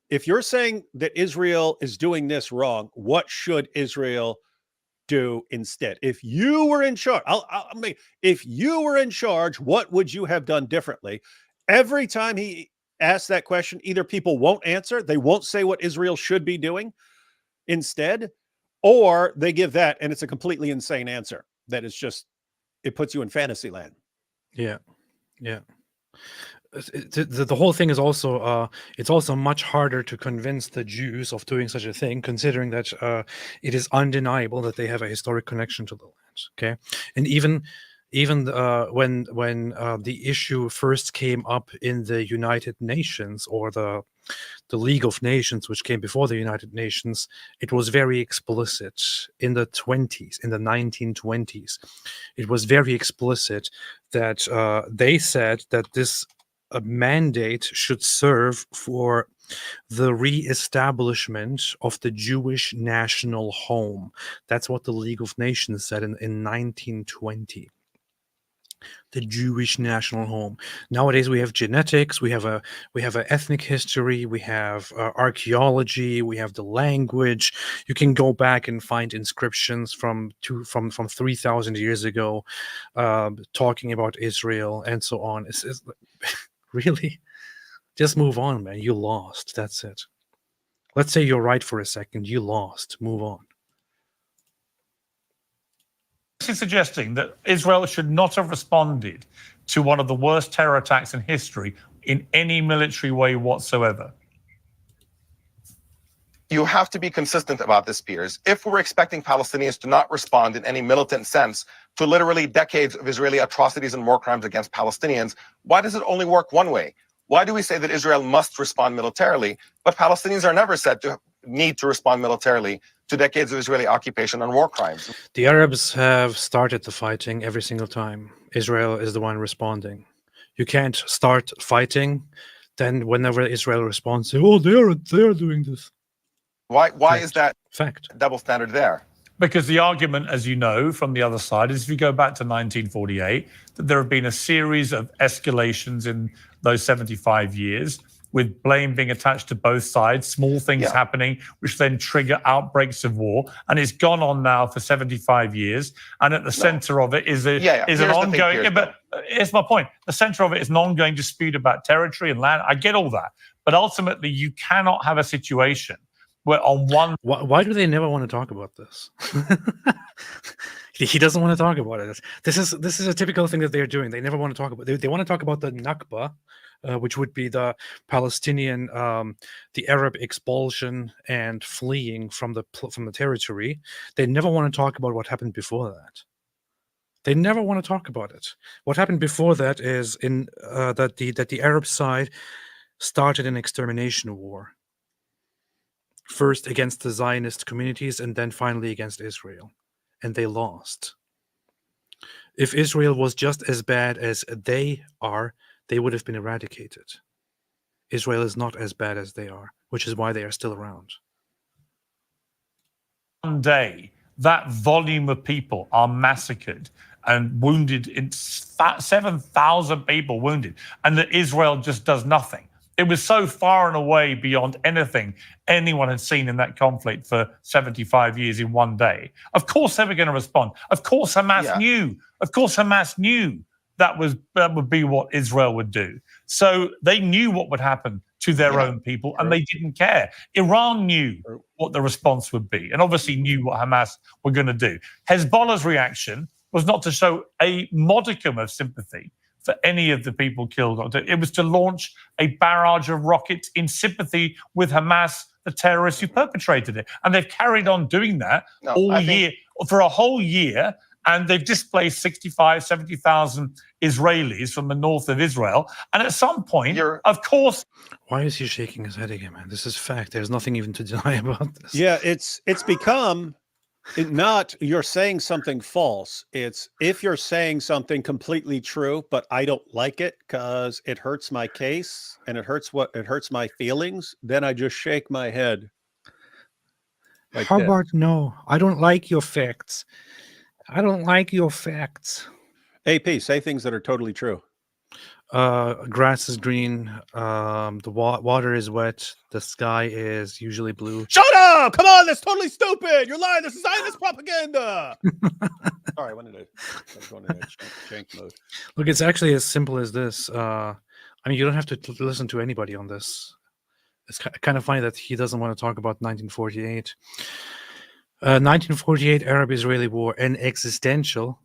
if you're saying that Israel is doing this wrong, what should Israel do instead? If you were in charge, if you were in charge, what would you have done differently? Every time he ask that question, either people won't answer, they won't say what Israel should be doing instead, or they give that and it's a completely insane answer that is just, it puts you in fantasy land. Yeah. The whole thing is also it's also much harder to convince the Jews of doing such a thing, considering that it is undeniable that they have a historic connection to the land. Okay, and even when the issue first came up in the United Nations, or the League of Nations, which came before the United Nations, it was very explicit in the 1920s. It was very explicit that they said that this mandate should serve for the re-establishment of the Jewish national home. That's what the League of Nations said in 1920. the Jewish national home. Nowadays we have genetics, we have a ethnic history, we have archaeology, we have the language. You can go back and find inscriptions from 3,000 years ago, talking about Israel and so on. It's really, just move on, man. You lost. That's it. Let's say you're right for a second. You lost. Move on. Is suggesting that Israel should not have responded to one of the worst terror attacks in history in any military way whatsoever. You have to be consistent about this, Piers. If we're expecting Palestinians to not respond in any militant sense to literally decades of Israeli atrocities and war crimes against Palestinians, why does it only work one way? Why do we say that Israel must respond militarily, but Palestinians are never said to need to respond militarily to decades of Israeli occupation and war crimes? The Arabs have started the fighting every single time. Israel is the one responding. You can't start fighting, then whenever Israel responds, say, oh, they're doing this. Why is that fact double standard there? Because the argument, as you know, from the other side is if you go back to 1948, that there have been a series of escalations in those 75 years, with blame being attached to both sides, small things happening, which then trigger outbreaks of war. And it's gone on now for 75 years. And at the center of it is an ongoing, but here's my point. The center of it is an ongoing dispute about territory and land. I get all that. But ultimately, you cannot have a situation where on one... Why do they never want to talk about this? He doesn't want to talk about it. This is a typical thing that they're doing. They never want to talk about it. They want to talk about the Nakba, which would be the Palestinian, the Arab expulsion and fleeing from the territory. They never want to talk about what happened before that. They never want to talk about it. What happened before that is that the Arab side started an extermination war. First against the Zionist communities and then finally against Israel. And they lost. If Israel was just as bad as they are, they would have been eradicated. Israel is not as bad as they are, which is why they are still around. One day, that volume of people are massacred and wounded, in 7,000 people wounded, and that Israel just does nothing. It was so far and away beyond anything anyone had seen in that conflict for 75 years in one day. Of course they were going to respond. Of course Hamas knew. Of course Hamas knew that would be what Israel would do. So they knew what would happen to their own people, and they didn't care. Iran knew what the response would be, and obviously knew what Hamas were going to do. Hezbollah's reaction was not to show a modicum of sympathy for any of the people killed. It was to launch a barrage of rockets in sympathy with Hamas, the terrorists who perpetrated it. And they've carried on doing that for a whole year, and they've displaced 65, 70,000 Israelis from the north of Israel. And at some point, of course... Why is he shaking his head again, man? This is fact. There's nothing even to deny about this. Yeah, it's become... not you're saying something false. It's if you're saying something completely true, but I don't like it because it hurts my case and it hurts my feelings, then I just shake my head. Like How about no? I don't like your facts. I don't like your facts. AP, say things that are totally true. Grass is green. The water is wet. The sky is usually blue. Shut up! Come on, that's totally stupid. You're lying. This is Zionist propaganda. Sorry, I wanted to go into shank mode. Look, it's actually as simple as this. I mean, you don't have to listen to anybody on this. It's kind of funny that he doesn't want to talk about 1948. 1948 Arab-Israeli War, an existential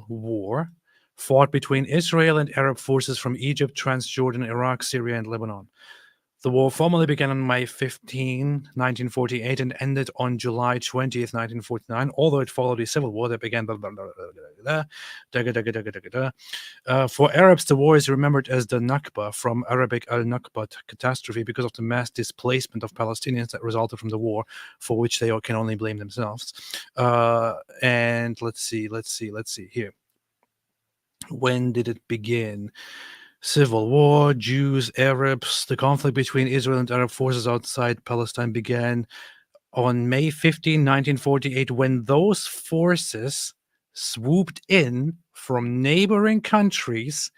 war fought between Israel and Arab forces from Egypt, Transjordan, Iraq, Syria, and Lebanon. The war formally began on May 15, 1948, and ended on July 20th, 1949, although it followed a civil war that began... For Arabs, the war is remembered as the Nakba, from Arabic al-Nakba, catastrophe, because of the mass displacement of Palestinians that resulted from the war, for which they can only blame themselves. And let's see here. When did it begin? Civil war, Jews, Arabs. The conflict between Israel and Arab forces outside Palestine began on May 15, 1948, when those forces swooped in from neighboring countries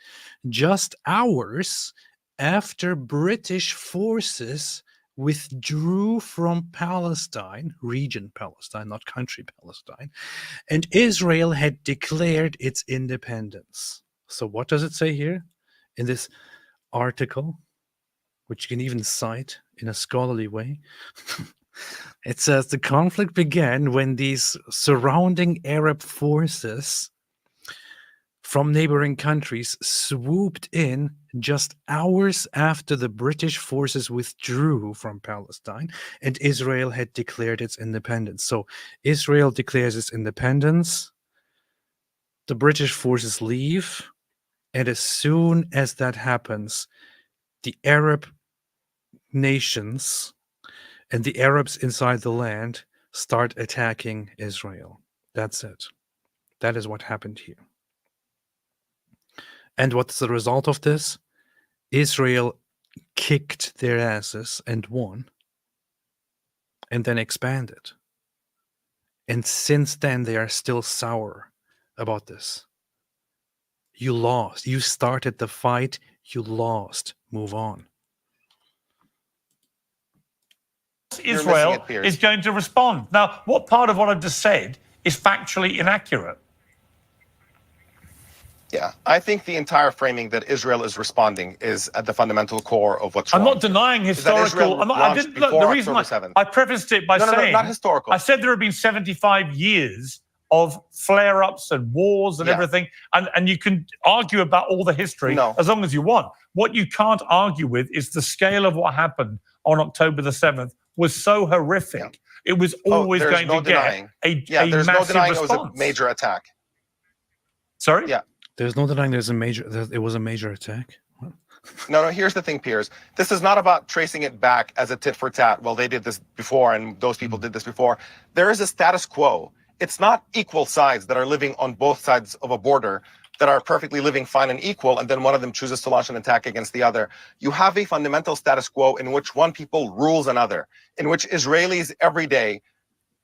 just hours after British forces withdrew from Palestine, region Palestine, not country Palestine, and Israel had declared its independence. So what does it say here in this article, which you can even cite in a scholarly way? It says the conflict began when these surrounding Arab forces from neighboring countries swooped in just hours after the British forces withdrew from Palestine and Israel had declared its independence. So Israel declares its independence, the British forces leave, and as soon as that happens, the Arab nations and the Arabs inside the land start attacking Israel. That's it. That is what happened here. And what's the result of this? Israel kicked their asses and won, and then expanded. And since then, they are still sour about this. You lost. You started the fight. You lost. Move on. Israel is going to respond. Now, what part of what I've just said is factually inaccurate? Yeah, I think the entire framing that Israel is responding is at the fundamental core of what's wrong. I'm not denying historical. The reason I prefaced it by saying not historical. I said there have been 75 years of flare-ups and wars and everything, and you can argue about all the history as long as you want. What you can't argue with is the scale of what happened on October the 7th was so horrific. It was always going to get a there's no massive denying response. it was a major attack. Sorry? Yeah. There's no denying it was a major attack. No, here's the thing, Piers. This is not about tracing it back as a tit for tat. Well, they did this before and those people did this before. There is a status quo. It's not equal sides that are living on both sides of a border that are perfectly living fine and equal, and then one of them chooses to launch an attack against the other. You have a fundamental status quo in which one people rules another, in which Israelis every day,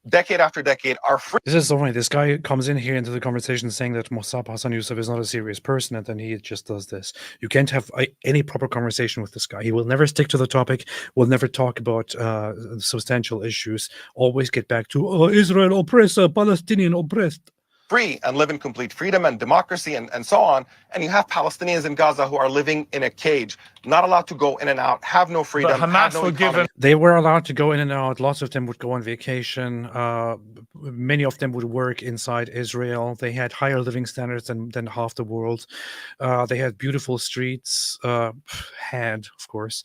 decade after decade, are free. This is so funny. This guy comes in here into the conversation saying that Mossab Hassan Youssef is not a serious person, and then he just does this. You can't have any proper conversation with this guy. He will never stick to the topic, will never talk about substantial issues, always get back to Israel oppressor, Palestinian oppressed. Free and live in complete freedom and democracy and so on. And you have Palestinians in Gaza who are living in a cage, not allowed to go in and out, have no freedom, But Hamas have no were economy. given. They were allowed to go in and out. Lots of them would go on vacation. Many of them would work inside Israel. They had higher living standards than half the world. They had beautiful streets. Had, of course.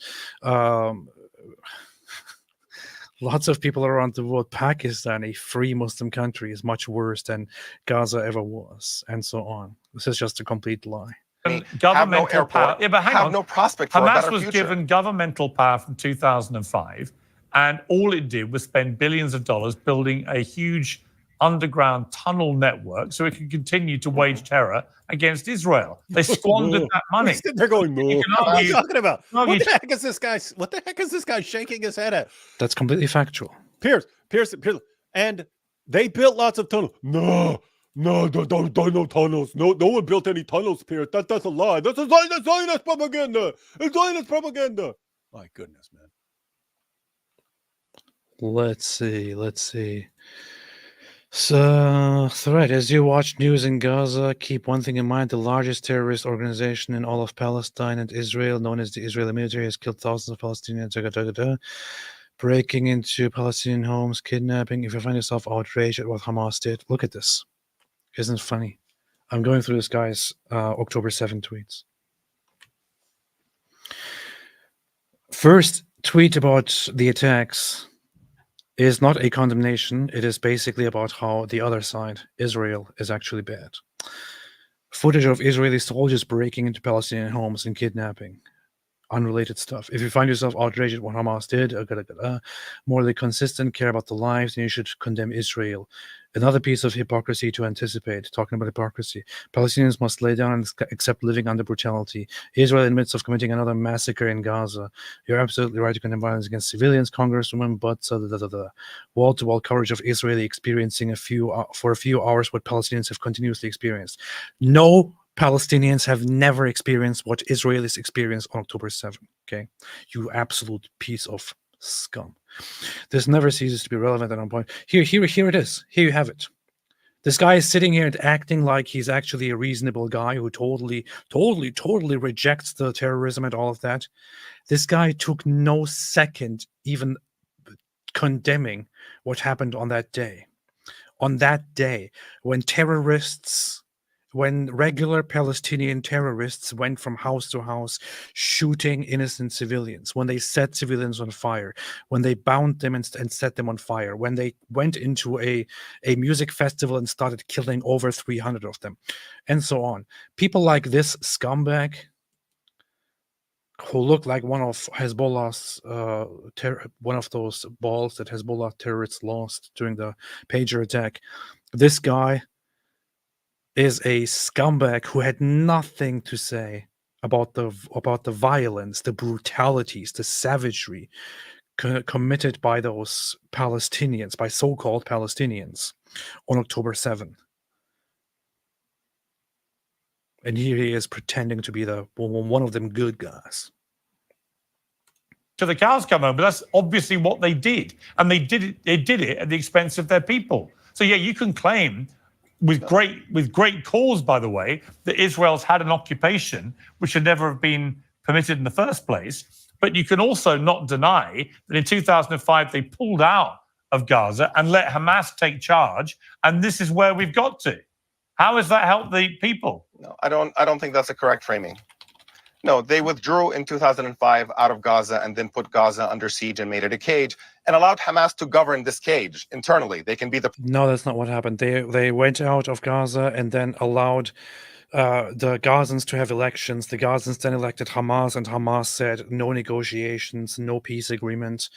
Lots of people around the world. Pakistan, a free Muslim country, is much worse than Gaza ever was, and so on. This is just a complete lie. Governmental power. Yeah, but hang on. No prospect for a Hamas better was future. given governmental power from 2005, and all it did was spend billions of dollars building a huge underground tunnel network so it could continue to wage terror against Israel. They squandered that money. They're going, no. What are you talking about? No, What the heck is this guy? What the heck is this guy shaking his head at? That's completely factual. Piers, and they built lots of tunnels. No, don't no tunnels. No one built any tunnels, Piers. That's a lie. That's a Zionist propaganda. It's Zionist propaganda. My goodness, man. Let's see. So, right, as you watch news in Gaza, keep one thing in mind. The largest terrorist organization in all of Palestine and Israel, known as the Israeli military, has killed thousands of Palestinians, breaking into Palestinian homes, kidnapping. If you find yourself outraged at what Hamas did, look at this. Isn't it funny? I'm going through this guy's October 7 tweets. First tweet about the attacks is not a condemnation. It is basically about how the other side, Israel, is actually bad. Footage of Israeli soldiers breaking into Palestinian homes and kidnapping. unrelated stuff. If you find yourself outraged at what Hamas did, morally consistent, care about the lives, then you should condemn Israel. Another piece of hypocrisy to anticipate, talking about hypocrisy. Palestinians must lay down and accept living under brutality. Israel in the midst of committing another massacre in Gaza. You're absolutely right to condemn violence against civilians, Congresswoman, but wall-to-wall coverage of Israeli experiencing for a few hours what Palestinians have continuously experienced. No Palestinians have never experienced what Israelis experienced on October 7th, okay? You absolute piece of scum. This never ceases to be relevant at one point. Here it is. Here you have it. This guy is sitting here and acting like he's actually a reasonable guy who totally rejects the terrorism and all of that. This guy took no second even condemning what happened on that day. On that day, when regular Palestinian terrorists went from house to house shooting innocent civilians, when they set civilians on fire, when they bound them and set them on fire, when they went into a music festival and started killing over 300 of them, and so on. People like this scumbag, who looked like one of Hezbollah's, one of those balls that Hezbollah terrorists lost during the pager attack. This guy is a scumbag who had nothing to say about the violence, the brutalities, the savagery committed by those Palestinians, by so-called Palestinians, on October 7th. And here he is pretending to be one of them good guys. To the cows come home, but that's obviously what they did, and they did it at the expense of their people. So yeah, you can claim with great cause, by the way, that Israel's had an occupation which should never have been permitted in the first place. But you can also not deny that in 2005 they pulled out of Gaza and let Hamas take charge, and this is where we've got to. How has that helped the people? No, I don't think that's a correct framing. No, they withdrew in 2005 out of Gaza and then put Gaza under siege and made it a cage and allowed Hamas to govern this cage internally. They can be the... No, that's not what happened. They went out of Gaza and then allowed the Gazans to have elections. The Gazans then elected Hamas, and Hamas said no negotiations, no peace agreement,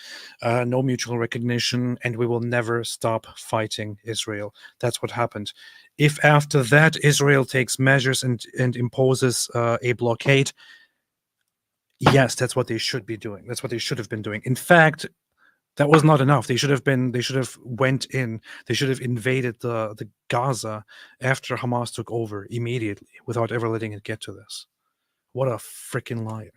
no mutual recognition, and we will never stop fighting Israel. That's what happened. If after that Israel takes measures and imposes a blockade, yes, that's what they should be doing. That's what they should have been doing. In fact, that was not enough. They should have went in. They should have invaded the Gaza after Hamas took over immediately, without ever letting it get to this. What a freaking liar.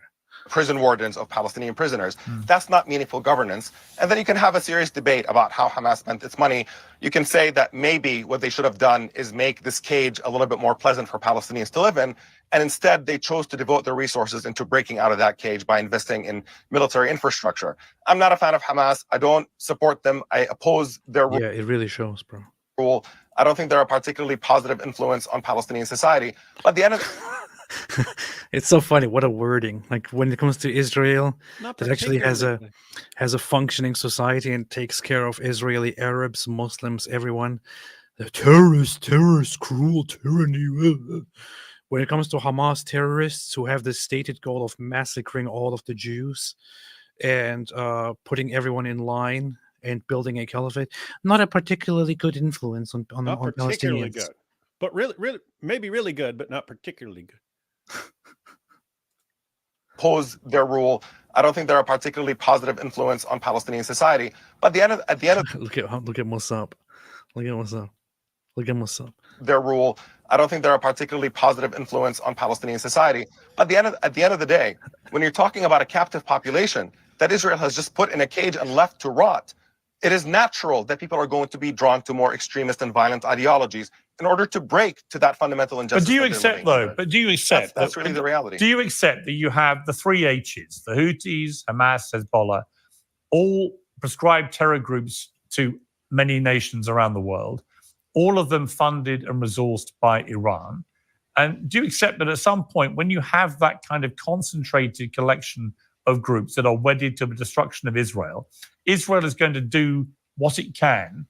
Prison wardens of Palestinian prisoners. That's not meaningful governance. And then you can have a serious debate about how Hamas spent its money. You can say that maybe what they should have done is make this cage a little bit more pleasant for Palestinians to live in. And instead, they chose to devote their resources into breaking out of that cage by investing in military infrastructure. I'm not a fan of Hamas. I don't support them. I oppose their rule. Yeah, it really shows, bro. Rule. I don't think they're a particularly positive influence on Palestinian society. But at the end of it's so funny, what a wording. Like when it comes to Israel, that actually has a functioning society and takes care of Israeli Arabs, Muslims, everyone. The terrorists, cruel tyranny. When it comes to Hamas terrorists who have the stated goal of massacring all of the Jews and putting everyone in line and building a caliphate, not a particularly good influence on particularly Palestinians. Good, but really, maybe really good, but not particularly good. Oppose their rule. I don't think they're a particularly positive influence on Palestinian society. But at the end of look at what's up. Look at what's up. Their rule. I don't think they're a particularly positive influence on Palestinian society. But at the end of the day, when you're talking about a captive population that Israel has just put in a cage and left to rot, it is natural that people are going to be drawn to more extremist and violent ideologies in order to break to that fundamental injustice. But do you accept, though? But do you accept that's really the reality? Do you accept that you have the three H's, the Houthis, Hamas, Hezbollah, all prescribed terror groups to many nations around the world, all of them funded and resourced by Iran? And do you accept that at some point, when you have that kind of concentrated collection of groups that are wedded to the destruction of Israel, Israel is going to do what it can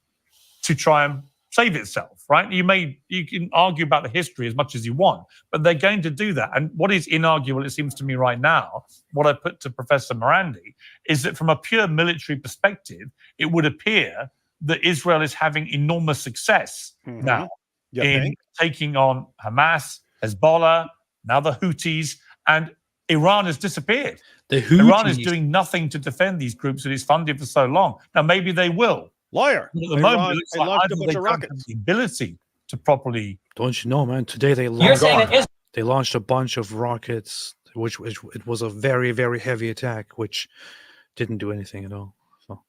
to try and save itself, right? You can argue about the history as much as you want, but they're going to do that. And what is inarguable, it seems to me right now, what I put to Professor Morandi, is that from a pure military perspective, it would appear that Israel is having enormous success now in taking on Hamas, Hezbollah, now the Houthis, and Iran has disappeared. Iran is doing nothing to defend these groups that it's funded for so long. Now, maybe they will. Liar. But at the moment, it looks like launched a either bunch they of don't rockets. have the ability to properly. Don't you know, man? Today they launched a bunch of rockets, which it was a very, very heavy attack, which didn't do anything at all. So.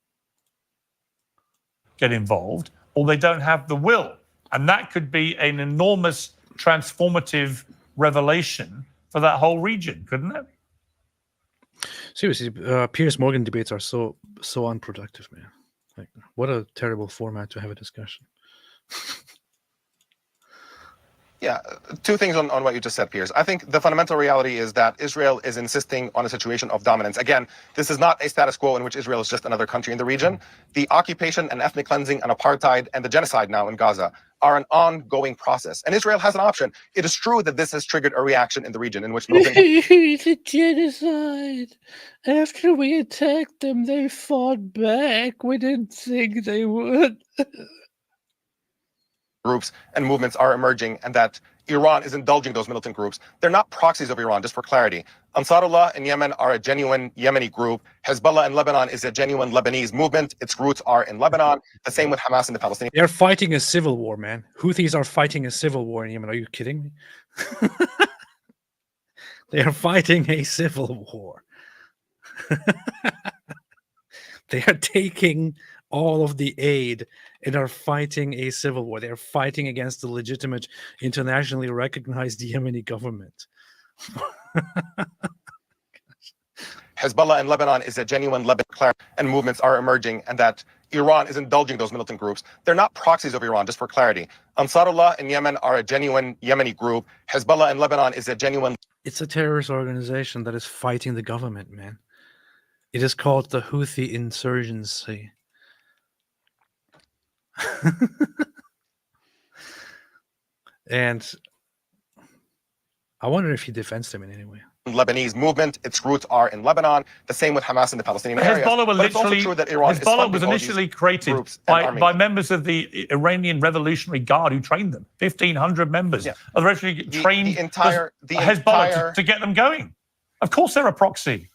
Get involved, or they don't have the will. And that could be an enormous transformative revelation for that whole region, couldn't it? Seriously, Piers Morgan debates are so unproductive, man. Like, what a terrible format to have a discussion. Yeah, two things on what you just said, Piers. I think the fundamental reality is that Israel is insisting on a situation of dominance. Again, this is not a status quo in which Israel is just another country in the region. The occupation and ethnic cleansing and apartheid and the genocide now in Gaza are an ongoing process. And Israel has an option. It is true that this has triggered a reaction in the region in which It's a genocide. After we attacked them, they fought back. We didn't think they would. groups and movements are emerging, and that Iran is indulging those militant groups. They're not proxies of Iran, just for clarity. Ansarullah in Yemen are a genuine Yemeni group. Hezbollah in Lebanon is a genuine Lebanese movement. Its roots are in Lebanon. The same with Hamas and the Palestinians. They're fighting a civil war, man. Houthis are fighting a civil war in Yemen. Are you kidding me? They are fighting a civil war. They are taking all of the aid and are fighting a civil war. They are fighting against the legitimate, internationally recognized Yemeni government. Hezbollah in Lebanon is a genuine Lebanon, and movements are emerging, and that Iran is indulging those militant groups. They're not proxies of Iran, just for clarity. Ansarullah in Yemen are a genuine Yemeni group. Hezbollah in Lebanon is a genuine... It's a terrorist organization that is fighting the government, man. It is called the Houthi insurgency. And I wonder if he defends them in any way. Lebanese movement, its roots are in Lebanon. The same with Hamas in the Palestinian area. Hezbollah was initially created by members of the Iranian Revolutionary Guard who trained them. 1,500 members. Yeah. Originally trained Hezbollah to get them going. Of course, they're a proxy.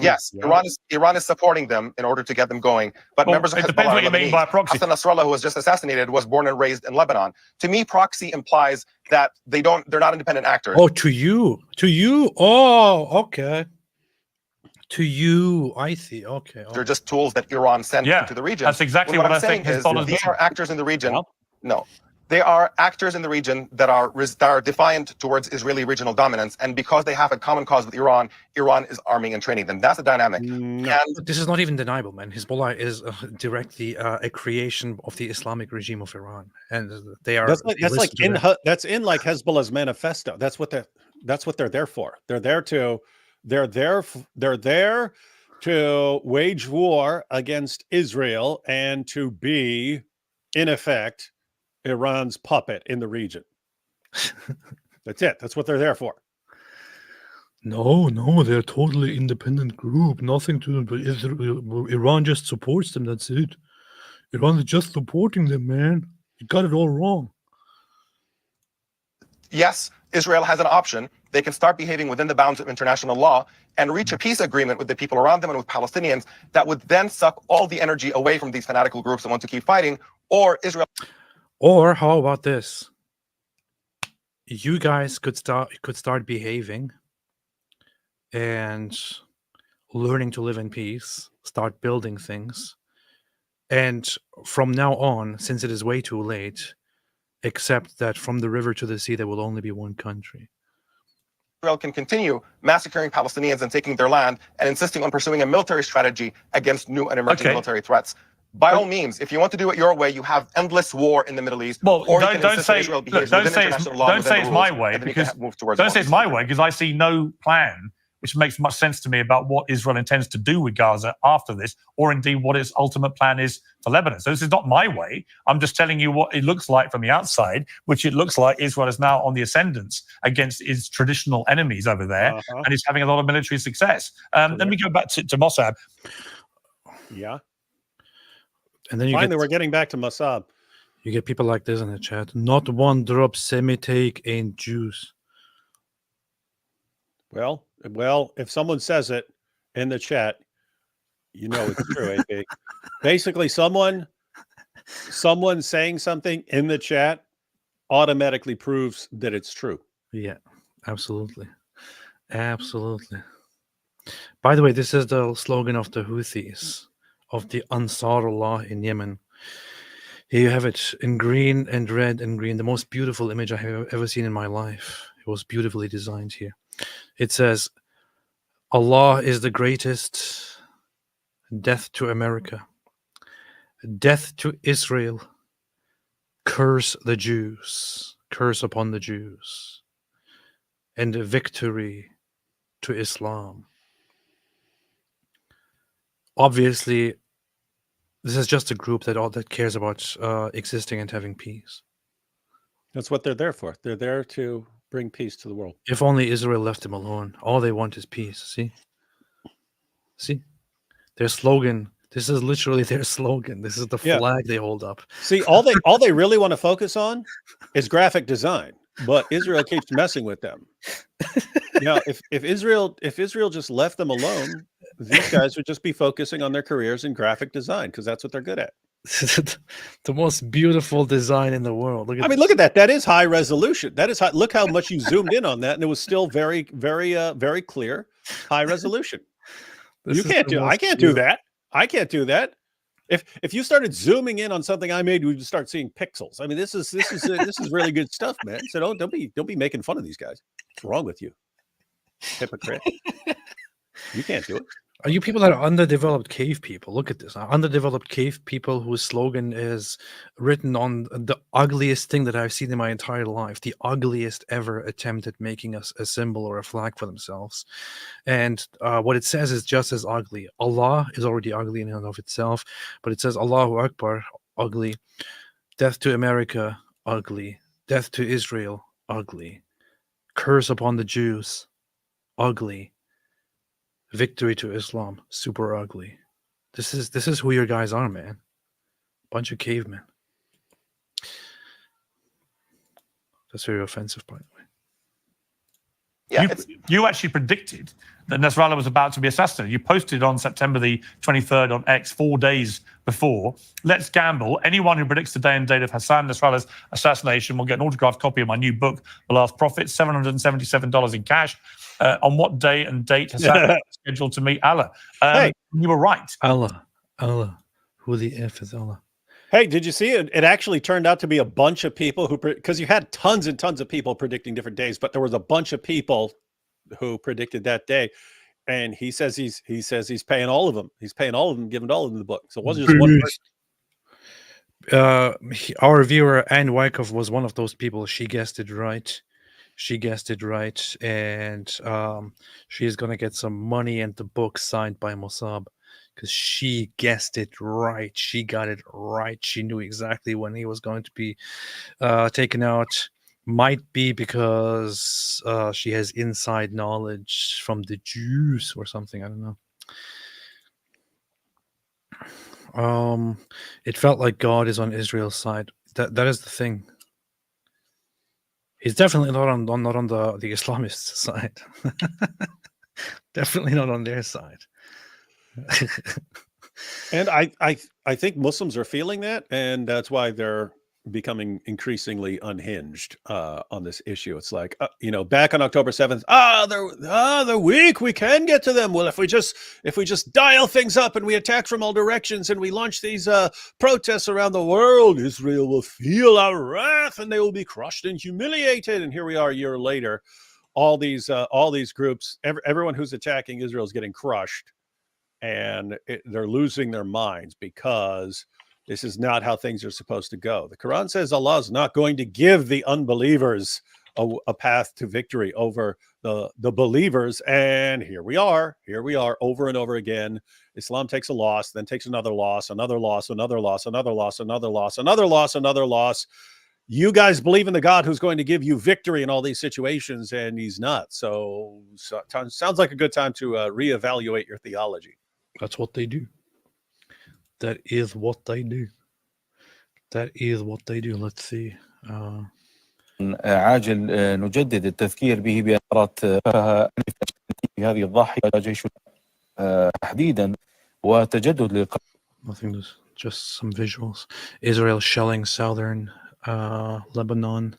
Yes, yeah. Iran is supporting them in order to get them going. But members of Hezbollah are Lebanese. Hassan Nasrallah, who was just assassinated, was born and raised in Lebanon. To me, proxy implies that they're not independent actors. Oh, to you. Oh, okay. To you, I see. Okay. They're just tools that Iran sent into the region. That's exactly what I think Hezbollah is. These are actors in the region. No. They are actors in the region that are defiant towards Israeli regional dominance, and because they have a common cause with Iran, Iran is arming and training them. That's the dynamic. No. And this is not even deniable, man. Hezbollah is directly a creation of the Islamic regime of Iran, and they are. That's in like Hezbollah's manifesto. That's what they're there for. They're there to wage war against Israel and to be, in effect, Iran's puppet in the region. That's it. That's what they're there for. No, they're a totally independent group. Nothing to do with Israel. Iran just supports them. That's it. Iran is just supporting them, man. You got it all wrong. Yes, Israel has an option. They can start behaving within the bounds of international law and reach a peace agreement with the people around them and with Palestinians that would then suck all the energy away from these fanatical groups that want to keep fighting, or Israel... Or how about this? You guys could start behaving and learning to live in peace, start building things. And from now on, since it is way too late, accept that from the river to the sea, there will only be one country. Israel can continue massacring Palestinians and taking their land and insisting on pursuing a military strategy against new and emerging military threats. By all means, if you want to do it your way, you have endless war in the Middle East. Well, or don't say it's my way, because don't say it's my way, because I see no plan which makes much sense to me about what Israel intends to do with Gaza after this, or indeed what its ultimate plan is for Lebanon. So this is not my way. I'm just telling you what it looks like from the outside, which it looks like Israel is now on the ascendance against its traditional enemies over there, and is having a lot of military success. Let me go back to Mossad. Yeah. And then you finally we're getting back to Mossad. You get people like this in the chat. Not one drop Semitic ain't Jews. Well, if someone says it in the chat, you know it's true. AP. Basically, someone saying something in the chat automatically proves that it's true. Yeah, absolutely. Absolutely. By the way, this is the slogan of the Houthis, of the Ansarullah in Yemen. Here you have it in green and red and green, the most beautiful image I have ever seen in my life. It was beautifully designed here. It says, Allah is the greatest, death to America, death to Israel, curse the Jews, curse upon the Jews, and victory to Islam. Obviously, this is just a group that cares about existing and having peace. That's what they're there for. They're there to bring peace to the world. If only Israel left them alone. All they want is peace. See? Their slogan. This is literally their slogan. This is the flag they hold up. See, all they really want to focus on is graphic design, but Israel keeps messing with them. Now, if Israel just left them alone, these guys would just be focusing on their careers in graphic design because that's what they're good at. The most beautiful design in the world. Look at that. That is high resolution. That is high. Look how much you zoomed in on that, and it was still very, very, very clear. High resolution. I can't do that. I can't do that. If you started zooming in on something I made, we'd start seeing pixels. I mean, this is really good stuff, man. So don't be making fun of these guys. What's wrong with you, hypocrite? You can't do it. Are you people that are underdeveloped cave people? Look at this. Underdeveloped cave people whose slogan is written on the ugliest thing that I've seen in my entire life. The ugliest ever attempt at making a symbol or a flag for themselves. And what it says is just as ugly. Allah is already ugly in and of itself. But it says Allahu Akbar, ugly. Death to America, ugly. Death to Israel, ugly. Curse upon the Jews, ugly. Victory to Islam, super ugly. This is who your guys are, man. Bunch of cavemen. That's very offensive, by the way. Yeah, you actually predicted that Nasrallah was about to be assassinated. You posted on September the 23rd on X, 4 days before. Let's gamble. Anyone who predicts the day and date of Hassan Nasrallah's assassination will get an autographed copy of my new book, The Last Prophet, $777 in cash. On what day and date Hassan is scheduled to meet Allah? Hey, you were right. Allah. Who the F is Allah? Hey, did you see it? It actually turned out to be a bunch of people who, because you had tons and tons of people predicting different days, but there was a bunch of people who predicted that day, and he says he's paying all of them. He's paying all of them, giving all of them the book. So it wasn't just one person. Our viewer Anne Wyckoff was one of those people. She guessed it right. And she is going to get some money and the book signed by Mossab because she guessed it right. She got it right. She knew exactly when he was going to be taken out. Might be because she has inside knowledge from the Jews or something. I don't know. It felt like God is on Israel's side. That is the thing. He's definitely not on the Islamist side. Definitely not on their side. And I think Muslims are feeling that, and that's why they're becoming increasingly unhinged on this issue. It's like, back on October 7th, they're weak. We can get to them. Well, if we just dial things up and we attack from all directions and we launch these protests around the world, Israel will feel our wrath and they will be crushed and humiliated. And here we are a year later, all these groups, everyone who's attacking Israel is getting crushed, and they're losing their minds because this is not how things are supposed to go. The Quran says Allah is not going to give the unbelievers a path to victory over the believers. And here we are over and over again. Islam takes a loss, then takes another loss, another loss, another loss, another loss, another loss, another loss, another loss. You guys believe in the God who's going to give you victory in all these situations, and he's not. So sounds like a good time to reevaluate your theology. That's what they do. That is what they do. That is what they do. Let's see. عاجل نجدد التذكير به بأثرات هذه الضاحية جيش تحديدا وتجدد Nothing, just some visuals. Israel shelling southern Lebanon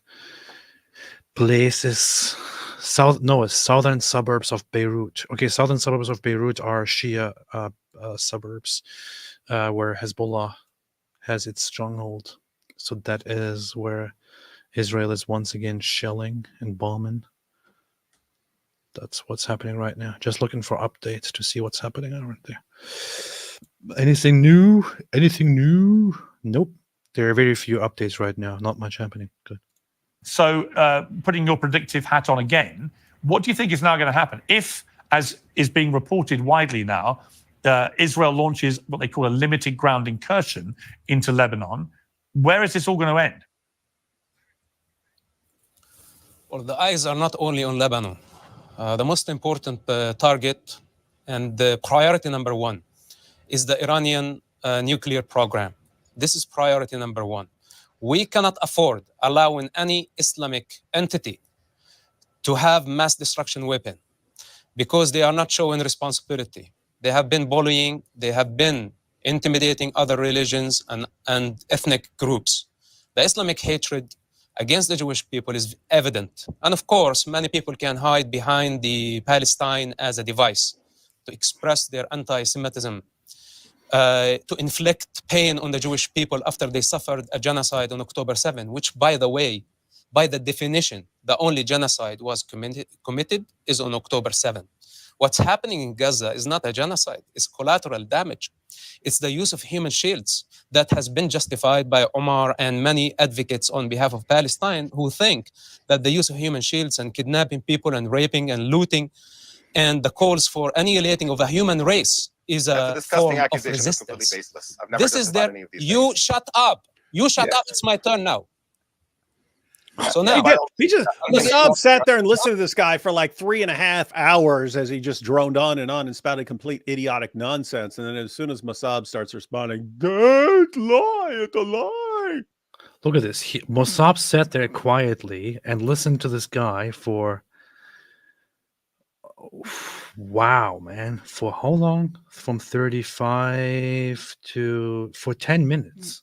places. It's southern suburbs of Beirut. Okay, southern suburbs of Beirut are Shia suburbs where Hezbollah has its stronghold. So that is where Israel is once again shelling and bombing. That's what's happening right now. Just looking for updates to see what's happening right there. Anything new? Anything new? Nope. There are very few updates right now. Not much happening. Good. So, putting your predictive hat on again, what do you think is now going to happen? If, as is being reported widely now, Israel launches what they call a limited ground incursion into Lebanon, where is this all going to end? Well, the eyes are not only on Lebanon. The most important target and the priority number one is the Iranian nuclear program. This is priority number one. We cannot afford allowing any Islamic entity to have mass destruction weapon because they are not showing responsibility. They have been bullying, they have been intimidating other religions and ethnic groups. The Islamic hatred against the Jewish people is evident. And of course, many people can hide behind the Palestine as a device to express their anti-Semitism, to inflict pain on the Jewish people after they suffered a genocide on October 7, which, by the way, by the definition, the only genocide was committed is on October 7. What's happening in Gaza is not a genocide, it's collateral damage. It's the use of human shields that has been justified by Omar and many advocates on behalf of Palestine who think that the use of human shields and kidnapping people and raping and looting and the calls for annihilating of a human race is a form of resistance. This is their, you shut up. You shut up. It's my turn now. So now he just Mossab sat there and listened to this guy for like 3.5 hours as he just droned on and spouted complete idiotic nonsense. And then as soon as Mossab starts responding, don't lie, it's a lie. Look at this. Mossab sat there quietly and listened to this guy for wow, man. For how long? From 35 to for 10 minutes.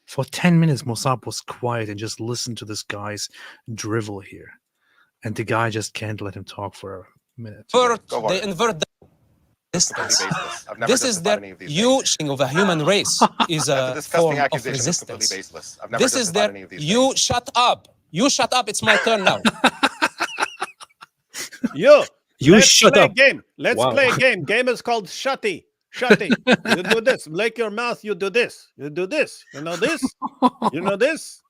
For 10 minutes, Mossab was quiet and just listened to this guy's drivel here. And the guy just can't let him talk for a minute. They invert the resistance. This is their using of a human race is a form of resistance. This is their, you shut up. You shut up. It's my turn now. Let's shut play up. A game. Let's play a game. Game is called Shutty. Shutty. You do this. Like your mouth, you do this. You do this. You know this? You know this?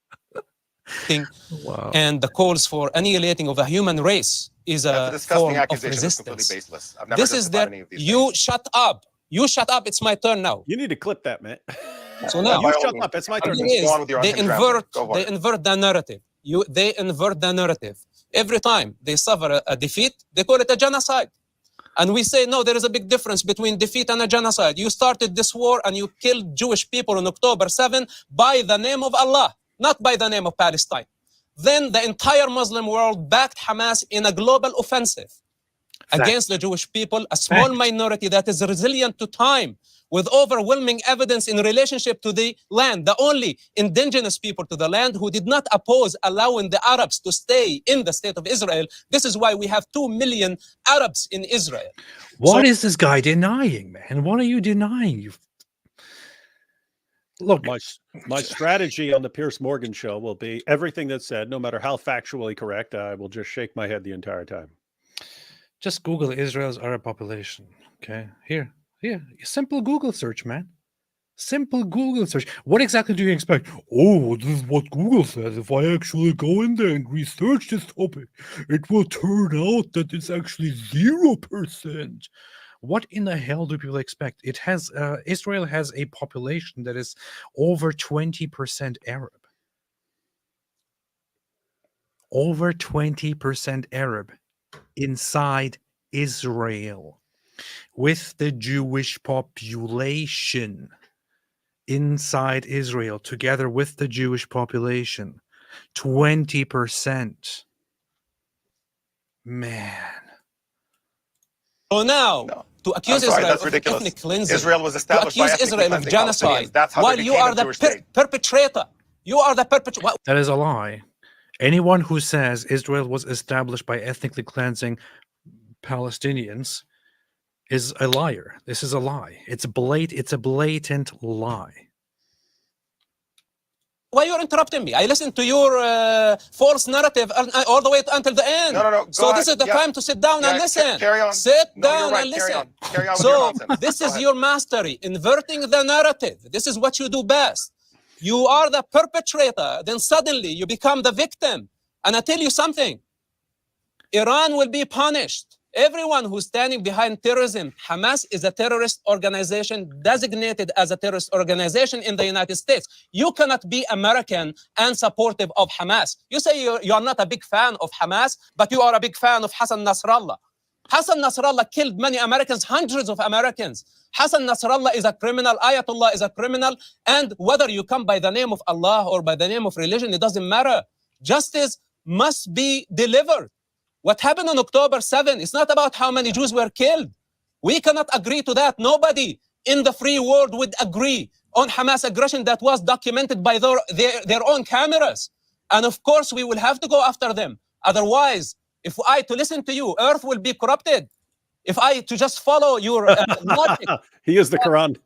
Wow. And the calls for annihilating of a human race is a form of resistance. This is their, you shut up. You shut up. It's my turn now. You need to clip that, man. So now, you shut up. It's my turn. They invert the narrative. They invert the narrative. Every time they suffer a defeat, they call it a genocide. And we say, no, there is a big difference between defeat and a genocide. You started this war and you killed Jewish people on October 7 by the name of Allah, not by the name of Palestine. Then the entire Muslim world backed Hamas in a global offensive against the Jewish people, a small minority that is resilient to time, with overwhelming evidence in relationship to the land, the only indigenous people to the land who did not oppose allowing the Arabs to stay in the state of Israel. This is why we have 2 million Arabs in Israel. What is this guy denying, man? What are you denying? Look, my strategy on the Piers Morgan show will be everything that's said, no matter how factually correct, I will just shake my head the entire time. Just Google Israel's Arab population. Okay, here, simple Google search, man. Simple Google search. What exactly do you expect? Oh, this is what Google says. If I actually go in there and research this topic, it will turn out that it's actually 0%. What in the hell do people expect? It has Israel has a population that is over 20% Arab. Over 20% Arab inside Israel, with the Jewish population inside Israel, together with the Jewish population, 20%. Man. So now, to accuse Israel that's of ridiculous. ethnic cleansing, Israel was to established by accuse ethnically Israel of cleansing genocide, Palestinians. That's how while they you became are a the Jewish state. perpetrator. You are the perpetrator. That is a lie. Anyone who says Israel was established by ethnically cleansing Palestinians is a liar. This is a lie. It's a blatant lie. Why you're interrupting me? I listened to your false narrative all the way until the end. No. So this is the time to sit down and listen. Carry on. Sit No, down you're right. and listen. Carry on with your So nonsense. this Go is ahead. your mastery, inverting the narrative. This is what you do best. You are the perpetrator, then suddenly you become the victim. And I tell you something, Iran will be punished. Everyone who's standing behind terrorism, Hamas is a terrorist organization designated as a terrorist organization in the United States. You cannot be American and supportive of Hamas. You say you are not a big fan of Hamas, but you are a big fan of Hassan Nasrallah. Hassan Nasrallah killed many Americans, hundreds of Americans. Hassan Nasrallah is a criminal. Ayatollah is a criminal. And whether you come by the name of Allah or by the name of religion, it doesn't matter. Justice must be delivered. What happened on October 7 is not about how many Jews were killed. We cannot agree to that. Nobody in the free world would agree on Hamas aggression that was documented by their own cameras. And of course, we will have to go after them. Otherwise, if I to listen to you, earth will be corrupted. If I to just follow your logic. He is the Quran.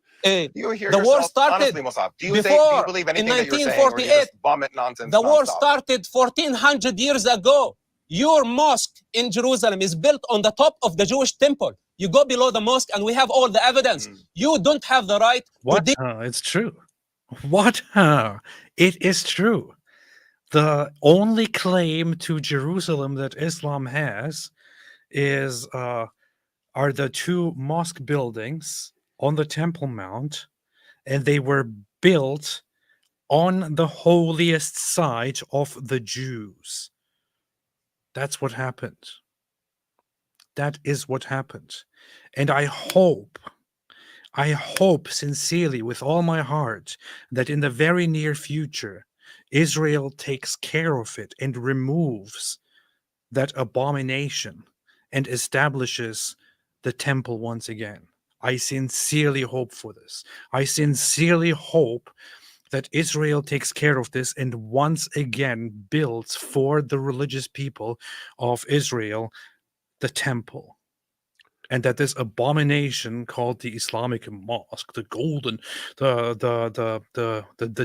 You hear The war yourself, started honestly, Musab, do you before, believe in anything that you're saying, or do you 1948. just vomit nonsense The war nonstop? started 1400 years ago. Your mosque in Jerusalem is built on the top of the Jewish temple. You go below the mosque and we have all the evidence. You don't have the right What? to It's true. What? It is true. The only claim to Jerusalem that Islam has is are the two mosque buildings on the Temple Mount, and they were built on the holiest site of the Jews. That's what happened. That is what happened. And I hope sincerely with all my heart that in the very near future, Israel takes care of it and removes that abomination and establishes the temple once again. I sincerely hope for this. I sincerely hope that Israel takes care of this and once again builds for the religious people of Israel the temple. And that this abomination called the Islamic mosque, the golden, the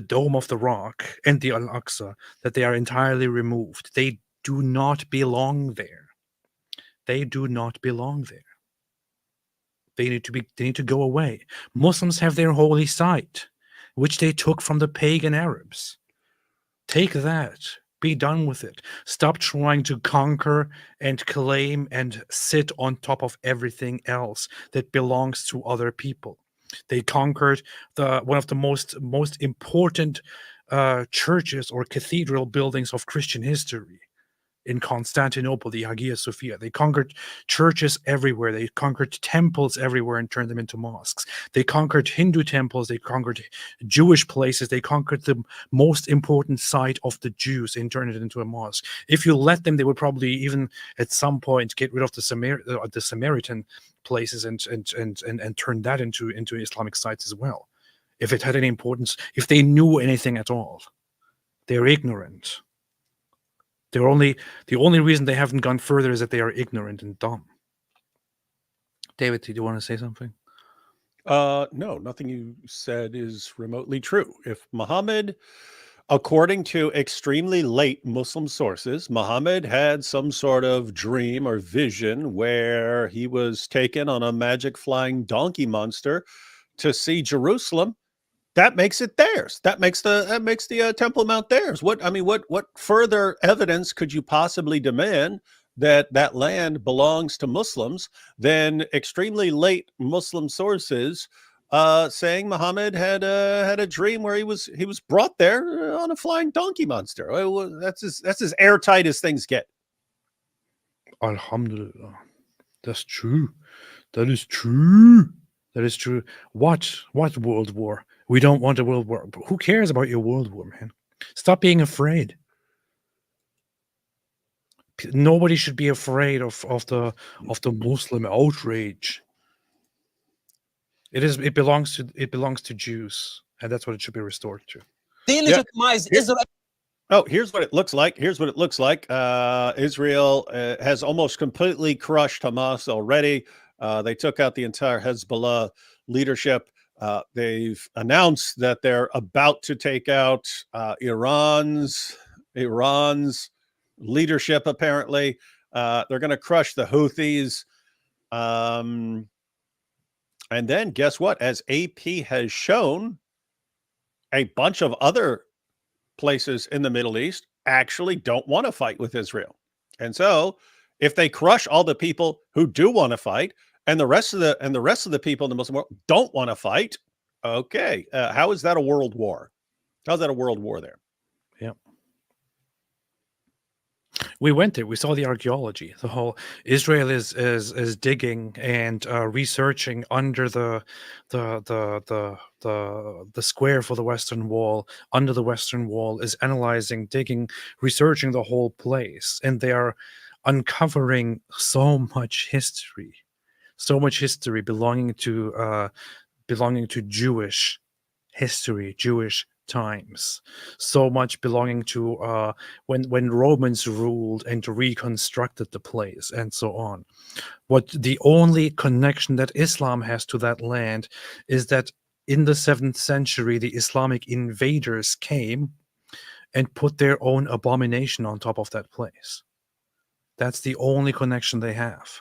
dome of the rock, and the Al-Aqsa, that they are entirely removed. They do not belong there. They do not belong there. They need to go away. Muslims have their holy site, which they took from the pagan Arabs. Take that. Be done with it. Stop trying to conquer and claim and sit on top of everything else that belongs to other people. They conquered one of the most important churches or cathedral buildings of Christian history in Constantinople, the Hagia Sophia. They conquered churches everywhere. They conquered temples everywhere and turned them into mosques. They conquered Hindu temples. They conquered Jewish places. They conquered the most important site of the Jews and turned it into a mosque. If you let them, they would probably even at some point get rid of the Samaritan places and turn that into Islamic sites as well. If it had any importance, if they knew anything at all. They're ignorant. The only reason they haven't gone further is that they are ignorant and dumb. David, do you want to say something? No, nothing you said is remotely true. If Muhammad, according to extremely late Muslim sources, Muhammad had some sort of dream or vision where he was taken on a magic flying donkey monster to see Jerusalem, that makes it theirs. That makes the Temple Mount theirs. What further evidence could you possibly demand that that land belongs to Muslims than extremely late Muslim sources saying Muhammad had a dream where he was brought there on a flying donkey monster? That's as airtight as things get. Alhamdulillah. That's true. That is true. That is true. What world war? We don't want a world war. Who cares about your world war, man? Stop being afraid. Nobody should be afraid of the Muslim outrage. It belongs to Jews, and that's what it should be restored to. Delegitimize Israel. Oh, here's what it looks like. Israel has almost completely crushed Hamas already. They took out the entire Hezbollah leadership. They've announced that they're about to take out Iran's leadership, apparently. They're going to crush the Houthis. And then guess what? As AP has shown, a bunch of other places in the Middle East actually don't want to fight with Israel. And so if they crush all the people who do want to fight, and the rest of the people in the Muslim world don't want to fight, okay, how is that a world war? How's that a world war there? Yeah. We went there. We saw the archaeology. The whole Israel is digging and researching under the square for the Western Wall. Under the Western Wall is analyzing, digging, researching the whole place, and they are uncovering so much history belonging to Jewish history, Jewish times, so much belonging to when Romans ruled and reconstructed the place, and so on. What the only connection that Islam has to that land is that in the 7th century the Islamic invaders came and put their own abomination on top of that place. That's the only connection they have.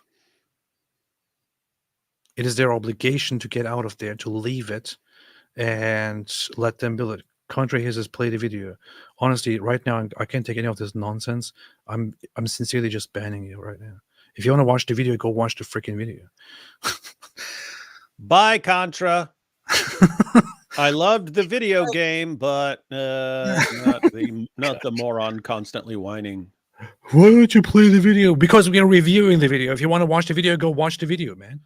It is their obligation to get out of there, to leave it, and let them build it. Country has just played a video. Honestly, right now I can't take any of this nonsense. I'm sincerely just banning you right now. If you want to watch the video, go watch the freaking video. Bye, Contra. I loved the video game, but not the moron constantly whining. Why don't you play the video? Because we are reviewing the video. If you want to watch the video, go watch the video, man.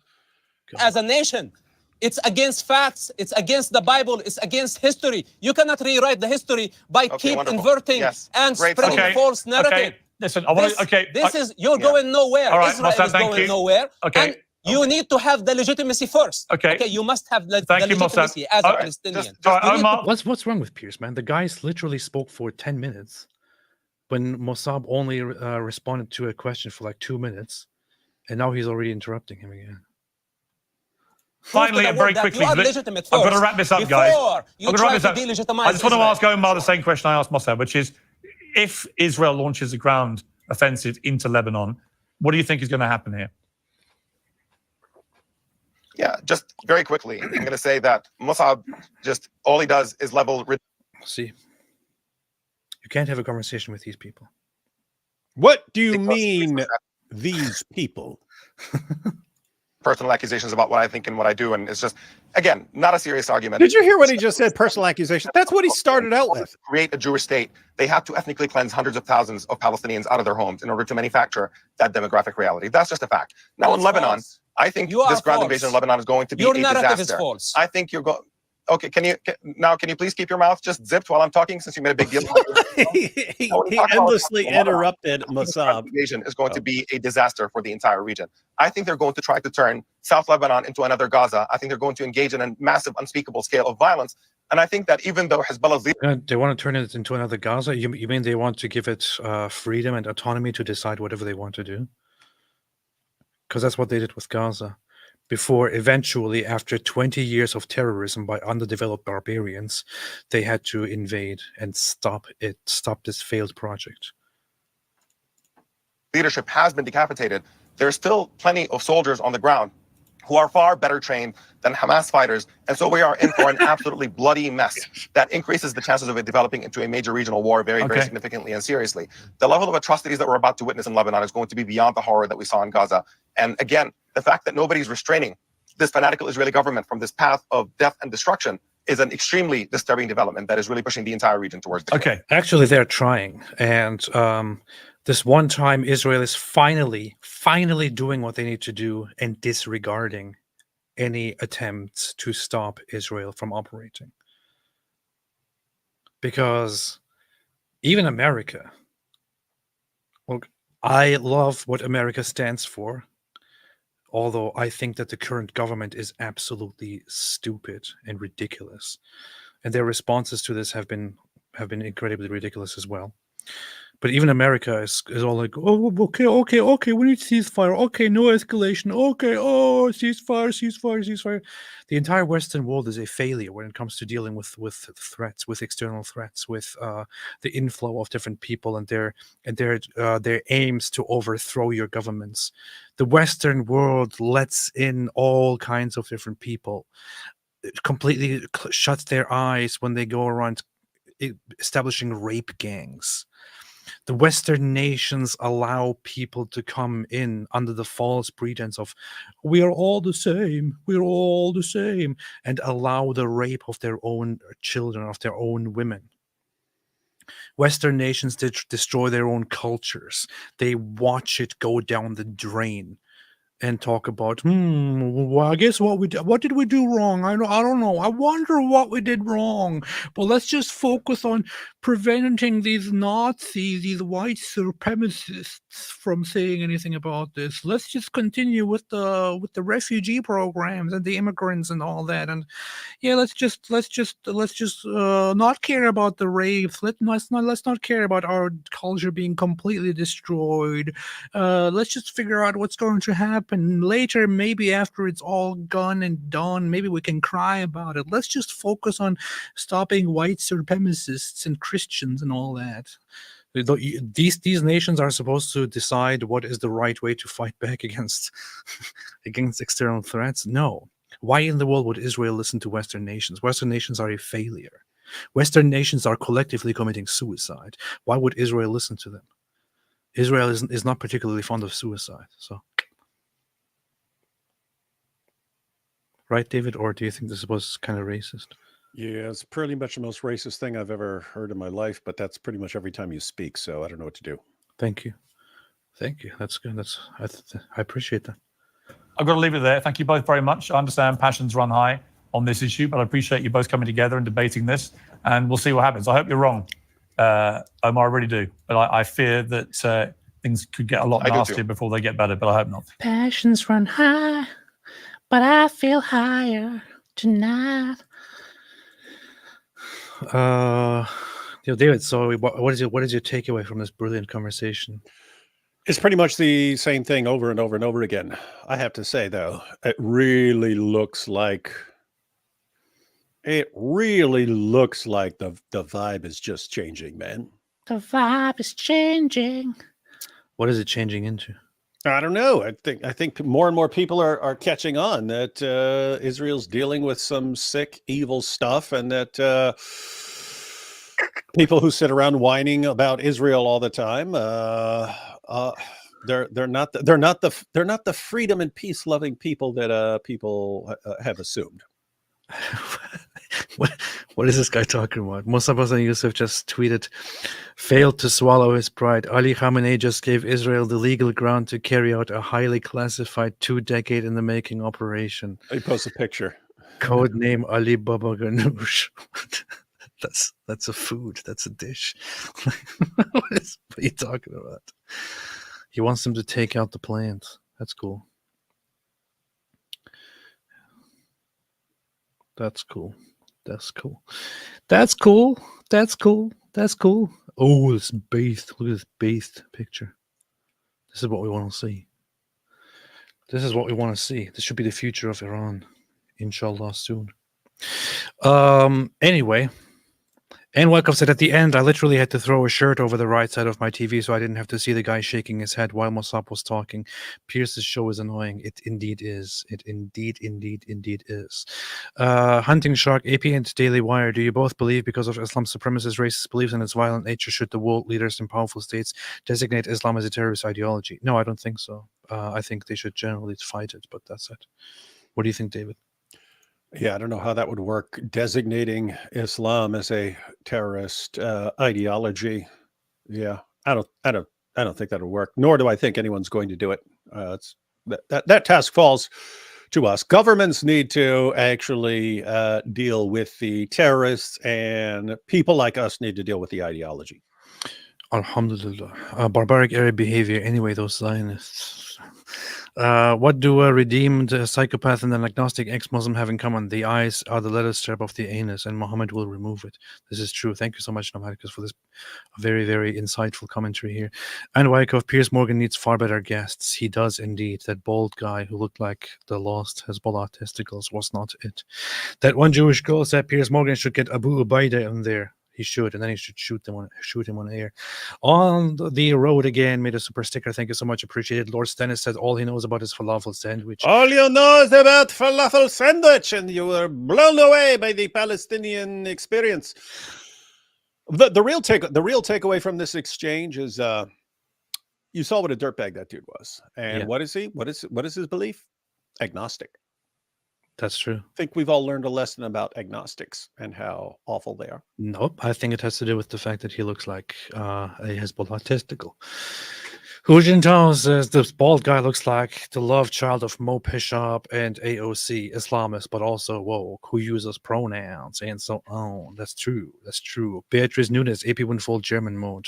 As a nation, it's against facts, it's against the Bible, it's against history. You cannot rewrite the history by keep inverting and spreading false narrative. Okay. Listen, I want to. You're going nowhere. All right, Israel Mossad, is going nowhere. Okay. And you need to have the legitimacy first. Okay. You must have the Thank you, legitimacy Mossad. as a Palestinian. What's wrong with Piers, man? The guy literally spoke for 10 minutes when Mossad only responded to a question for like 2 minutes, and now he's already interrupting him again. Finally, and very quickly, I've got to wrap this up, guys. I just want to ask Omar the same question I asked Mossad, which is, if Israel launches a ground offensive into Lebanon, what do you think is going to happen here? Yeah, just very quickly, I'm going to say that Mossad just all he does is level. See, you can't have a conversation with these people. What do you mean, these people? Personal accusations about what I think and what I do, and it's just, again, not a serious argument. Did you hear what he just said? Personal accusations. That's what he started out with. To create a Jewish state, they have to ethnically cleanse hundreds of thousands of Palestinians out of their homes in order to manufacture that demographic reality. That's just a fact. Now in Lebanon, I think this ground invasion of Lebanon is going to be a disaster. Your narrative is false. I think you're going. Okay, can you please keep your mouth just zipped while I'm talking, since you made a big deal? he endlessly interrupted Mossad. Invasion is going to be a disaster for the entire region. I think they're going to try to turn South Lebanon into another Gaza. I think they're going to engage in a massive, unspeakable scale of violence. And I think that even though Hezbollah's they want to turn it into another Gaza. You mean they want to give it freedom and autonomy to decide whatever they want to do? Because that's what they did with Gaza. Before, eventually, after 20 years of terrorism by underdeveloped barbarians, they had to invade and stop this failed project. leadership has been decapitated. There's still plenty of soldiers on the ground who are far better trained than Hamas fighters. And so we are in for an absolutely bloody mess that increases the chances of it developing into a major regional war very significantly and seriously. The level of atrocities that we're about to witness in Lebanon is going to be beyond the horror that we saw in Gaza. And again, the fact that nobody's restraining this fanatical Israeli government from this path of death and destruction is an extremely disturbing development that is really pushing the entire region towards decay. Actually, they're trying. And this one time, Israel is finally doing what they need to do and disregarding any attempts to stop Israel from operating. Because even America, look, I love what America stands for, although I think that the current government is absolutely stupid and ridiculous. And their responses to this have been incredibly ridiculous as well. But even America is all like, oh, okay, we need ceasefire. Okay, no escalation. Okay, oh, ceasefire. The entire Western world is a failure when it comes to dealing with threats, with external threats, with the inflow of different people and their aims to overthrow your governments. The Western world lets in all kinds of different people. It completely shuts their eyes when they go around establishing rape gangs. The Western nations allow people to come in under the false pretense of we are all the same, and allow the rape of their own children, of their own women. Western nations destroy their own cultures. They watch it go down the drain and talk about, well, I guess what did we do wrong? I don't know. I wonder what we did wrong. But let's just focus on preventing these Nazis, these white supremacists from saying anything about this. Let's just continue with the refugee programs and the immigrants and all that. And yeah, let's just not care about the rapes. Let's not care about our culture being completely destroyed. Let's just figure out what's going to happen later. Maybe after it's all gone and done, maybe we can cry about it. Let's just focus on stopping white supremacists and Christians and all that. These nations are supposed to decide what is the right way to fight back against external threats. No. Why in the world would Israel listen to Western nations? Western nations are a failure. Western nations are collectively committing suicide. Why would Israel listen to them? Israel is not particularly fond of suicide. So, right, David? Or do you think this was kind of racist? Yeah, it's pretty much the most racist thing I've ever heard in my life, but that's pretty much every time you speak, so I don't know what to do. Thank you. That's good. I appreciate that. I've got to leave it there. Thank you both very much. I understand passions run high on this issue, but I appreciate you both coming together and debating this, and we'll see what happens. I hope you're wrong, Omar, I really do. But I fear that things could get a lot nastier before they get better, but I hope not. Passions run high, but I feel higher tonight. David, so what is your takeaway from this brilliant conversation? It's pretty much the same thing over and over and over again. I have to say, though, it really looks like the vibe is just changing, man. The vibe is changing. What is it changing into? I don't know. I think more and more people are catching on that Israel's dealing with some sick, evil stuff, and that people who sit around whining about Israel all the time, they're not the freedom and peace loving people that people have assumed. What is this guy talking about? Mustafa Hassan Yusuf just tweeted, failed to swallow his pride. Ali Khamenei just gave Israel the legal ground to carry out a highly classified 2-decade in the making operation. He posts a picture. Code name Ali Baba Ganoush. That's a food. That's a dish. What are you talking about? He wants them to take out the plants. That's cool. That's cool. Oh, it's based. Look at this based picture. This is what we want to see. This should be the future of Iran. Inshallah soon. Anyway, And Wyckoff said at the end, I literally had to throw a shirt over the right side of my TV so I didn't have to see the guy shaking his head while Mossab was talking. Pierce's show is annoying. It indeed is. It indeed is. Hunting Shark, AP and Daily Wire, do you both believe because of Islam's supremacist racist beliefs and its violent nature should the world leaders in powerful states designate Islam as a terrorist ideology? No, I don't think so. I think they should generally fight it, but that's it. What do you think, David? Yeah, I don't know how that would work. Designating Islam as a terrorist ideology. Yeah, I don't think that'll work. Nor do I think anyone's going to do it. That task falls to us. Governments need to actually deal with the terrorists, and people like us need to deal with the ideology. Alhamdulillah. Barbaric Arab behavior. Anyway, those Zionists. What do a redeemed psychopath and an agnostic ex-Muslim have in common? The eyes are the letter strap of the anus, and Muhammad will remove it. This is true. Thank you so much, Nomadikus, for this very, very insightful commentary here. And Wyckoff, Piers Morgan needs far better guests. He does indeed. That bald guy who looked like the lost Hezbollah testicles was not it. That one Jewish girl said Piers Morgan should get Abu Ubaidah in there. He should, and then he should shoot him on air. On the road again, made a super sticker. Thank you so much. Appreciated. Lord Stennis said all he knows about is falafel sandwich. All you know is about falafel sandwich, and you were blown away by the Palestinian experience. The real takeaway from this exchange is you saw what a dirtbag that dude was. And Yeah. what is he? What is his belief? Agnostic. That's true. I think we've all learned a lesson about agnostics and how awful they are. Nope. I think it has to do with the fact that he looks like a Hezbollah testicle. Hu Jintao says this bald guy looks like the love child of Mo Bishop and AOC, Islamist, but also woke, who uses pronouns and so on. That's true. That's true. Beatrice Nunes, AP Winfold German mode.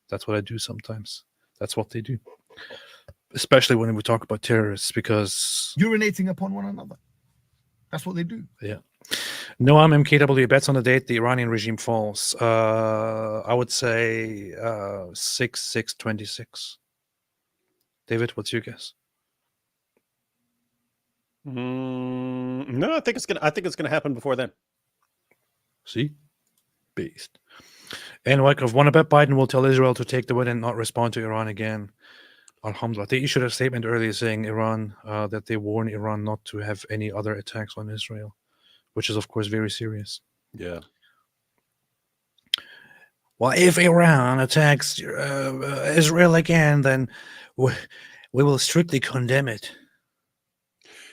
That's what I do sometimes. That's what they do. Especially when we talk about terrorists, because urinating upon one another. That's what they do. Yeah. Noam MKW bets on the date the Iranian regime falls. I would say 6/6/26. David, what's your guess? No, I think it's gonna happen before then. See? Beast. And Wyckoff, one bet Biden will tell Israel to take the win and not respond to Iran again. Alhamdulillah. They issued a statement earlier saying Iran that they warn Iran not to have any other attacks on Israel, which is of course very serious. Yeah. Well, if Iran attacks Israel again, then we will strictly condemn it.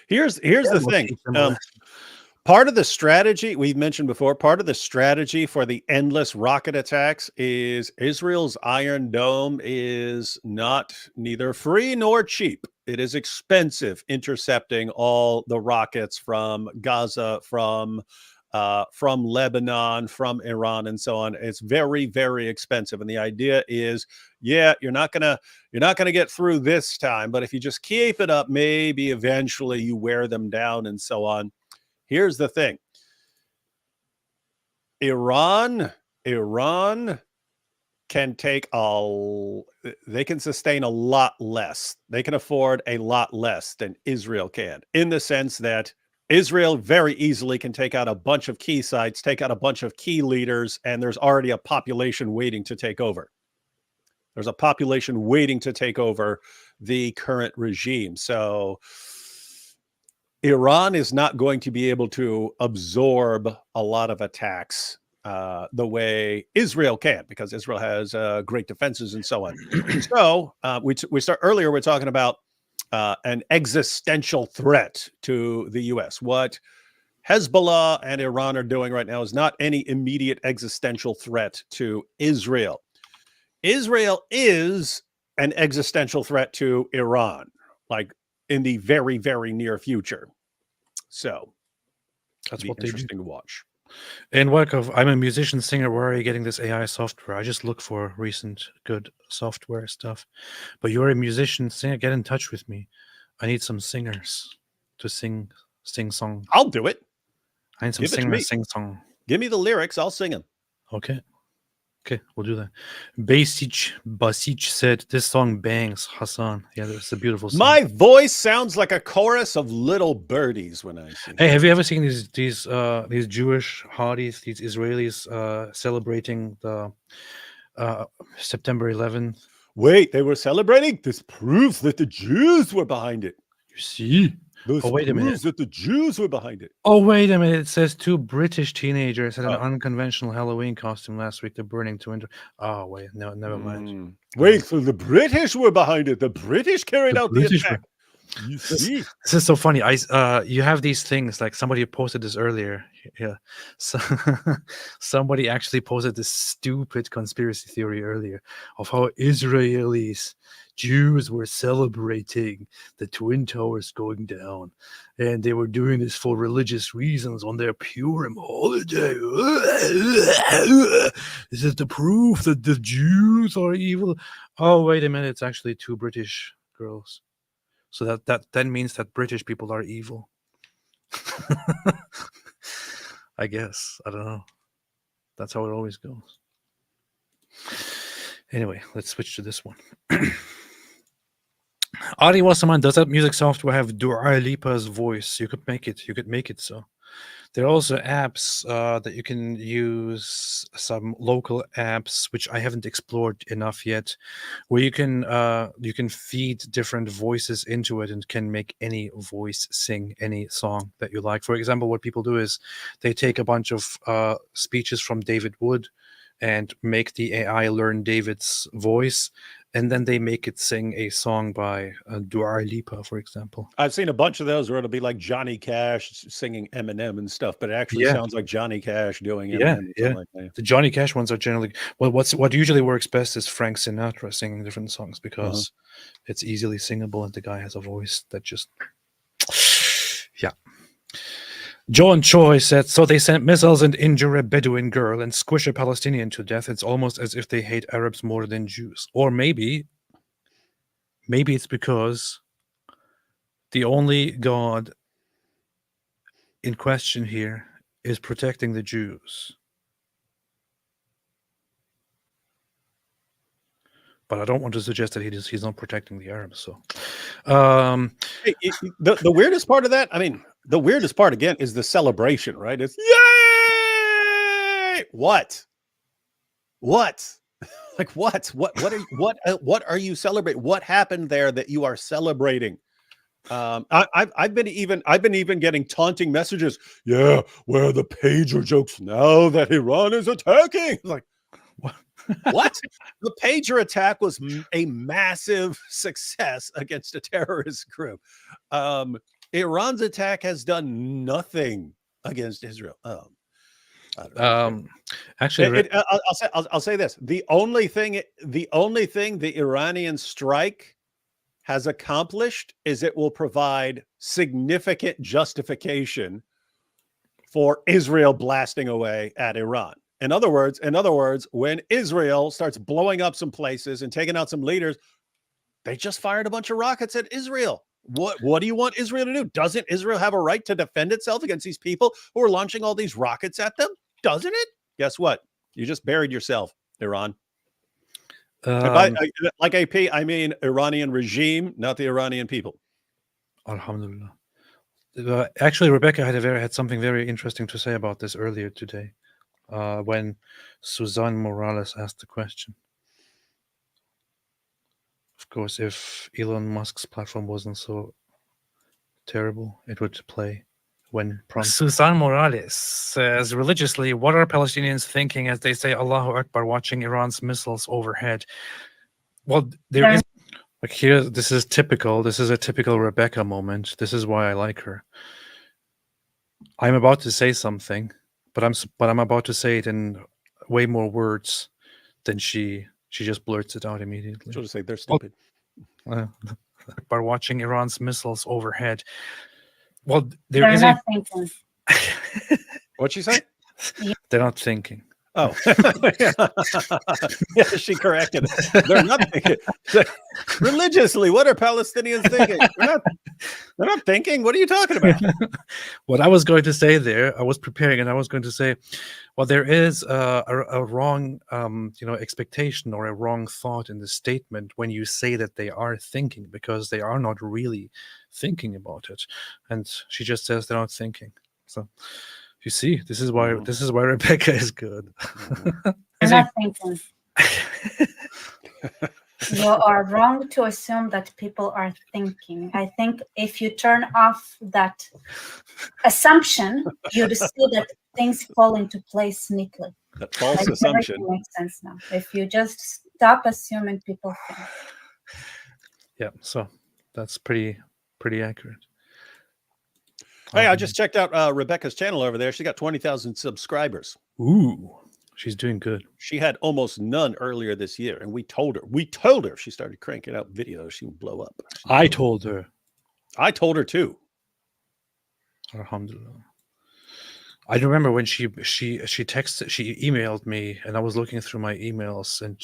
Here's the thing. Part of the strategy we've mentioned before, part of the strategy for the endless rocket attacks is Israel's Iron Dome is neither free nor cheap. It is expensive, intercepting all the rockets from Gaza, from Lebanon, from Iran, and so on. It's very, very expensive. And the idea is, yeah, you're not gonna get through this time, but if you just keep it up, maybe eventually you wear them down and so on. Here's the thing. Iran can they can sustain a lot less. They can afford a lot less than Israel can, in the sense that Israel very easily can take out a bunch of key sites, take out a bunch of key leaders, and there's already a population waiting to take over. There's a population waiting to take over the current regime. So Iran is not going to be able to absorb a lot of attacks the way Israel can, because Israel has great defenses and so on. So we start earlier. We're talking about an existential threat to the U.S. What Hezbollah and Iran are doing right now is not any immediate existential threat to Israel. Israel is an existential threat to Iran, like in the very, very near future. So that's what they do. Interesting to watch. And Wyckoff, I'm a musician singer. Where are you getting this AI software? I just look for recent good software stuff. But you're a musician singer. Get in touch with me. I need some singers to sing song. I'll do it. I need some singers sing song. Give me the lyrics. I'll sing them. Okay. Okay, we'll do that. Basic said this song bangs, Hassan. Yeah, that's a beautiful song. My voice sounds like a chorus of little birdies when I sing. Hey, have you ever seen these Jewish hotties, these Israelis celebrating the September 11th? Wait, they were celebrating? This proves that the Jews were behind it. You see? This Oh, wait a minute. proves that the Jews were behind it. Oh, wait a minute. It says 2 British teenagers had an unconventional Halloween costume last week. They're burning 200. Oh, wait. No, never mind. Wait, so the British were behind it. The British carried out the British attack. You see? This is so funny. You have these things, like somebody posted this earlier. Yeah. So somebody actually posted this stupid conspiracy theory earlier of how Jews were celebrating the Twin Towers going down, and they were doing this for religious reasons on their Purim holiday. This is the proof that the Jews are evil. Oh, wait a minute. It's actually 2 British girls. So that means that British people are evil. I guess. I don't know. That's how it always goes. Anyway, let's switch to this one. Ari Wasserman, does that music software have Dua Lipa's voice? You could make it so. There are also apps that you can use, some local apps which I haven't explored enough yet, where you can feed different voices into it and can make any voice sing any song that you like. For example, what people do is they take a bunch of speeches from David Wood and make the AI learn David's voice, and then they make it sing a song by Dua Lipa, for example. I've seen a bunch of those where it'll be like Johnny Cash singing Eminem and stuff, but it actually sounds like Johnny Cash doing Eminem. Yeah. Like that. The Johnny Cash ones are generally what usually works best is Frank Sinatra singing different songs because it's easily singable and the guy has a voice that just John Choi said, so they sent missiles and injure a Bedouin girl and squish a Palestinian to death. It's almost as if they hate Arabs more than Jews. Or maybe it's because the only God in question here is protecting the Jews. But I don't want to suggest that he's not protecting the Arabs. So, the weirdest part of that, I mean, the weirdest part again is the celebration, right? It's yay! What? Like what? What are you celebrating? What happened there that you are celebrating? I've been even getting taunting messages. Yeah, where are the pager jokes now that Iran is attacking? Like, what? The pager attack was a massive success against a terrorist group. Iran's attack has done nothing against Israel. Actually, I'll say this: the only thing the Iranian strike has accomplished is it will provide significant justification for Israel blasting away at Iran. In other words, when Israel starts blowing up some places and taking out some leaders, they just fired a bunch of rockets at Israel. What do you want Israel to do? Doesn't Israel have a right to defend itself against these people who are launching all these rockets at them? Doesn't it? Guess what? You just buried yourself, Iran. Like AP, I mean Iranian regime, not the Iranian people. Alhamdulillah. Actually, Rebecca had something very interesting to say about this earlier today, when Suzanne Morales asked the question. Of course, if Elon Musk's platform wasn't so terrible, it would play when prompted. Suzanne Morales says, religiously, what are Palestinians thinking as they say Allahu Akbar watching Iran's missiles overhead? Well, there is, like, here, this is a typical Rebecca moment. This is why I like her. I'm about to say something, but I'm about to say it in way more words than she just blurts it out immediately. She'll just say they're stupid. By watching Iran's missiles overhead. Well, They're not thinking. What'd she say? They're not thinking. Oh, yeah, she corrected it. They're not thinking. Religiously, what are Palestinians thinking? They're not thinking. What are you talking about? What I was going to say there, I was preparing, and I was going to say, well, there is a wrong, expectation or a wrong thought in the statement when you say that they are thinking, because they are not really thinking about it. And she just says they're not thinking. So you see, this is why Rebecca is good. I'm not thinking. You are wrong to assume that people are thinking. I think if you turn off that assumption, you'd see that things fall into place neatly. That false assumption makes sense now. If you just stop assuming people think. Yeah, so that's pretty accurate. Hey, I just checked out Rebecca's channel over there. She got 20,000 subscribers. Ooh, she's doing good. She had almost none earlier this year, and we told her if she started cranking out videos, she would blow up. I told her. I told her too. Alhamdulillah. I remember when she emailed me, and I was looking through my emails, and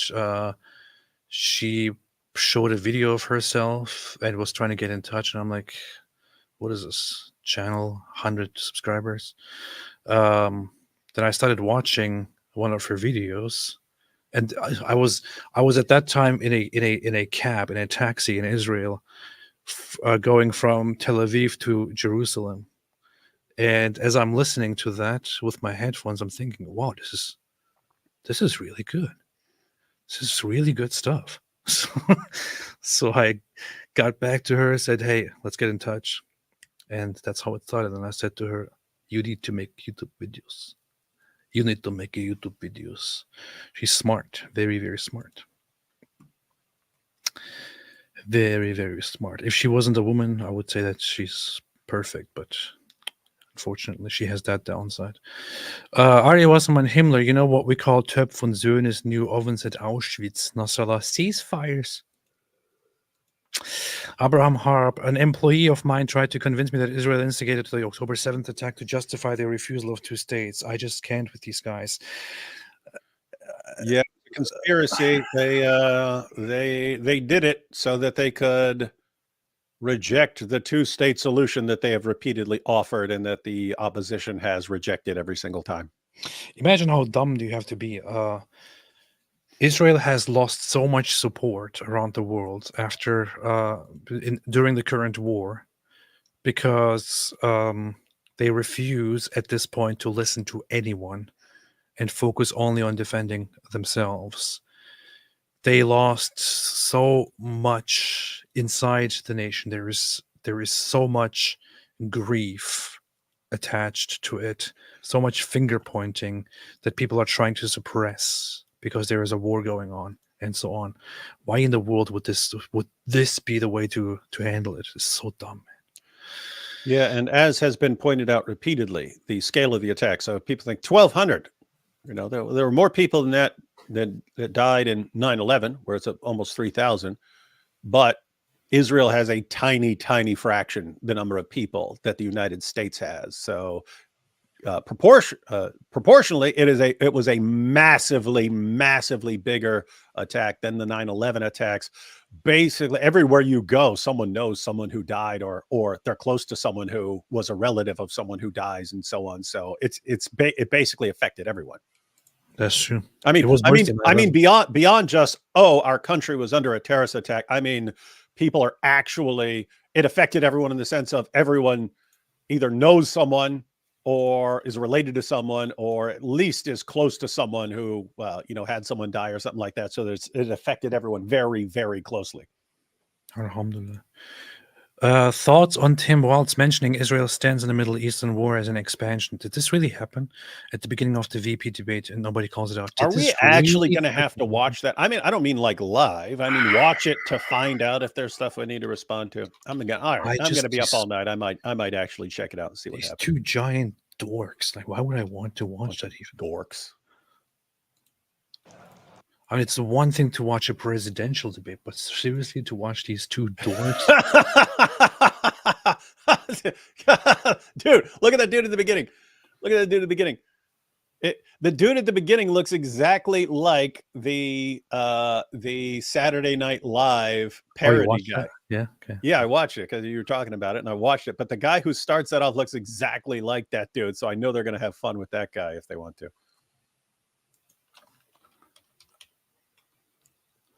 she showed a video of herself and was trying to get in touch, and I'm like, what is this channel? 100 subscribers. Then I started watching one of her videos, and I was at that time in a cab, in a taxi in Israel, going from Tel Aviv to Jerusalem. And as I'm listening to that with my headphones, I'm thinking, wow, this is really good. This is really good stuff. So I got back to her, said, hey, let's get in touch. And that's how it started. And I said to her, you need to make YouTube videos. You need to make YouTube videos. She's smart, very, very smart. Very, very smart. If she wasn't a woman, I would say that she's perfect, but unfortunately, she has that downside. Arya Wasserman Himmler, you know what we call Töpf und Söhne's new ovens at Auschwitz, Nasrallah ceasefires. Abraham Harp, an employee of mine, tried to convince me that Israel instigated the October 7th attack to justify their refusal of two states. I just can't with these guys. Yeah, conspiracy. They did it so that they could reject the two-state solution that they have repeatedly offered and that the opposition has rejected every single time. Imagine how dumb do you have to be. Israel has lost so much support around the world after during the current war, because they refuse at this point to listen to anyone and focus only on defending themselves. They lost so much inside the nation. There is so much grief attached to it, so much finger pointing that people are trying to suppress because there is a war going on and so on. Why in the world would this be the way to handle it? It's so dumb, man. Yeah, and as has been pointed out repeatedly, the scale of the attack. So people think 1,200. You know, there were more people than that that died in 9/11, where it's almost 3,000. But Israel has a tiny, tiny fraction the number of people that the United States has. So proportionally, it was a massively, massively bigger attack than the 9/11 attacks. Basically, everywhere you go, someone knows someone who died, or they're close to someone who was a relative of someone who dies, and so on. So it basically affected everyone. That's true. I mean, beyond just, our country was under a terrorist attack. I mean, people are actually, it affected everyone in the sense of everyone either knows someone or is related to someone, or at least is close to someone who, had someone die or something like that. So it affected everyone very, very closely. Alhamdulillah. Thoughts on Tim Walz mentioning Israel stands in the Middle Eastern war as an expansion. Did this really happen at the beginning of the VP debate and nobody calls it out? Are we actually going to have to watch that? I mean, I don't mean like live. I mean, watch it to find out if there's stuff I need to respond to. I'm going to be up all night. I might actually check it out and see what happens. Two giant dorks. Like, why would I want to watch that even? Dorks. I mean, it's the one thing to watch a presidential debate, but seriously, to watch these two dorks? Dude, look at that dude at the beginning. Look at that dude at the beginning. The dude at the beginning looks exactly like the Saturday Night Live parody guy. That? Yeah. Okay. Yeah, I watched it because you were talking about it, and I watched it. But the guy who starts that off looks exactly like that dude, so I know they're going to have fun with that guy if they want to.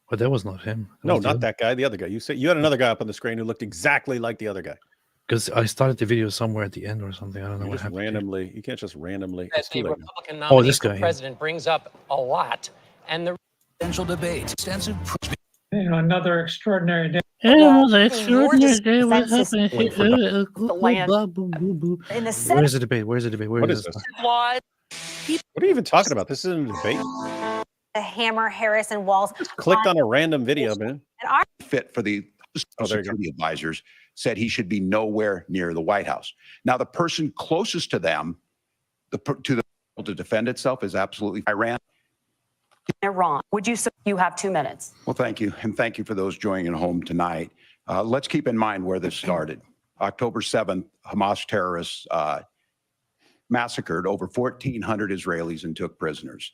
But that was not him. No, not that guy. The other guy. You said you had another guy up on the screen who looked exactly like the other guy. Because I started the video somewhere at the end or something. I don't know what happened. Randomly, you can't just randomly. That the Republican nominee for president brings up a lot, and the presidential debate, extensive. Another extraordinary day. Another extraordinary day. What happened? In the Where's the debate? Where's the debate? Where What is is this? this? What are you even talking about? This isn't a debate. Hammer, Harris, and Walls. Clicked on a random video, man. Fit for the security advisors said he should be nowhere near the White House. Now, the person closest to them, to defend itself, is absolutely Iran. Iran. Would you have 2 minutes? Well, thank you, and thank you for those joining at home tonight. Let's keep in mind where this started. October 7th, Hamas terrorists massacred over 1,400 Israelis and took prisoners.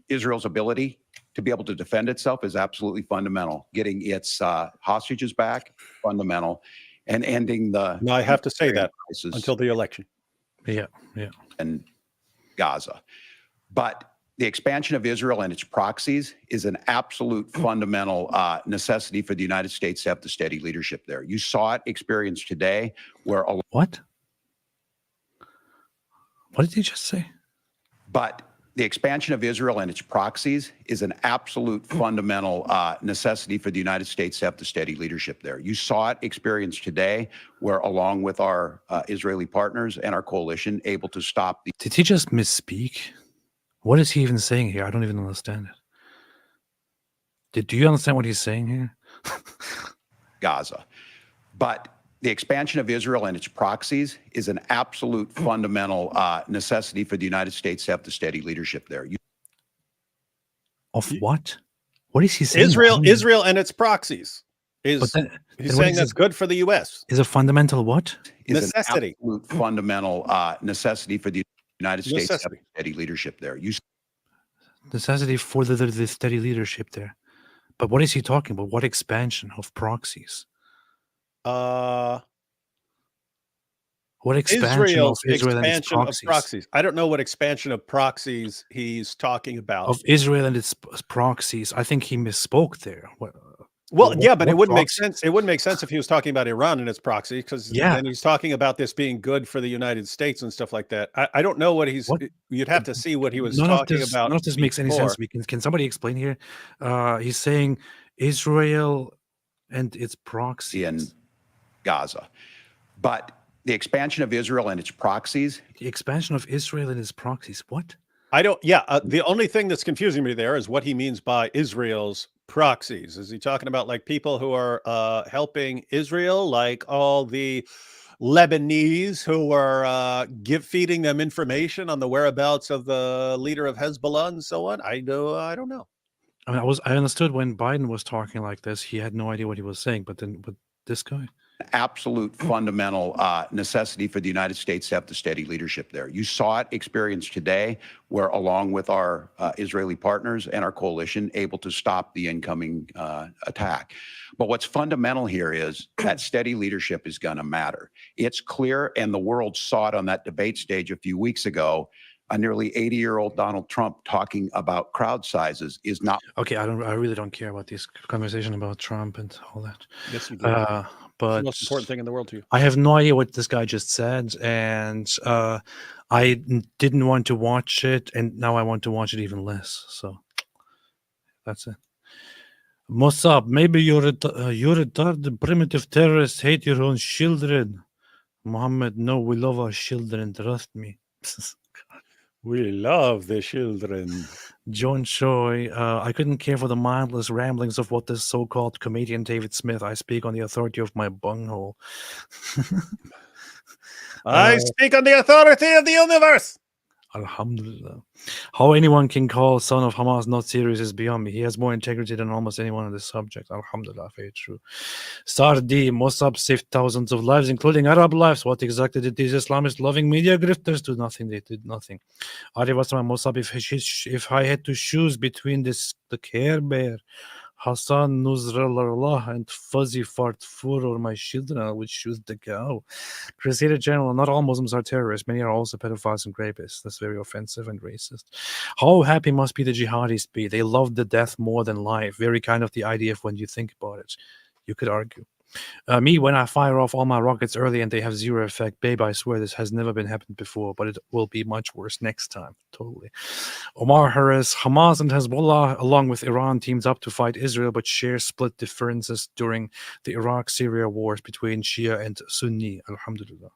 Israel's ability to be able to defend itself is absolutely fundamental. Getting its hostages back, fundamental, and ending the. No, I have to say that until the election. Yeah. And Gaza. But the expansion of Israel and its proxies is an absolute fundamental necessity for the United States to have the steady leadership there. You saw it experienced today where. What? What did he just say? But the expansion of Israel and its proxies is an absolute fundamental necessity for the United States to have the steady leadership there. You saw it experienced today where, along with our Israeli partners and our coalition, able to stop the. Did he just misspeak? What is he even saying here? I don't even understand it. Do you understand what he's saying here? Gaza. But the expansion of Israel and its proxies is an absolute fundamental necessity for the United States to have the steady leadership there. Of what? What is he saying? Israel and its proxies. He's saying that's good for the U.S. Is a fundamental what? Necessity. An absolute fundamental necessity for the United States to have the steady leadership there. Necessity for the steady leadership there. But what is he talking about? What expansion of proxies? What expansion of Israel and its proxies? I don't know what expansion of proxies he's talking about. Of Israel and its proxies. I think he misspoke there. But it wouldn't make sense. It wouldn't make sense if he was talking about Iran and its proxy, because then he's talking about this being good for the United States and stuff like that. I don't know what he's. You'd have to see what he was talking about. None of this makes any sense. Can somebody explain here? He's saying Israel and its proxy in Gaza, but the expansion of Israel and its proxies. The expansion of Israel and its proxies. What? I don't. Yeah, the only thing that's confusing me there is what he means by Israel's proxies. Is he talking about like people who are helping Israel, like all the Lebanese who are feeding them information on the whereabouts of the leader of Hezbollah and so on? I don't know. I mean, I understood when Biden was talking like this, he had no idea what he was saying, but this guy. Absolute fundamental necessity for the United States to have the steady leadership there. You saw it experienced today where, along with our Israeli partners and our coalition, able to stop the incoming attack. But what's fundamental here is that steady leadership is going to matter. It's clear, and the world saw it on that debate stage a few weeks ago. A nearly 80-year-old Donald Trump talking about crowd sizes is not. Okay, I really don't care about this conversation about Trump and all that. Yes, you do. But it's the most important thing in the world to you. I have no idea what this guy just said, and I didn't want to watch it, and now I want to watch it even less. So that's it. Mossab, maybe you're retarded, primitive terrorists, hate your own children. Mohammed, no, we love our children. Trust me. We love the children. John Choi, I couldn't care for the mindless ramblings of what this so-called comedian David Smith. I speak on the authority of my bunghole. I speak on the authority of the universe. Alhamdulillah. How anyone can call son of Hamas not serious is beyond me. He has more integrity than almost anyone on this subject. Alhamdulillah, very true. Sardi, Mossab saved thousands of lives, including Arab lives. What exactly did these Islamist loving media grifters do? Nothing. They did nothing. Ari Wasman Mossab, if I had to choose between the Care Bear, Hassan Nusrallah, and Fuzzy Fart Fur, or my children, I would choose the cow. Crusader General, not all Muslims are terrorists. Many are also pedophiles and rapists. That's very offensive and racist. How happy must be the jihadis be? They love the death more than life. Very kind of the IDF when you think about it. You could argue. Me, when I fire off all my rockets early and they have zero effect, babe, I swear this has never been happened before, but it will be much worse next time. Totally. Omar Harris, Hamas and Hezbollah, along with Iran, teams up to fight Israel, but share split differences during the Iraq-Syria wars between Shia and Sunni. Alhamdulillah.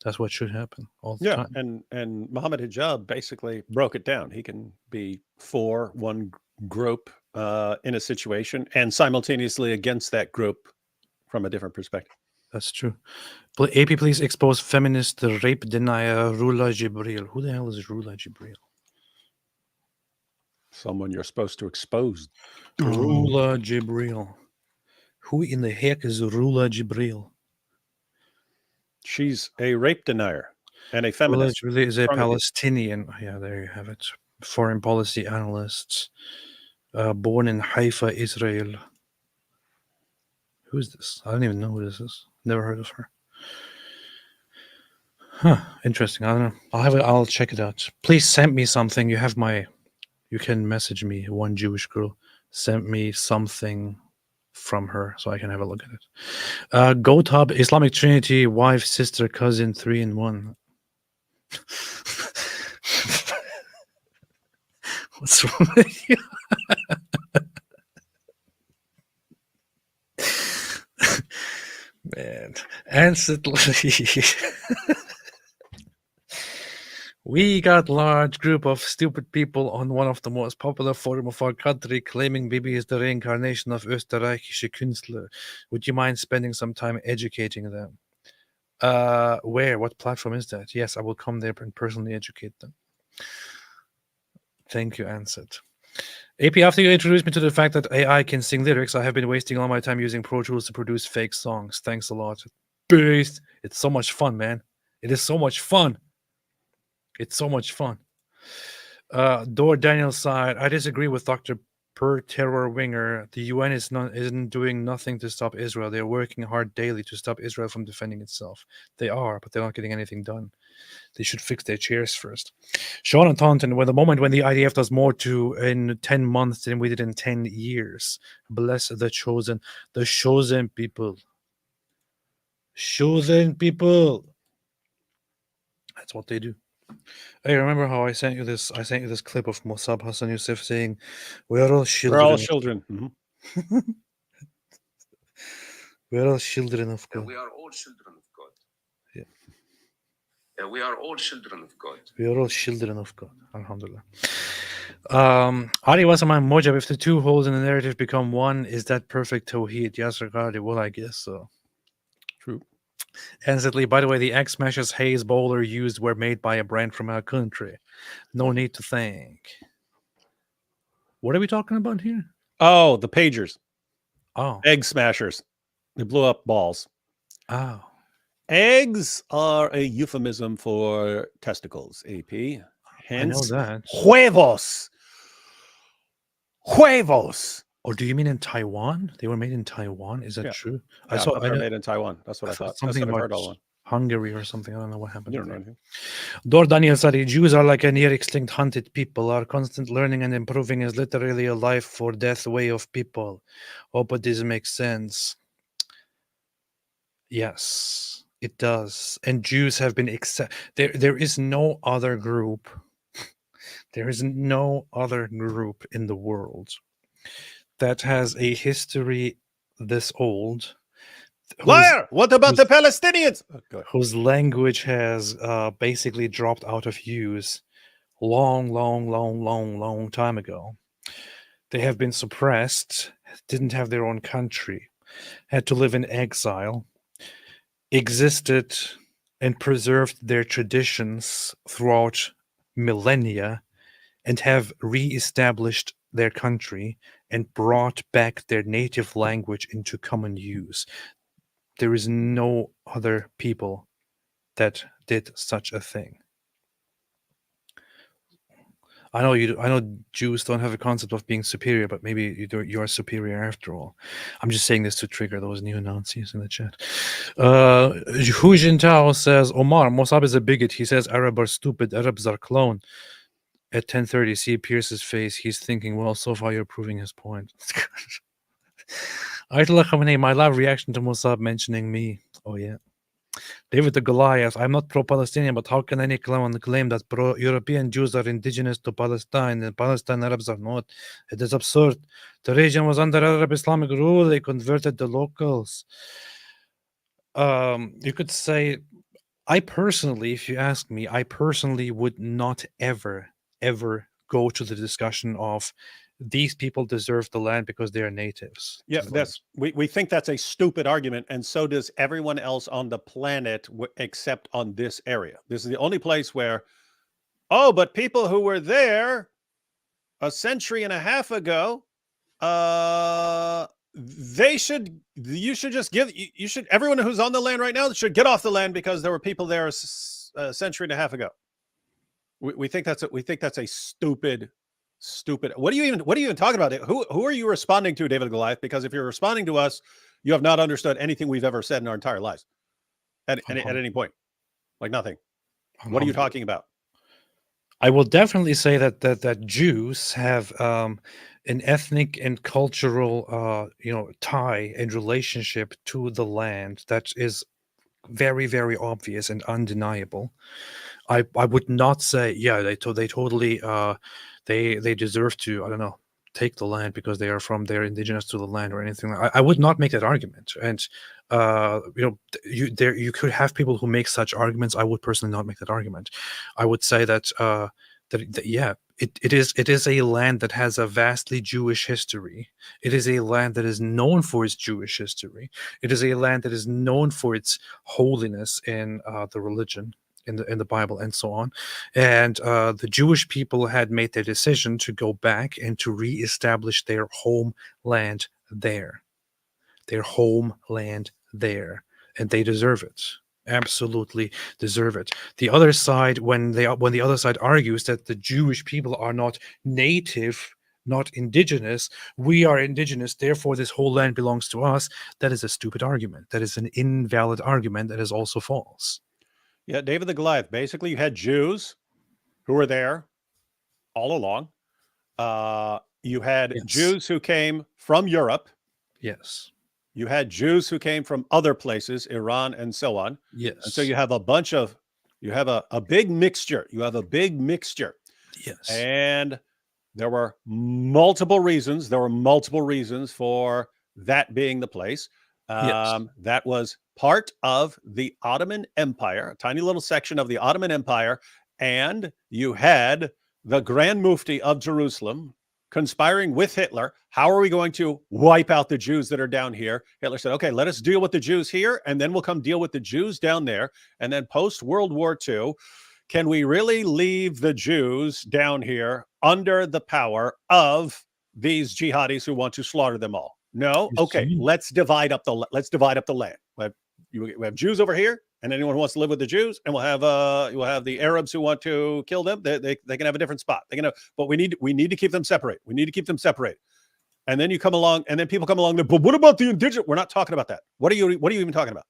That's what should happen all the time. And Mohammed Hijab basically broke it down. He can be for one group in a situation and simultaneously against that group from a different perspective. That's true. AP, please expose feminist rape denier Rula Jibril. Who the hell is Rula Jibril? Someone you're supposed to expose. Rula Jibril. Who in the heck is Rula Jibril? She's a rape denier and a feminist. Rula Jibril is a Palestinian. Yeah, there you have it. Foreign policy analyst. Born in Haifa, Israel. Who's this? I don't even know who this is. Never heard of her. Huh. Interesting. I don't know. I'll check it out. Please send me something. You can message me, one Jewish girl. Send me something from her so I can have a look at it. Goat Hub, Islamic Trinity, wife, sister, cousin, 3 in 1. What's wrong with you? Man, instantly. We got large group of stupid people on one of the most popular forum of our country claiming Bibi is the reincarnation of Österreichische Künstler. Would you mind spending some time educating them? Where? What platform is that? Yes, I will come there and personally educate them. Thank you, Ansett. AP, after you introduced me to the fact that AI can sing lyrics, I have been wasting all my time using Pro Tools to produce fake songs. Thanks a lot. Beast. It's so much fun, man. It is so much fun. It's so much fun. Dor Daniel side, I disagree with Dr. Per Terror Winger. The UN isn't doing nothing to stop Israel. They're working hard daily to stop Israel from defending itself. They are, but they're not getting anything done. They should fix their chairs first. Sean and Taunton, when the IDF does more in 10 months than we did in 10 years. Bless the chosen people. Chosen people. That's what they do. Hey, remember how I sent you this clip of Mossab Hassan Youssef saying, "We are all children." We're all children. Mm-hmm. We are all children of God. We are all children of God. Yeah. We are all children of God. We are all children of God. Alhamdulillah. Ari Wasaman Mojab, if the two holes in the narrative become one, is that perfect Tawheed? Yasser Qadi, well, I guess so. True. Instantly, by the way, the X Smashers Haze Bowler used were made by a brand from our country. No need to thank. What are we talking about here? Oh, the pagers. Oh. Egg smashers. They blew up balls. Oh. Eggs are a euphemism for testicles, AP. Hence, I know that. Huevos. Huevos. Or do you mean in Taiwan? They were made in Taiwan? Is that true? Yeah, I thought they were made in Taiwan. That's what I thought. Something That's what about I've heard all along. Hungary or something. I don't know what happened. You don't know anything. Dor Daniel Sari, Jews are like a near extinct hunted people. Our constant learning and improving is literally a life or death way of people. Hope this makes sense. Yes, it does. And Jews have been there is no other group. There is no other group in the world that has a history this old. Liar! What about the Palestinians? Whose language has basically dropped out of use long time ago. They have been suppressed, didn't have their own country, had to live in exile, existed and preserved their traditions throughout millennia and have re-established their country and brought back their native language into common use. There is no other people that did such a thing. I know Jews don't have a concept of being superior, but maybe you are superior after all. I'm just saying this to trigger those neo-Nazis in the chat. Hu Jintao says, Omar, Mossab is a bigot. He says Arab are stupid, Arabs are clone. At 10:30, see Pierce's face. He's thinking, well, so far you're proving his point. Ayatollah Khamenei, my live reaction to Mossab mentioning me. Oh, yeah. David the Goliath, I'm not pro-Palestinian, but how can any clown claim that pro-European Jews are indigenous to Palestine and Palestine Arabs are not? It is absurd. The region was under Arab Islamic rule. They converted the locals. You could say, I personally, if you ask me, I personally would not ever go to the discussion of these people deserve the land because they are natives. Yeah, we think that's a stupid argument, and so does everyone else on the planet, except on this area. This is the only place where, oh, but people who were there a century and a half ago, you should everyone who's on the land right now should get off the land because there were people there a century and a half ago. We think that's a stupid. What are you even talking about? Who are you responding to, David Goliath? Because if you're responding to us, you have not understood anything we've ever said in our entire lives at any point. Like nothing. What are you talking about? I will definitely say that Jews have an ethnic and cultural tie and relationship to the land that is very, very obvious and undeniable. I would not say, yeah, they totally they deserve to, I don't know, take the land because they're indigenous to the land or anything. I would not make that argument. And you could have people who make such arguments. I would personally not make that argument. I would say that it is a land that has a vastly Jewish history. It is a land that is known for its Jewish history. It is a land that is known for its holiness in the religion, in the Bible, and so on. And the Jewish people had made their decision to go back and to reestablish their homeland there. And they deserve it. Absolutely deserve it. The other side, when the other side argues that the Jewish people are not native, not indigenous, we are indigenous, therefore this whole land belongs to us, that is a stupid argument. That is an invalid argument that is also false. Yeah, David the Goliath. Basically, you had Jews who were there all along. You had Jews who came from Europe. Yes. You had Jews who came from other places, Iran and so on. Yes. And so you have a big mixture. You have a big mixture. Yes. And there were multiple reasons. There were multiple reasons for that being the place. That was part of the Ottoman Empire, a tiny little section of the Ottoman Empire. And you had the Grand Mufti of Jerusalem conspiring with Hitler. How are we going to wipe out the Jews that are down here? Hitler said, okay, let us deal with the Jews here, and then we'll come deal with the Jews down there. And then post-World War II, can we really leave the Jews down here under the power of these jihadis who want to slaughter them all? No. Okay, let's divide up the land. We have Jews over here, and anyone who wants to live with the Jews, and we'll have the Arabs who want to kill them. They can have a different spot. But we need to keep them separate. We need to keep them separate. And then you come along, and then people come along. But what about the indigenous? We're not talking about that. What are you even talking about?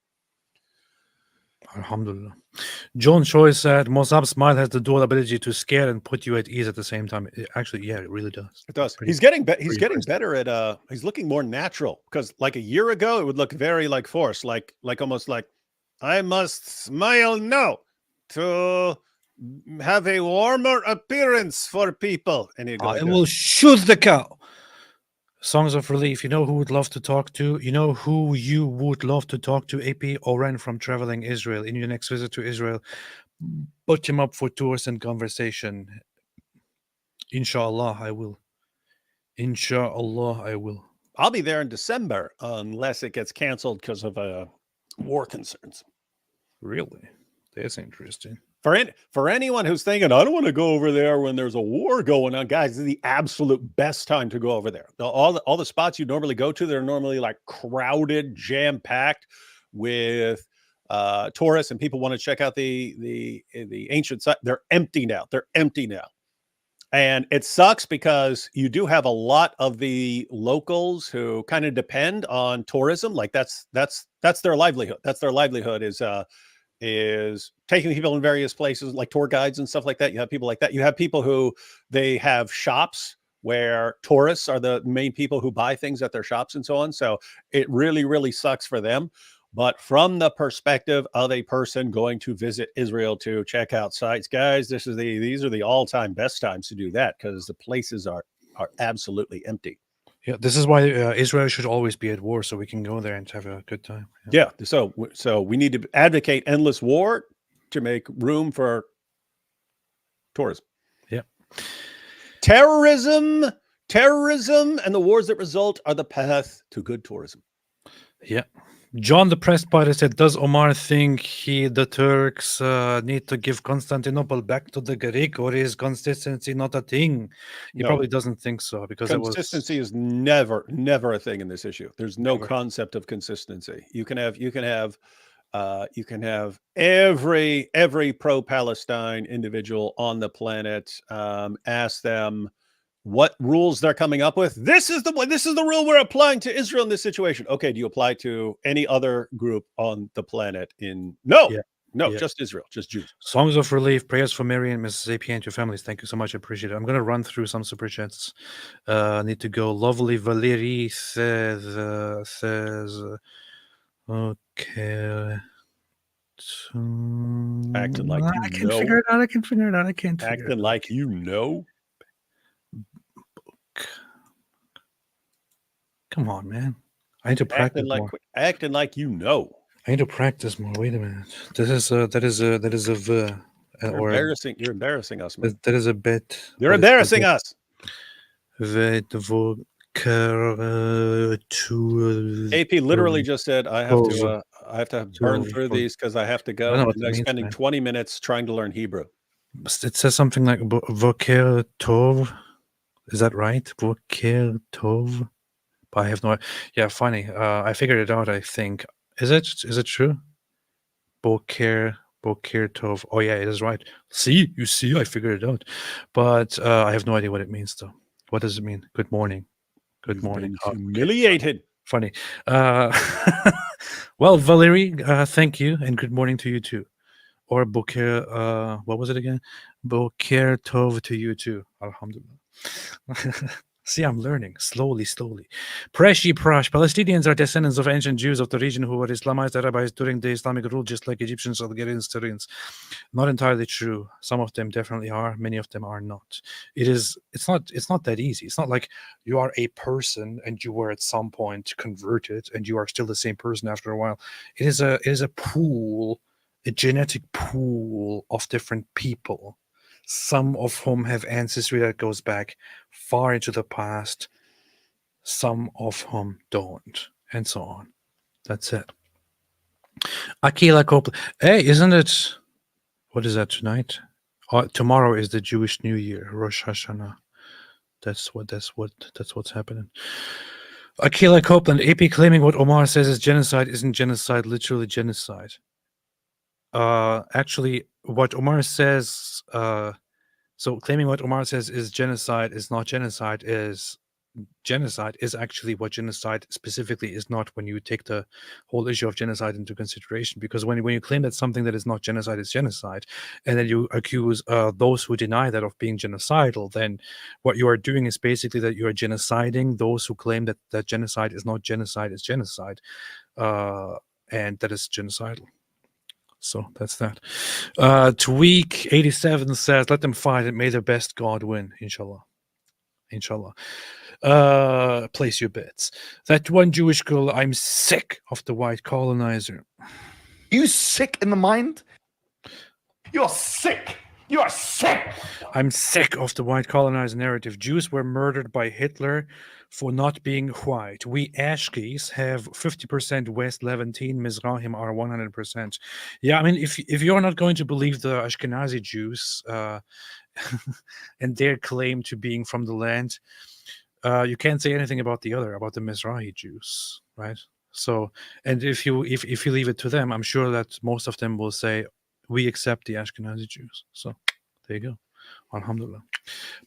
Alhamdulillah. John Choi said, Mossab's smile has the dual ability to scare and put you at ease at the same time. Actually, yeah, it really does. It does. He's getting better at he's looking more natural, because like a year ago it would look very like forced, like almost like I must smile now to have a warmer appearance for people. And he'd go I will shoot the cow. Songs of Relief. You know who would love to talk to? You know who you would love to talk to? AP Oren from Traveling Israel. In your next visit to Israel, put him up for tours and conversation. Inshallah, I will. Inshallah, I will. I'll be there in December unless it gets canceled because of war concerns. Really? That's interesting. For anyone who's thinking, I don't want to go over there when there's a war going on, guys, this is the absolute best time to go over there. All the spots you normally go to, they're normally like crowded, jam-packed with tourists, and people want to check out the ancient site. They're empty now. And it sucks because you do have a lot of the locals who kind of depend on tourism. Like that's their livelihood. That's their livelihood is taking people in various places, like tour guides and stuff like that. You have people like that. You have people who they have shops where tourists are the main people who buy things at their shops and so on. So it really, really sucks for them. But from the perspective of a person going to visit Israel to check out sites, guys, these are the all-time best times to do that because the places are absolutely empty. Yeah, this is why Israel should always be at war, so we can go there and have a good time. Yeah. So we need to advocate endless war to make room for tourism. Yeah. Terrorism, and the wars that result are the path to good tourism. Yeah. John the Press Spider said, does Omar think the Turks need to give Constantinople back to the Greek, or is consistency not a thing? He probably doesn't think so, because consistency is never a thing in this issue. There's no concept of consistency. You can have every pro-Palestine individual on the planet ask them what rules they're coming up with. This is the rule we're applying to Israel in this situation. Okay, do you apply to any other group on the planet? Just Israel, just Jews. Songs of relief, prayers for Mary and Mrs. AP and your families. Thank you so much. I appreciate it. I'm going to run through some super chats. Need to go. Lovely Valerie says okay. Acting like I can figure it out. I can't figure it out. Acting like you know. Come on, man. I need to practice more. Acting like you know. I need to practice more. Wait a minute. That is a v. You're embarrassing us, man. That is a bit. You're embarrassing us. AP literally just said, I have to burn through these because I have to go. And I'm spending 20 minutes trying to learn Hebrew. It says something like Voker Tov. Is that right? Voker Tov. But I have no. Yeah, funny. I figured it out. I think. Is it true? Boker Tov. Oh yeah, it is right. See, I figured it out. But I have no idea what it means though. What does it mean? Good morning. Good morning. Humiliated. Funny. Well, Valerie, thank you, and good morning to you too. Or Boker. What was it again? Boker Tov to you too. Alhamdulillah. See, I'm learning slowly. Prash. Palestinians are descendants of ancient Jews of the region who were Islamized rabbis during the Islamic rule, just like Egyptians, Algerians, Syrians. Not entirely true. Some of them definitely are. Many of them are not. It's not that easy. It's not like you are a person and you were at some point converted and you are still the same person after a while. It is a pool, a genetic pool of different people, some of whom have ancestry that goes back far into the past, some of whom don't, and so on. That's it. Akila Copeland. Hey, isn't it? What is that tonight? Tomorrow is the Jewish New Year, Rosh Hashanah. That's what's happening. Akila Copeland. AP claiming what Omar says is genocide isn't genocide. Literally genocide. Actually, what Omar says. So claiming what Omar says is genocide is not genocide is genocide is actually what genocide specifically is not, when you take the whole issue of genocide into consideration. Because when you claim that something that is not genocide is genocide, and then you accuse those who deny that of being genocidal, then what you are doing is basically that you are genociding those who claim that genocide is not genocide is genocide, and that is genocidal. So that's that. Tweak 87 says, let them fight and may the best God win. Inshallah. Place your bets. That one Jewish girl, I'm sick of the white colonizer. You sick in the mind? You're sick. You are sick. I'm sick of the white colonized narrative. Jews were murdered by Hitler for not being white. We Ashkis have 50% West Levantine, Mizrahim are 100%. Yeah, I mean, if you're not going to believe the Ashkenazi Jews and their claim to being from the land, you can't say anything about the Mizrahi Jews, right? So, and if you leave it to them, I'm sure that most of them will say, we accept the Ashkenazi Jews. So there you go. Alhamdulillah.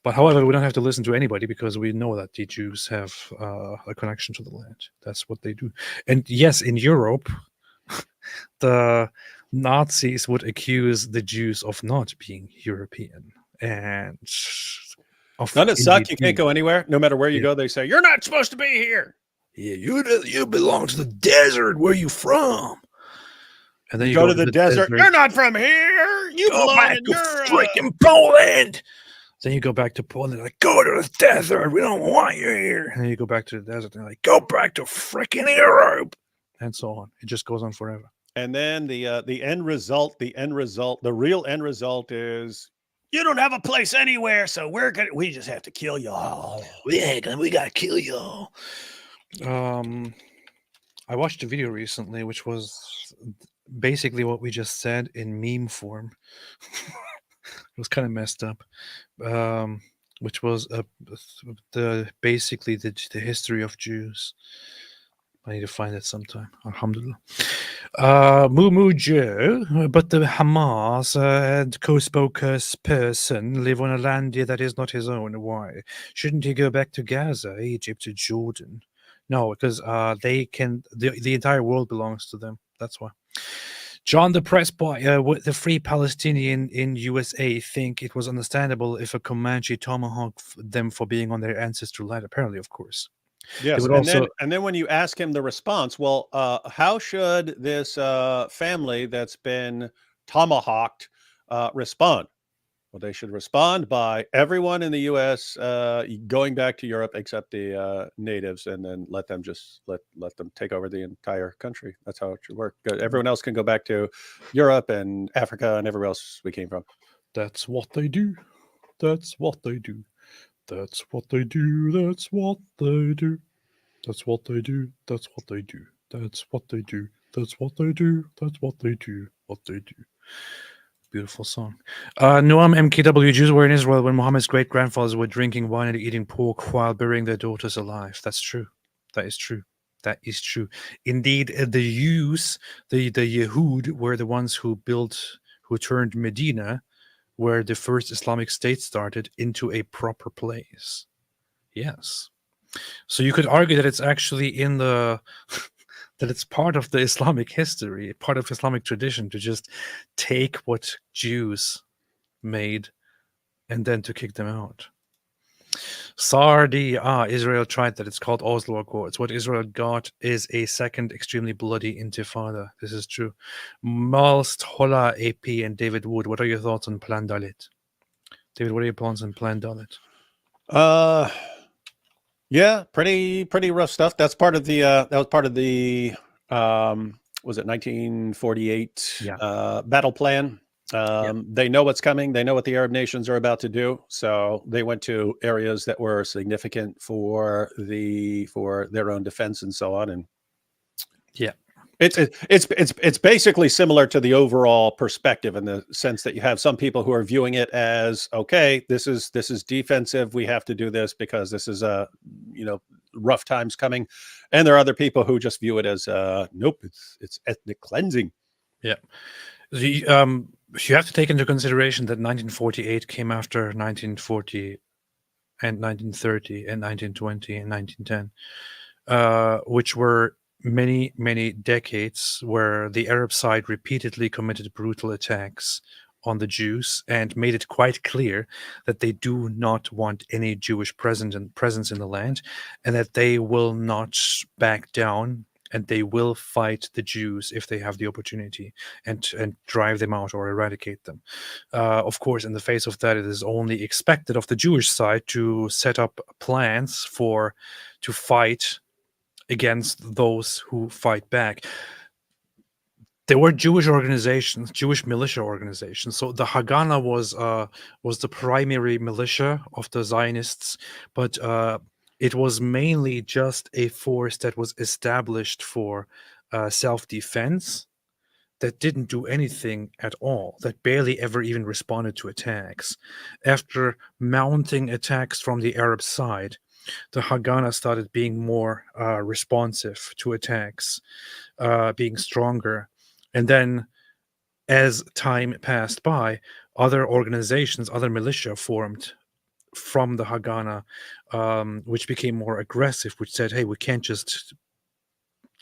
But however, we don't have to listen to anybody because we know that the Jews have a connection to the land. That's what they do. And yes, in Europe, the Nazis would accuse the Jews of not being European. And Doesn't it suck? You can't go anywhere. No matter where you go, they say, you're not supposed to be here. Yeah, you belong to the desert. Where you from? And then you go to the desert. You're not from here. You go belong back in to Europe. freaking Poland. Then you go back to Poland. Like, go to the desert. We don't want you here. And then you go back to the desert. And like, go back to freaking Europe, and so on. It just goes on forever. And then the end result, the real end result is you don't have a place anywhere, so we just have to kill y'all. We gotta kill y'all. I watched a video recently, which was basically what we just said in meme form. It was kind of messed up. Which was basically the history of Jews. I need to find it sometime. Alhamdulillah. Moo Joe, but the Hamas and co-spokesperson live on a land that is not his own. Why? Shouldn't he go back to Gaza, Egypt, or Jordan? No, because they can. The entire world belongs to them. That's why. John the Press Boy, the Free Palestinian in USA, think it was understandable if a Comanche tomahawked them for being on their ancestral land. Apparently, of course. Yes, and then when you ask him the response, well, how should this family that's been tomahawked respond? Well, they should respond by everyone in the U.S. Going back to Europe except the natives, and then let them let them take over the entire country. That's how it should work. Everyone else can go back to Europe and Africa and everywhere else we came from. That's what they do. That's what they do. That's what they do. That's what they do. That's what they do. That's what they do. That's what they do. That's what they do. That's what they do. What they do. Beautiful song. Noam MKW, Jews were in Israel when Muhammad's great-grandfathers were drinking wine and eating pork while burying their daughters alive. That's true. That is true. That is true. Indeed, the Jews, the Yehud, were the ones who turned Medina, where the first Islamic state started, into a proper place. Yes. So you could argue that it's actually in the... that it's part of the Islamic history, part of Islamic tradition to just take what Jews made and then to kick them out. Sardi, Israel tried that. It's called Oslo Accords. What Israel got is a second extremely bloody intifada. This is true. Malst, Hola, AP, and David Wood, what are your thoughts on Plan Dalit? David, what are your plans on Plan Dalit? Yeah, pretty rough stuff. That's part of the was it 1948 battle plan? They know what's coming. They know what the Arab nations are about to do. So they went to areas that were significant for their own defense and so on. And yeah, it's basically similar to the overall perspective in the sense that you have some people who are viewing it as, okay, this is defensive. We have to do this because this is rough times coming. And there are other people who just view it as nope, it's ethnic cleansing. Yeah. You have to take into consideration that 1948 came after 1940 and 1930 and 1920 and 1910, which were many decades where the Arab side repeatedly committed brutal attacks on the Jews and made it quite clear that they do not want any Jewish presence in the land, and that they will not back down, and they will fight the Jews if they have the opportunity and drive them out or eradicate them. Of course, in the face of that, it is only expected of the Jewish side to set up plans to fight against those who fight back. There were Jewish organizations, Jewish militia organizations. So the Haganah was the primary militia of the Zionists, but it was mainly just a force that was established for self-defense, that didn't do anything at all, that barely ever even responded to attacks. After mounting attacks from the Arab side, the Haganah started being more responsive to attacks, being stronger. And then as time passed by, other organizations, other militia formed from the Haganah, which became more aggressive, which said, hey, we can't just,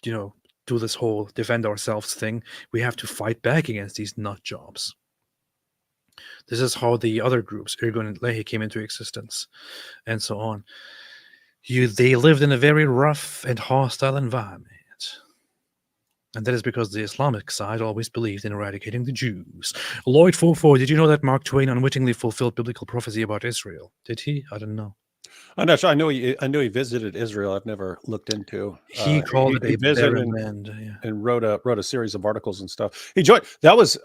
do this whole defend ourselves thing. We have to fight back against these nut jobs. This is how the other groups, Irgun and Lehi, came into existence, and so on. They lived in a very rough and hostile environment. And that is because the Islamic side always believed in eradicating the Jews. Lloyd44, did you know that Mark Twain unwittingly fulfilled biblical prophecy about Israel? Did he? I don't know. I'm not sure. I know he visited Israel. I've never looked into. He called it a visited barren land, and wrote a series of articles and stuff. He joined. That's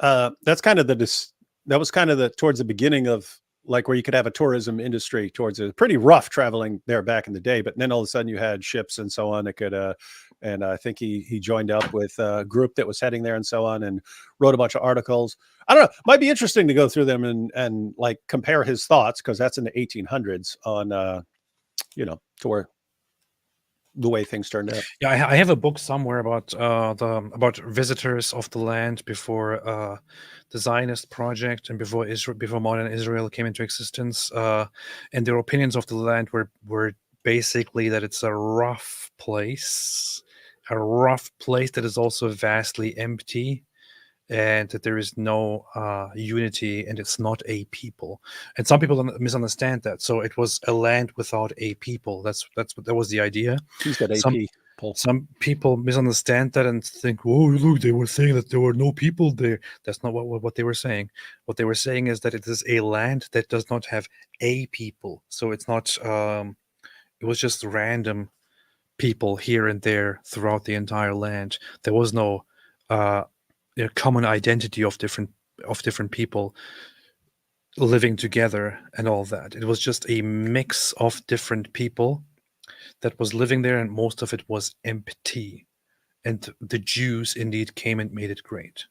kind of towards the beginning of like where you could have a tourism industry towards it. Pretty rough traveling there back in the day, but then all of a sudden you had ships and so on that could. And I think he joined up with a group that was heading there and so on, and wrote a bunch of articles. I don't know. Might be interesting to go through them and like compare his thoughts, because that's in the 1800s on. To where the way things turned out. Yeah, I have a book somewhere about visitors of the land before the Zionist project and before modern Israel came into existence, and their opinions of the land were basically that it's a rough place that is also vastly empty, and that there is no unity, and it's not a people. And some people misunderstand that. So it was a land without a people. That was the idea. He's got AP. Some people misunderstand that and think, oh, look, they were saying that there were no people there. That's not what they were saying. What they were saying is that it is a land that does not have a people. So it's not, it was just random people here and there throughout the entire land. There was no common identity of different people living together and all that. It was just a mix of different people that was living there, and most of it was empty. And the Jews indeed came and made it great.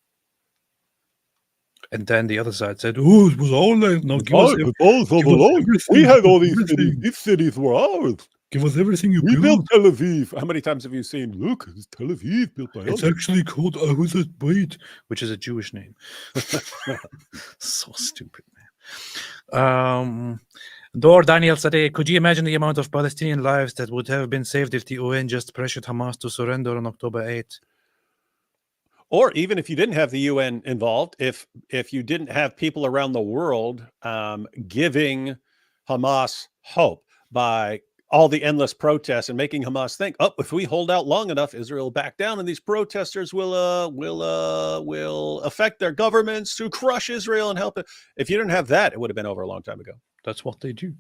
And then the other side said, "Oh, it was our land. Now give us everything. We had all these cities. These cities were ours. Give us everything you We built." built Tel Aviv. How many times have you seen? Look, it's Tel Aviv built by us. It's actually called Ahuzat Beit, which is a Jewish name. So stupid, man. Dor Daniel said, could you imagine the amount of Palestinian lives that would have been saved if the UN just pressured Hamas to surrender on October 8th? Or even if you didn't have the UN involved, if you didn't have people around the world giving Hamas hope by all the endless protests and making Hamas think, oh, if we hold out long enough, Israel will back down, and these protesters will affect their governments to crush Israel and help it. If you didn't have that, it would have been over a long time ago. That's what they do.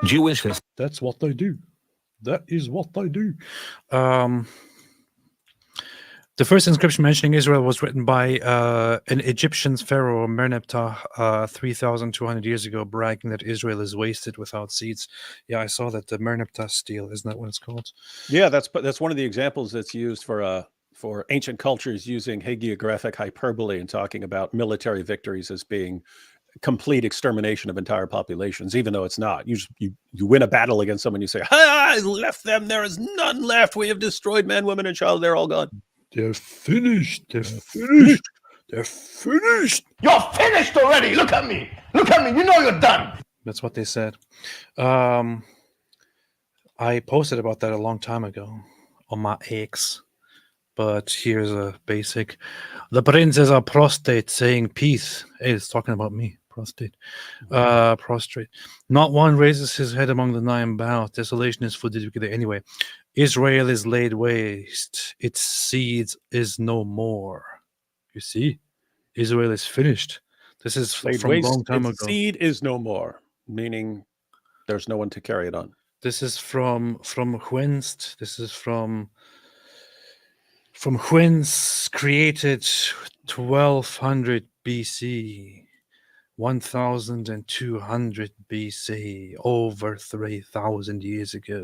Jewish. That's what they do. That is what they do. The first inscription mentioning Israel was written by an Egyptian pharaoh, Merneptah, 3,200 years ago, bragging that Israel is wasted without seeds. Yeah, I saw that, the Merneptah stele. Isn't that what it's called? Yeah, that's one of the examples that's used for ancient cultures using hagiographic hyperbole and talking about military victories as being complete extermination of entire populations, even though it's not. You win a battle against someone, you say, I left them, there is none left. We have destroyed men, women, and child. They're all gone. They're finished. They're finished. They're finished. You're finished already. Look at me. Look at me. You know you're done. That's what they said. I posted about that a long time ago on my X. But here's a basic. The prince is a prostate saying peace. Hey, it's talking about me. Prostrate. Not one raises his head among the nine bows. Desolation is for the wicked. Anyway, Israel is laid waste. Its seeds is no more. You see, Israel is finished. This is from a long time ago. Seed is no more, meaning there's no one to carry it on. This is from whence? This is from From whence created 1200 BC, 1200 BC, over 3,000 years ago.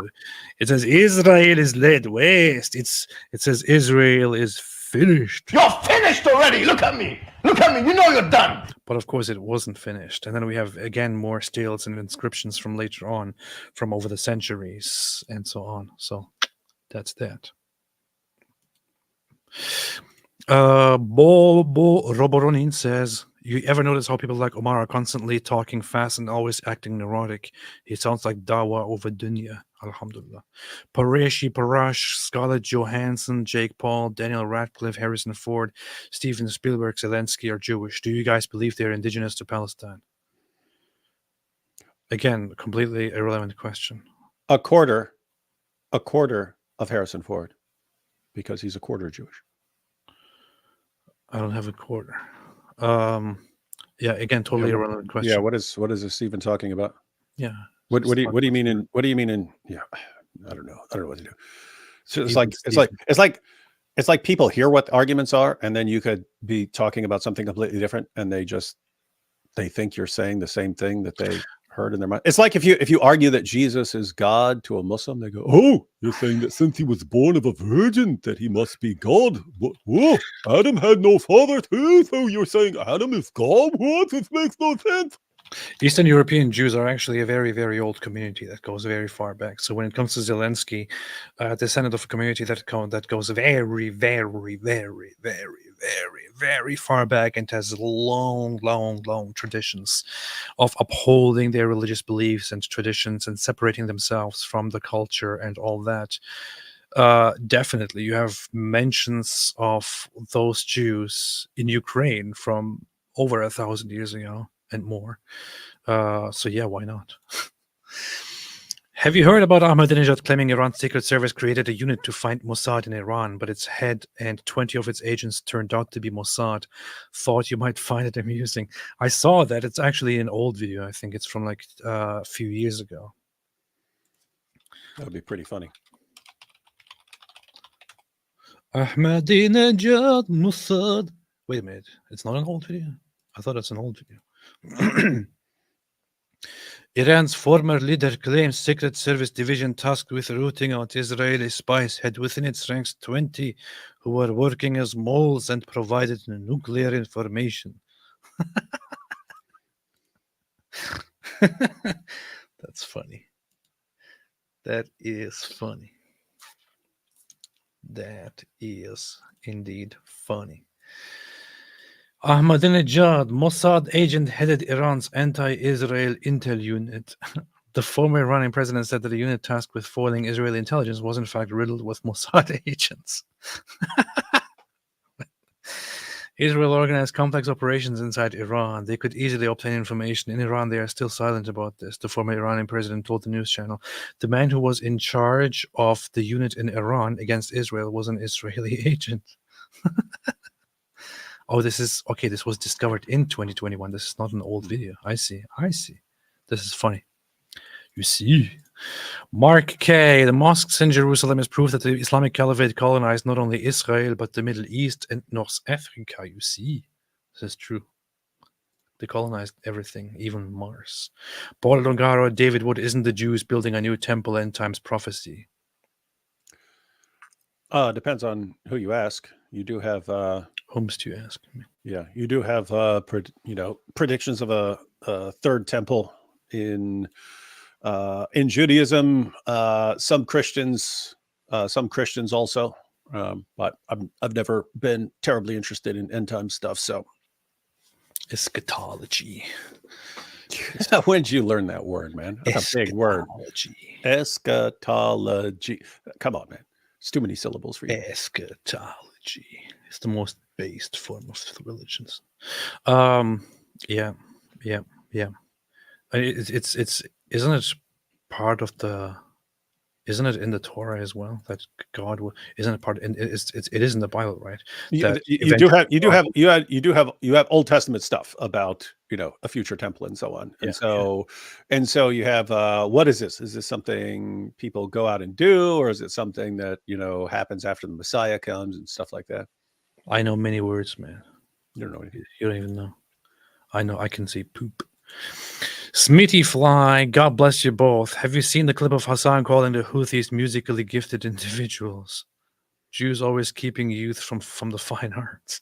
It says Israel is led west. It says Israel is finished. You're finished already. Look at me. Look at me. You know you're done. But of course, it wasn't finished. And then we have again more stelates and inscriptions from later on, from over the centuries and so on. So that's that. Roboronin says, you ever notice how people like Omar are constantly talking fast and always acting neurotic? He sounds like Dawa over Dunya. Alhamdulillah. Parash, Scarlett Johansson, Jake Paul, Daniel Radcliffe, Harrison Ford, Steven Spielberg, Zelensky are Jewish. Do you guys believe they're indigenous to Palestine? Again, completely irrelevant question. A quarter of Harrison Ford, because he's a quarter Jewish. I don't have a quarter. Yeah, again, totally irrelevant question. Yeah, what is this even talking about? Yeah. What do you mean in yeah, I don't know what to do. So it's like people hear what the arguments are, and then you could be talking about something completely different, and they think you're saying the same thing that they heard in their mind. It's like if you argue that Jesus is God to a Muslim, they go, "Oh, you're saying that since he was born of a virgin, that he must be God? But, whoa, Adam had no father too, so you're saying Adam is God? What? This makes no sense." Eastern European Jews are actually a very, very old community that goes very far back. So when it comes to Zelensky, descendant of a community that goes very, very, very, very, very, very far back and has long, long, long traditions of upholding their religious beliefs and traditions and separating themselves from the culture and all that. Definitely, you have mentions of those Jews in Ukraine from over 1,000 years ago and more. So yeah, why not? Have you heard about Ahmadinejad claiming Iran's Secret Service created a unit to find Mossad in Iran, but its head and 20 of its agents turned out to be Mossad? Thought you might find it amusing. I saw that. It's actually an old video. I think it's from like a few years ago. That would be pretty funny. Ahmadinejad Mossad. Wait a minute. It's not an old video? I thought it's an old video. Iran's former leader claims Secret Service division tasked with rooting out Israeli spies had within its ranks 20 who were working as moles and provided nuclear information. That's funny. That is funny. That is indeed funny. Ahmadinejad, Mossad agent, headed Iran's anti-Israel intel unit. The former Iranian president said that the unit tasked with foiling Israeli intelligence was in fact riddled with Mossad agents. Israel organized complex operations inside Iran. They could easily obtain information. In Iran, they are still silent about this, the former Iranian president told the news channel. The man who was in charge of the unit in Iran against Israel was an Israeli agent. Oh, this is okay. This was discovered in 2021. This is not an old video. I see. This is funny. You see. Mark K. The mosques in Jerusalem is proof that the Islamic Caliphate colonized not only Israel, but the Middle East and North Africa. You see. This is true. They colonized everything, even Mars. Paul Longaro, David Wood, isn't the Jews building a new temple end times prophecy? Depends on who you ask. You do have whom's do you ask? Yeah, you do have predictions of a third temple in Judaism. Some Christians also. But I've never been terribly interested in end time stuff. So eschatology. When did you learn that word, man? That's a big word. Eschatology. Come on, man. It's too many syllables for you. Eschatology. It's the most based form of religions. Yeah. It's isn't it part of the Isn't it in the Torah as well that God will? Isn't it part? And it is in the Bible, right? You That you have Old Testament stuff about a future temple and so on, and so you have what is this? Is this something people go out and do, or is it something that happens after the Messiah comes and stuff like that? I know many words, man. You don't know anything. You don't even know. I know. I can say poop. Smitty Fly, God bless you both. Have you seen the clip of Hassan calling the Houthis musically gifted individuals? Jews always keeping youth from the fine arts.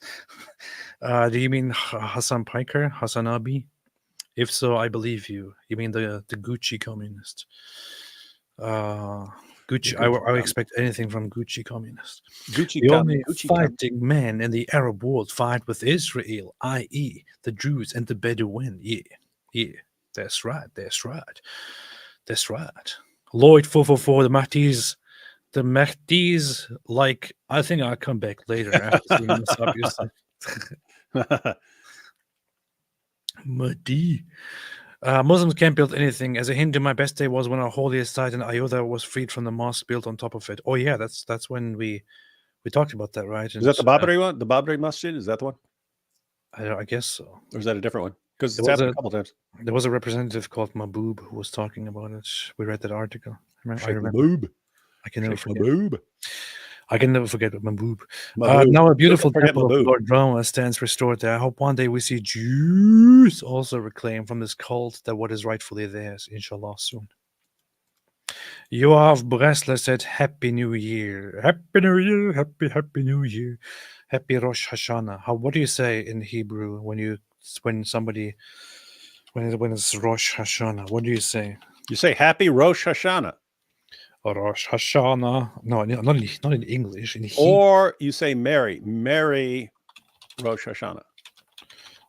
Do you mean Hassan Piker, Hassan Abi? If so, I believe you. You mean the Gucci communist? Gucci. I would expect anything from Gucci communist. The only fighting men in the Arab world fight with Israel, i.e., the Jews and the Bedouin. Yeah. That's right. Lloyd 444, the Mahdi's like, I think I'll come back later after seeing this, obviously. Mahdi. Muslims can't build anything. As a Hindu, my best day was when our holiest site in Ayodhya was freed from the mosque built on top of it. Oh yeah, that's when we talked about that, right? Is that the Babri one? The Babri Masjid? Is that the one? I guess so. Or is that a different one? Because it's happened a couple times. There was a representative called Mahbub who was talking about it. We read that article. I remember. Mahbub. I can never forget. Mahbub. I can never forget Mahbub. Now a beautiful temple of Lord Rama stands restored there. I hope one day we see Jews also reclaimed from this cult that what is rightfully theirs, inshallah, soon. Yoav Bresler said, Happy New Year. Happy New Year. Happy New Year. Happy Rosh Hashanah. What do you say in Hebrew when it's Rosh Hashanah? What do you say? You say Happy Rosh Hashanah. Rosh Hashanah. No, not in English. In Hebrew. Or you say Merry Rosh Hashanah.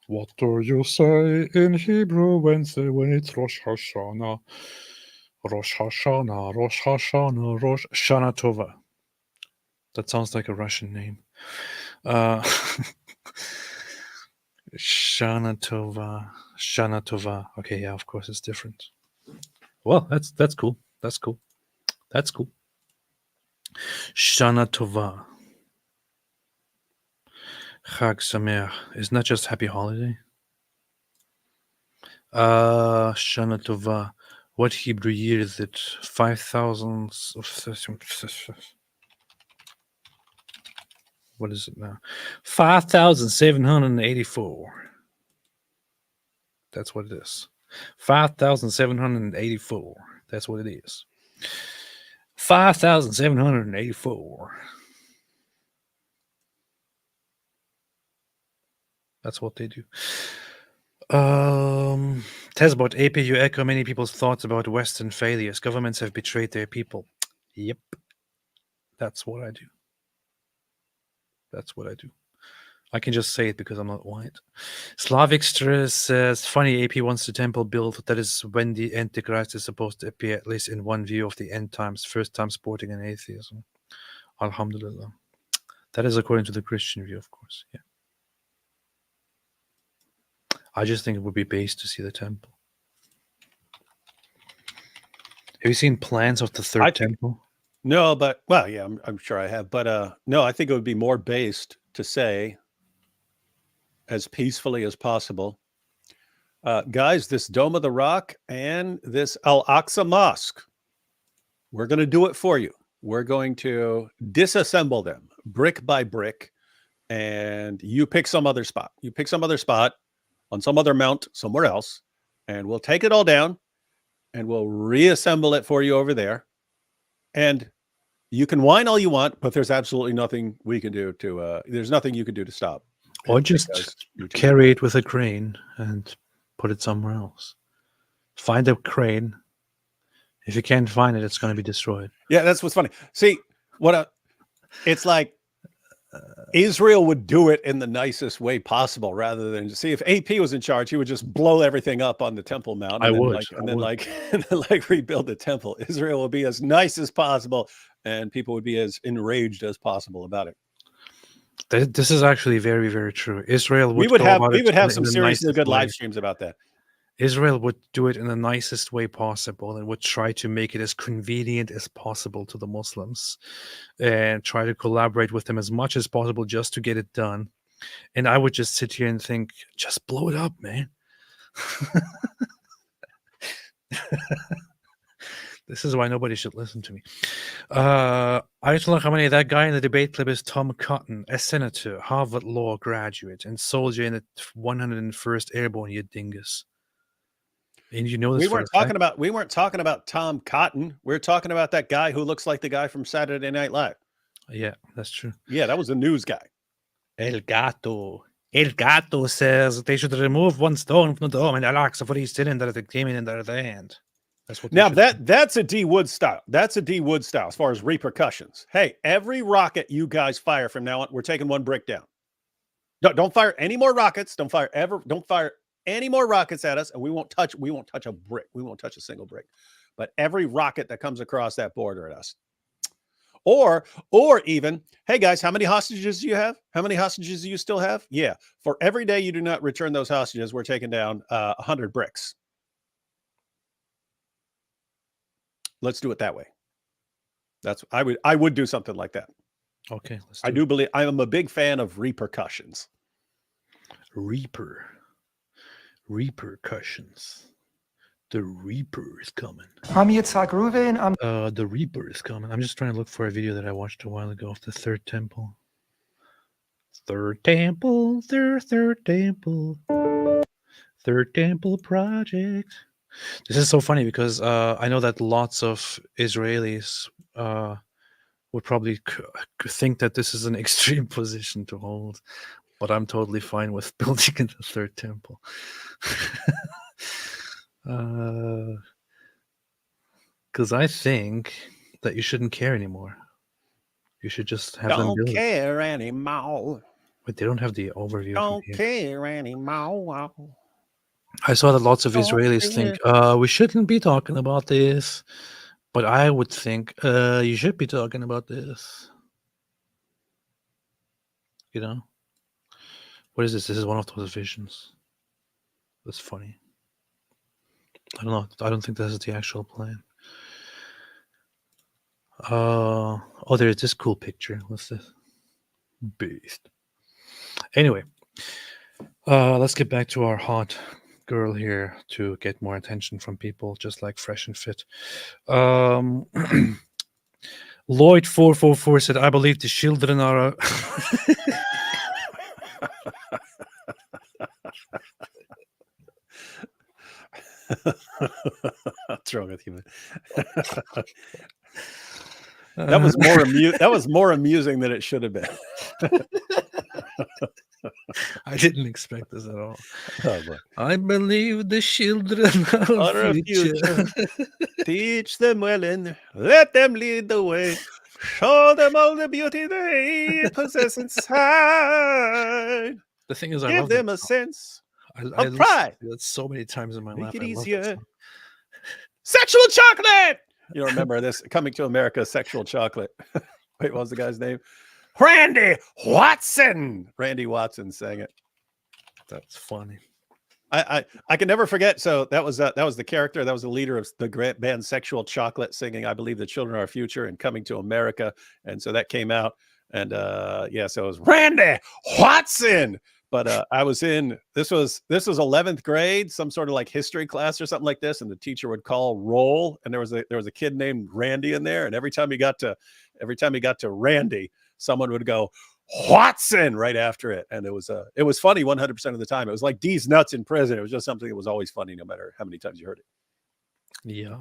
What do you say in Hebrew when it's Rosh Hashanah? Rosh Hashanah, Rosh Hashanah, Rosh Shana Tova. That sounds like a Russian name. Shana Tova. Okay, yeah, of course it's different. Well, that's cool. That's cool. Shana Tova. Chag Sameach. Isn't that just happy holiday? Shana Tova. What Hebrew year is it? 5,000. What is it now? 5,784. That's what it is. 5,784. That's what it is. 5,784. That's what they do. Tesbot, AP, you echo many people's thoughts about Western failures. Governments have betrayed their people. Yep. That's what I do. I can just say it because I'm not white. Slavic Stress says, funny, AP wants the temple built. That is when the Antichrist is supposed to appear, at least in one view of the end times, first time sporting an atheism. Alhamdulillah. That is according to the Christian view, of course. Yeah. I just think it would be base to see the temple. Have you seen plans of the third temple? No, but yeah, I'm sure I have. But no, I think it would be more based to say, as peacefully as possible, guys, this Dome of the Rock and this Al-Aqsa Mosque, we're going to do it for you. We're going to disassemble them brick by brick, and you pick some other spot. You pick some other spot on some other mount somewhere else, and we'll take it all down, and we'll reassemble it for you over there. And you can whine all you want, but there's absolutely nothing we can do to, there's nothing you can do to stop. Or just carry it with a crane and put it somewhere else. Find a crane. If you can't find it, it's going to be destroyed. Yeah, that's what's funny. See, it's like Israel would do it in the nicest way possible, rather than see if AP was in charge, he would just blow everything up on the Temple Mount. And then rebuild the temple. Israel will be as nice as possible, and people would be as enraged as possible about it. This is actually very, very true. Israel would we would have some seriously good live streams about that. Israel would do it in the nicest way possible and would try to make it as convenient as possible to the Muslims and try to collaborate with them as much as possible just to get it done. And I would just sit here and think, just blow it up, man. This is why nobody should listen to me. Ayatollah Khamenei, that guy in the debate clip is Tom Cotton, a senator, Harvard Law graduate, and soldier in the 101st Airborne, you dingus. And you know this. We weren't talking about Tom Cotton. We're talking about that guy who looks like the guy from Saturday Night Live. Yeah, that's true. Yeah, that was a news guy. El Gato says they should remove one stone from the dome and Al-Aqsa for each cylinder that came in their hand. That's what. Now that's a D Wood style. That's a D Wood style as far as repercussions. Hey, every rocket you guys fire from now on, we're taking one brick down. Don't fire any more rockets. Don't fire any more rockets at us, and we won't touch a brick. We won't touch a single brick. But every rocket that comes across that border at us. Or even, hey guys, how many hostages do you have? How many hostages do you still have? Yeah. For every day you do not return those hostages, we're taking down 100 bricks. Let's do it that way. I would do something like that. Okay. I do believe I am a big fan of repercussions. Repercussions. The Reaper is coming. I'm Yitzhak Reuven. The Reaper is coming. I'm just trying to look for a video that I watched a while ago of the Third Temple. Third Temple Project. This is so funny because I know that lots of Israelis would probably think that this is an extreme position to hold, but I'm totally fine with building in the Third Temple. Because I think that you shouldn't care anymore. You should just have them build. Don't care anymore. But they don't have the overview. Don't care anymore. I saw that lots of Israelis think we shouldn't be talking about this, but I would think you should be talking about this. You know, what is this? This is one of those visions. That's funny. I don't know. I don't think this is the actual plan. Oh, there's this cool picture. What's this? Beast. Anyway, let's get back to our hot girl here to get more attention from people, just like Fresh and Fit. Lloyd444 said, I believe the children are... What's wrong with you, man? That was more amusing than it should have been. I didn't expect this at all. Oh, boy. I believe the children are our future. Teach them well and let them lead the way. Show them all the beauty they possess inside. The thing is, give them a sense I of pride. That's so many times in my life. Make it easier. Sexual chocolate. You don't remember this? Coming to America, Sexual Chocolate. Wait, what was the guy's name? Randy Watson. Randy Watson sang it. That's funny. I can never forget. So that was the character. That was the leader of the band Sexual Chocolate singing "I Believe the Children Are Our Future" and "Coming to America." And so that came out. And so it was Randy Watson. But I was in this was 11th grade, some sort of like history class or something like this, and the teacher would call roll, and there was a kid named Randy in there, and every time he got to Randy, someone would go Watson right after it, and it was funny 100% of the time. It was like D's nuts in prison. It was just something that was always funny, no matter how many times you heard it. Yeah,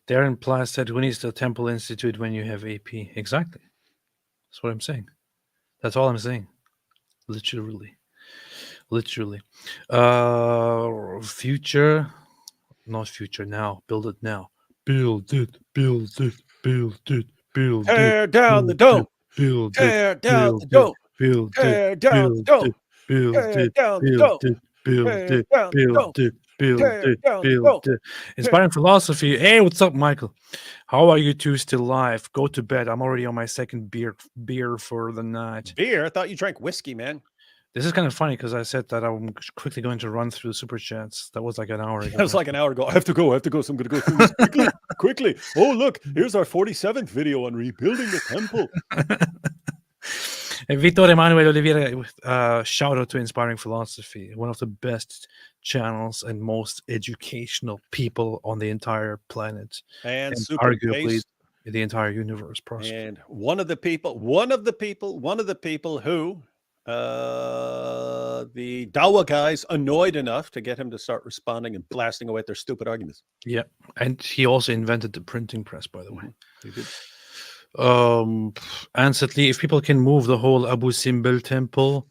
Darren Plass said, "Who needs the Temple Institute when you have AP?" Exactly. That's what I'm saying. That's all I'm saying. Literally. Future, not future now. Build it now. Build it. Tear down the dome. Tear down the dome. Tear down the dome. Tear down the dome. Inspiring philosophy. Hey, what's up, Michael? How are you two still alive? Go to bed. I'm already on my second beer for the night. Beer? I thought you drank whiskey, man. This is kind of funny because I said that I'm quickly going to run through super chats. That was like an hour ago. That was like an hour ago. I have to go. So I'm going to go through this quickly. Quickly. Oh, look, here's our 47th video on rebuilding the temple. Victor Emanuel Oliveira, shout out to Inspiring Philosophy, one of the best channels and most educational people on the entire planet, and super arguably based. the entire universe. And one of the people who the Dawa guys annoyed enough to get him to start responding and blasting away at their stupid arguments. Yeah, and he also invented the printing press, by the way. He did. Ansatly, if people can move the whole Abu Simbel temple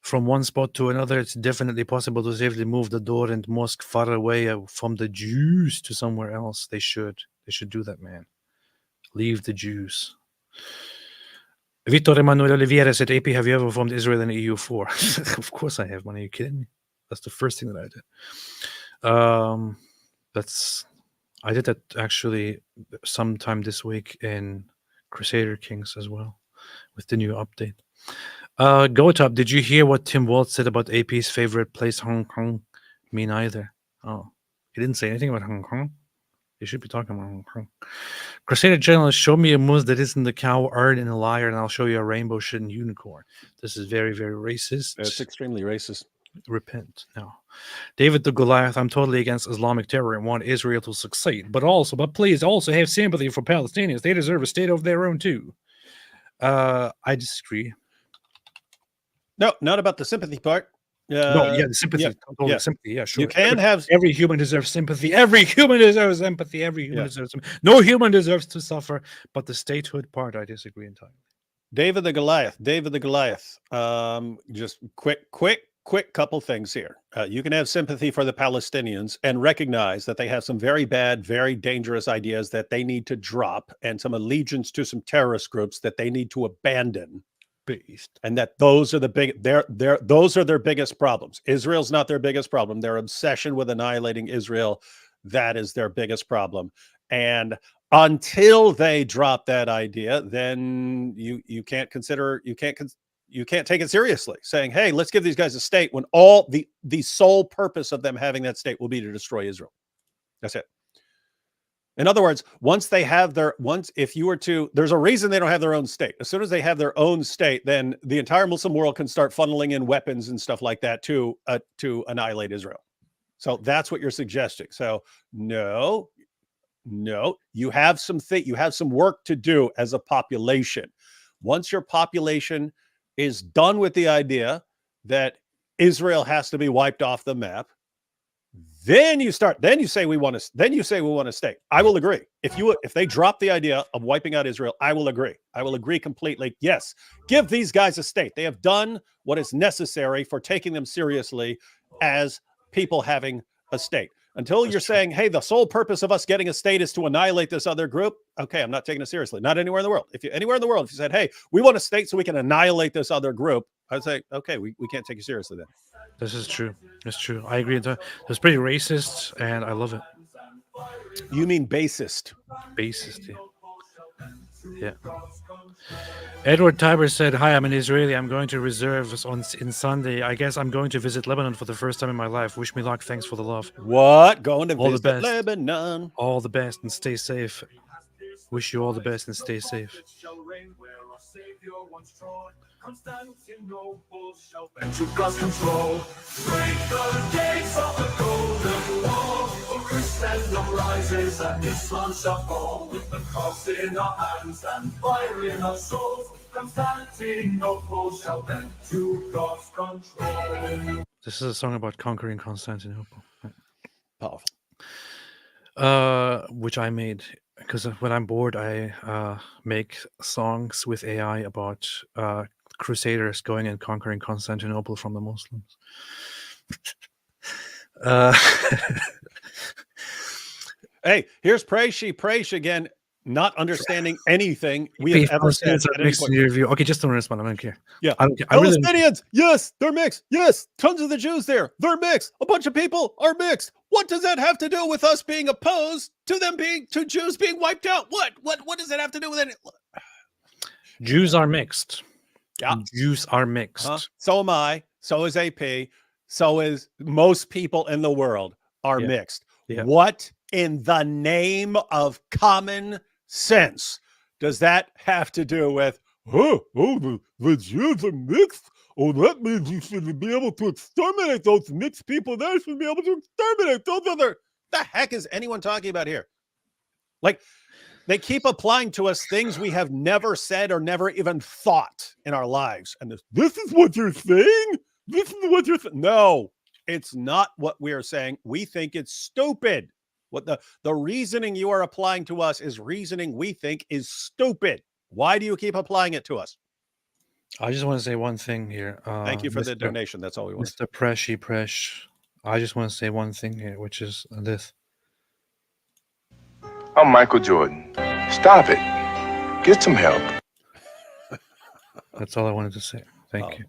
from one spot to another, it's definitely possible to safely move the door and mosque far away from the Jews to somewhere else. They should do that, man. Leave the Jews. Victor Emanuel Oliveira said, AP, have you ever formed Israel and EU for? Of course I have, man. Are you kidding me? That's the first thing that I did. I did that actually sometime this week in Crusader Kings as well, with the new update. GoTop, did you hear what Tim Waltz said about AP's favorite place, Hong Kong? Me neither. Oh, he didn't say anything about Hong Kong. He should be talking about Hong Kong. Crusader journalist, show me a moose that isn't a cow, Ern, and a liar, and I'll show you a rainbow shit and unicorn. This is very, very racist. It's extremely racist. Repent now. David the Goliath, I'm totally against Islamic terror and want Israel to succeed, but please also have sympathy for Palestinians. They deserve a state of their own too. I disagree. No, not about the sympathy part. The sympathy. Yeah. Sympathy. Yeah, sure. You can have every human deserves sympathy. Every human deserves empathy. Every human deserves sympathy. No human deserves to suffer. But the statehood part, I disagree entirely. David the Goliath. Just quick couple things here. You can have sympathy for the Palestinians and recognize that they have some very bad, very dangerous ideas that they need to drop, and some allegiance to some terrorist groups that they need to abandon. And that those are those are their biggest problems. Israel's not their biggest problem. Their obsession with annihilating Israel, that is their biggest problem. And until they drop that idea, then you can't take it seriously, saying, hey, let's give these guys a state, when all the sole purpose of them having that state will be to destroy Israel. That's it. In other words, if you were to, there's a reason they don't have their own state. As soon as they have their own state, then the entire Muslim world can start funneling in weapons and stuff like that to annihilate Israel. So that's what you're suggesting. So no, you have some work to do as a population. Once your population is done with the idea that Israel has to be wiped off the map, then you say we want a state. I will agree. If they drop the idea of wiping out Israel, I will agree. I will agree completely. Yes, give these guys a state. They have done what is necessary for taking them seriously as people having a state. Until you're saying, hey, the sole purpose of us getting a state is to annihilate this other group, okay, I'm not taking it seriously. Not anywhere in the world. If you said, hey, we want a state so we can annihilate this other group, I'd say, okay, we can't take you seriously then. This is true. It's true. I agree. It's pretty racist, and I love it. You mean basist? Basist, yeah. Edward Tiber said, hi, I'm an Israeli. I'm going to reserves in Sunday. I guess I'm going to visit Lebanon for the first time in my life. Wish me luck. Thanks for the love. What? Going to all visit the best. Lebanon. All the best and stay safe. Wish you all the best and stay safe. Constantinople shall bend to God's control. Break the gates of the golden wall. For Christendom rises and Islam shall fall. With the cross in our hands and fire in our souls. Constantinople shall bend to God's control. This is a song about conquering Constantinople. Powerful. Which I made. Because when I'm bored, I make songs with AI about Crusaders going and conquering Constantinople from the Muslims. Hey, here's Presh again, not understanding anything we have ever said. Okay, just don't respond. I don't care. Yeah, Palestinians, yes, they're mixed. Yes, tons of the Jews there. They're mixed. A bunch of people are mixed. What does that have to do with us being opposed to Jews being wiped out? What does that have to do with it? Jews are mixed. Yeah, Jews are mixed. So am I. So is AP. So is most people in the world are Yeah. mixed. Yeah. What in the name of common sense does that have to do with? The Jews are mixed? Oh, that means you should be able to exterminate those mixed people there. Should be able to exterminate those other. The heck is anyone talking about here? Like, they keep applying to us things we have never said or never even thought in our lives. And this is what you're saying? This is what you're saying? No, it's not what we are saying. We think it's stupid. What the reasoning you are applying to us is reasoning we think is stupid. Why do you keep applying it to us? I just want to say one thing here. Thank you for the donation. That's all we want. Mr. Preshy Presh. I just want to say one thing here, which is this. I'm Michael Jordan. Stop it. Get some help. That's all I wanted to say. Thank you.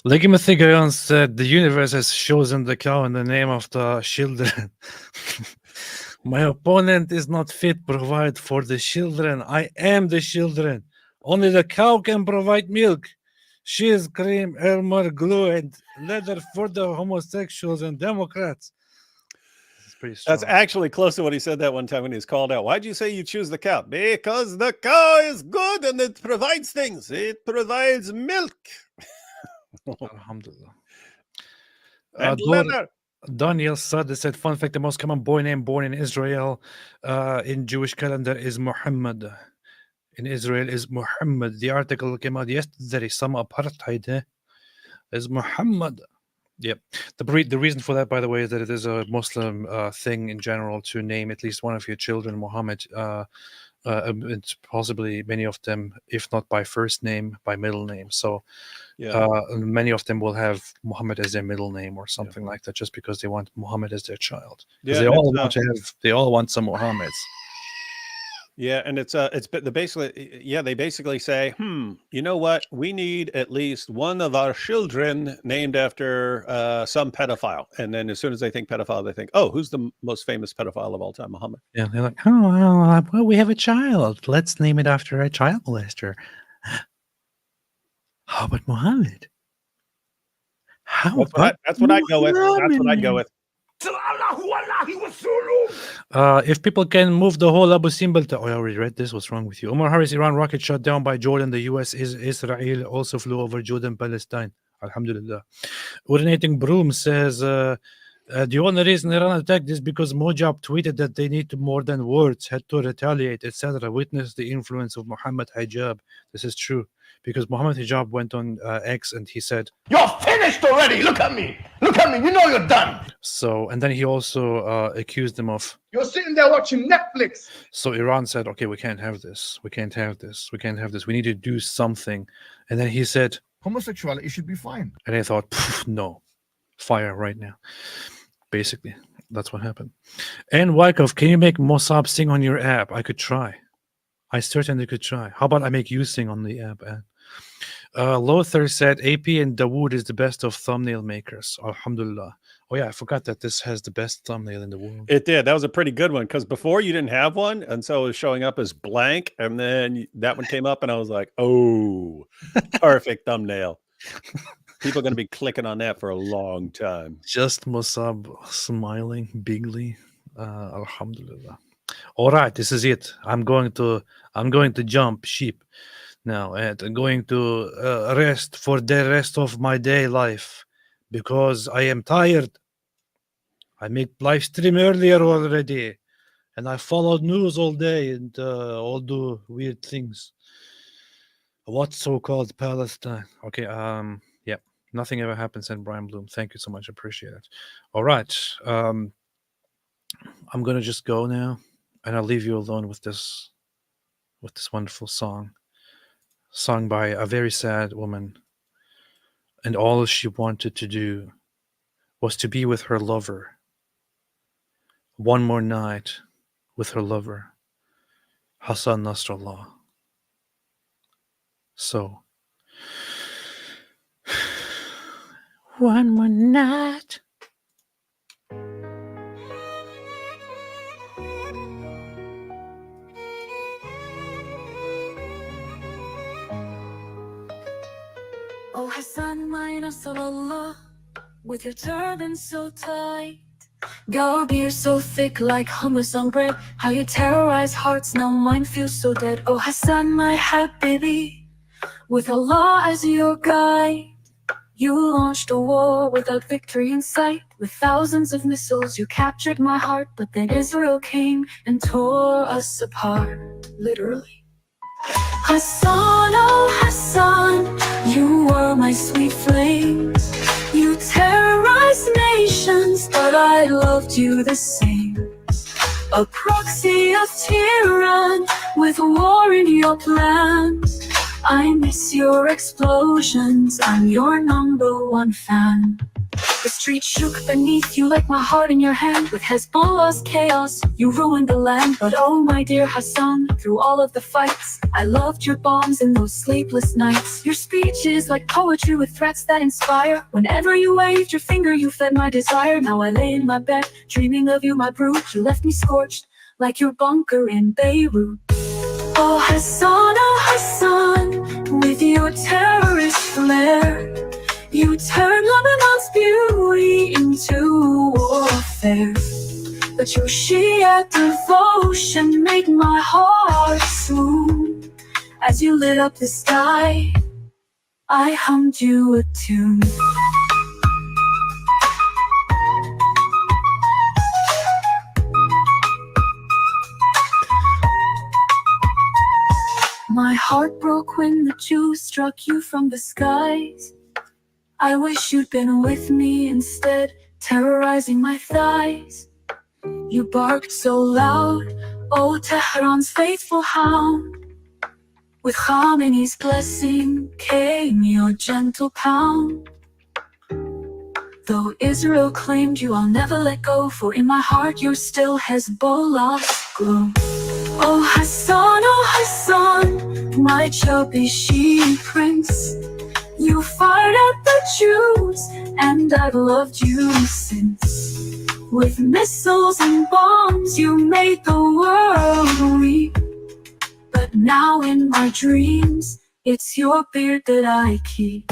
Legima Thigayon said the universe has chosen the cow in the name of the children. My opponent is not fit to provide for the children. I am the children. Only the cow can provide milk, cheese, cream, armor, glue, and leather for the homosexuals and Democrats. That's actually close to what he said that one time when he was called out. Why'd you say you choose the cow? Because the cow is good and it provides things. It provides milk. Alhamdulillah. And leather. Daniel Sadeh said, fun fact, the most common boy name born in Israel in Jewish calendar is Muhammad. In Israel is Muhammad. The article came out yesterday. Some apartheid is Muhammad. Yep. The reason for that, by the way, is that it is a Muslim thing in general to name at least one of your children Muhammad. It's possibly many of them, if not by first name, by middle name. So many of them will have Muhammad as their middle name or something like that, just because they want Muhammad as their child. Because they all want some Muhammads. Yeah, and they basically say, you know what? We need at least one of our children named after some pedophile. And then as soon as they think pedophile, they think, oh, who's the most famous pedophile of all time? Muhammad. Yeah, they're like, oh, well, we have a child. Let's name it after a child molester. How about Muhammad? That's what I'd go with. That's what I'd go with. If people can move the whole Abu Simbel to... Oh, I already read this. What's wrong with you? Omar Harris, Iran rocket shot down by Jordan. The U.S. Israel also flew over Jordan, Palestine. Alhamdulillah. Urinating Broom says, the only reason Iran attacked is because Mojab tweeted that they need more than words, had to retaliate, etc. Witness the influence of Muhammad Hijab. This is true. Because Muhammad Hijab went on X and he said, "You're finished already. Look at me. Look at me. You know you're done." So, and then he also accused them of... You're sitting there watching Netflix. So Iran said, okay, we can't have this. We can't have this. We can't have this. We need to do something. And then he said, homosexuality should be fine. And I thought, no, fire right now. Basically, that's what happened. And Wyckoff, can you make Mossab sing on your app? I could try. I certainly could try. How about I make you sing on the app? Lothar said, AP and Dawood is the best of thumbnail makers. Alhamdulillah. Oh, yeah, I forgot that this has the best thumbnail in the world. It did. That was a pretty good one because before you didn't have one. And so it was showing up as blank. And then that one came up and I was like, oh, perfect thumbnail. People are going to be clicking on that for a long time. Just Mossab smiling bigly. Alhamdulillah. All right, this is it. I'm going to jump ship now and I'm going to rest for the rest of my day life because I am tired. I make live stream earlier already and I followed news all day and all do weird things. What so-called Palestine? Okay, yeah, nothing ever happens in Brian Bloom. Thank you so much. Appreciate it. All right. I'm gonna just go now and I'll leave you alone with this wonderful song sung by a very sad woman, and all she wanted to do was to be with her lover one more night with her lover, Hassan Nasrallah. So, one more night. Hassan, my Nasrallah, with your turban so tight. Your beard so thick like hummus on bread. How you terrorize hearts, now mine feels so dead. Oh Hassan, my habibi, with Allah as your guide. You launched a war without victory in sight. With thousands of missiles you captured my heart. But then Israel came and tore us apart, literally. Hassan, oh Hassan, you were my sweet flames. You terrorized nations, but I loved you the same. A proxy of Tehran with war in your plans. I miss your explosions, I'm your #1 fan. The street shook beneath you like my heart in your hand. With Hezbollah's chaos, you ruined the land. But oh my dear Hassan, through all of the fights, I loved your bombs and those sleepless nights. Your speech is like poetry with threats that inspire. Whenever you waved your finger, you fed my desire. Now I lay in my bed, dreaming of you, my brood. You left me scorched, like your bunker in Beirut. Oh Hassan, with your terrorist flair, you turned Lebanon's beauty into warfare. But your Shia devotion made my heart swoon. As you lit up the sky, I hummed you a tune. My heart broke when the Jews struck you from the skies. I wish you'd been with me instead, terrorizing my thighs. You barked so loud, oh Tehran's faithful hound. With Khamenei's blessing came your gentle pound. Though Israel claimed you, I'll never let go. For in my heart you're still Hezbollah's glow. Oh Hassan, my chubby she prince. You fired at the Jews, and I've loved you since. With missiles and bombs, you made the world weep. But now in my dreams, it's your beard that I keep.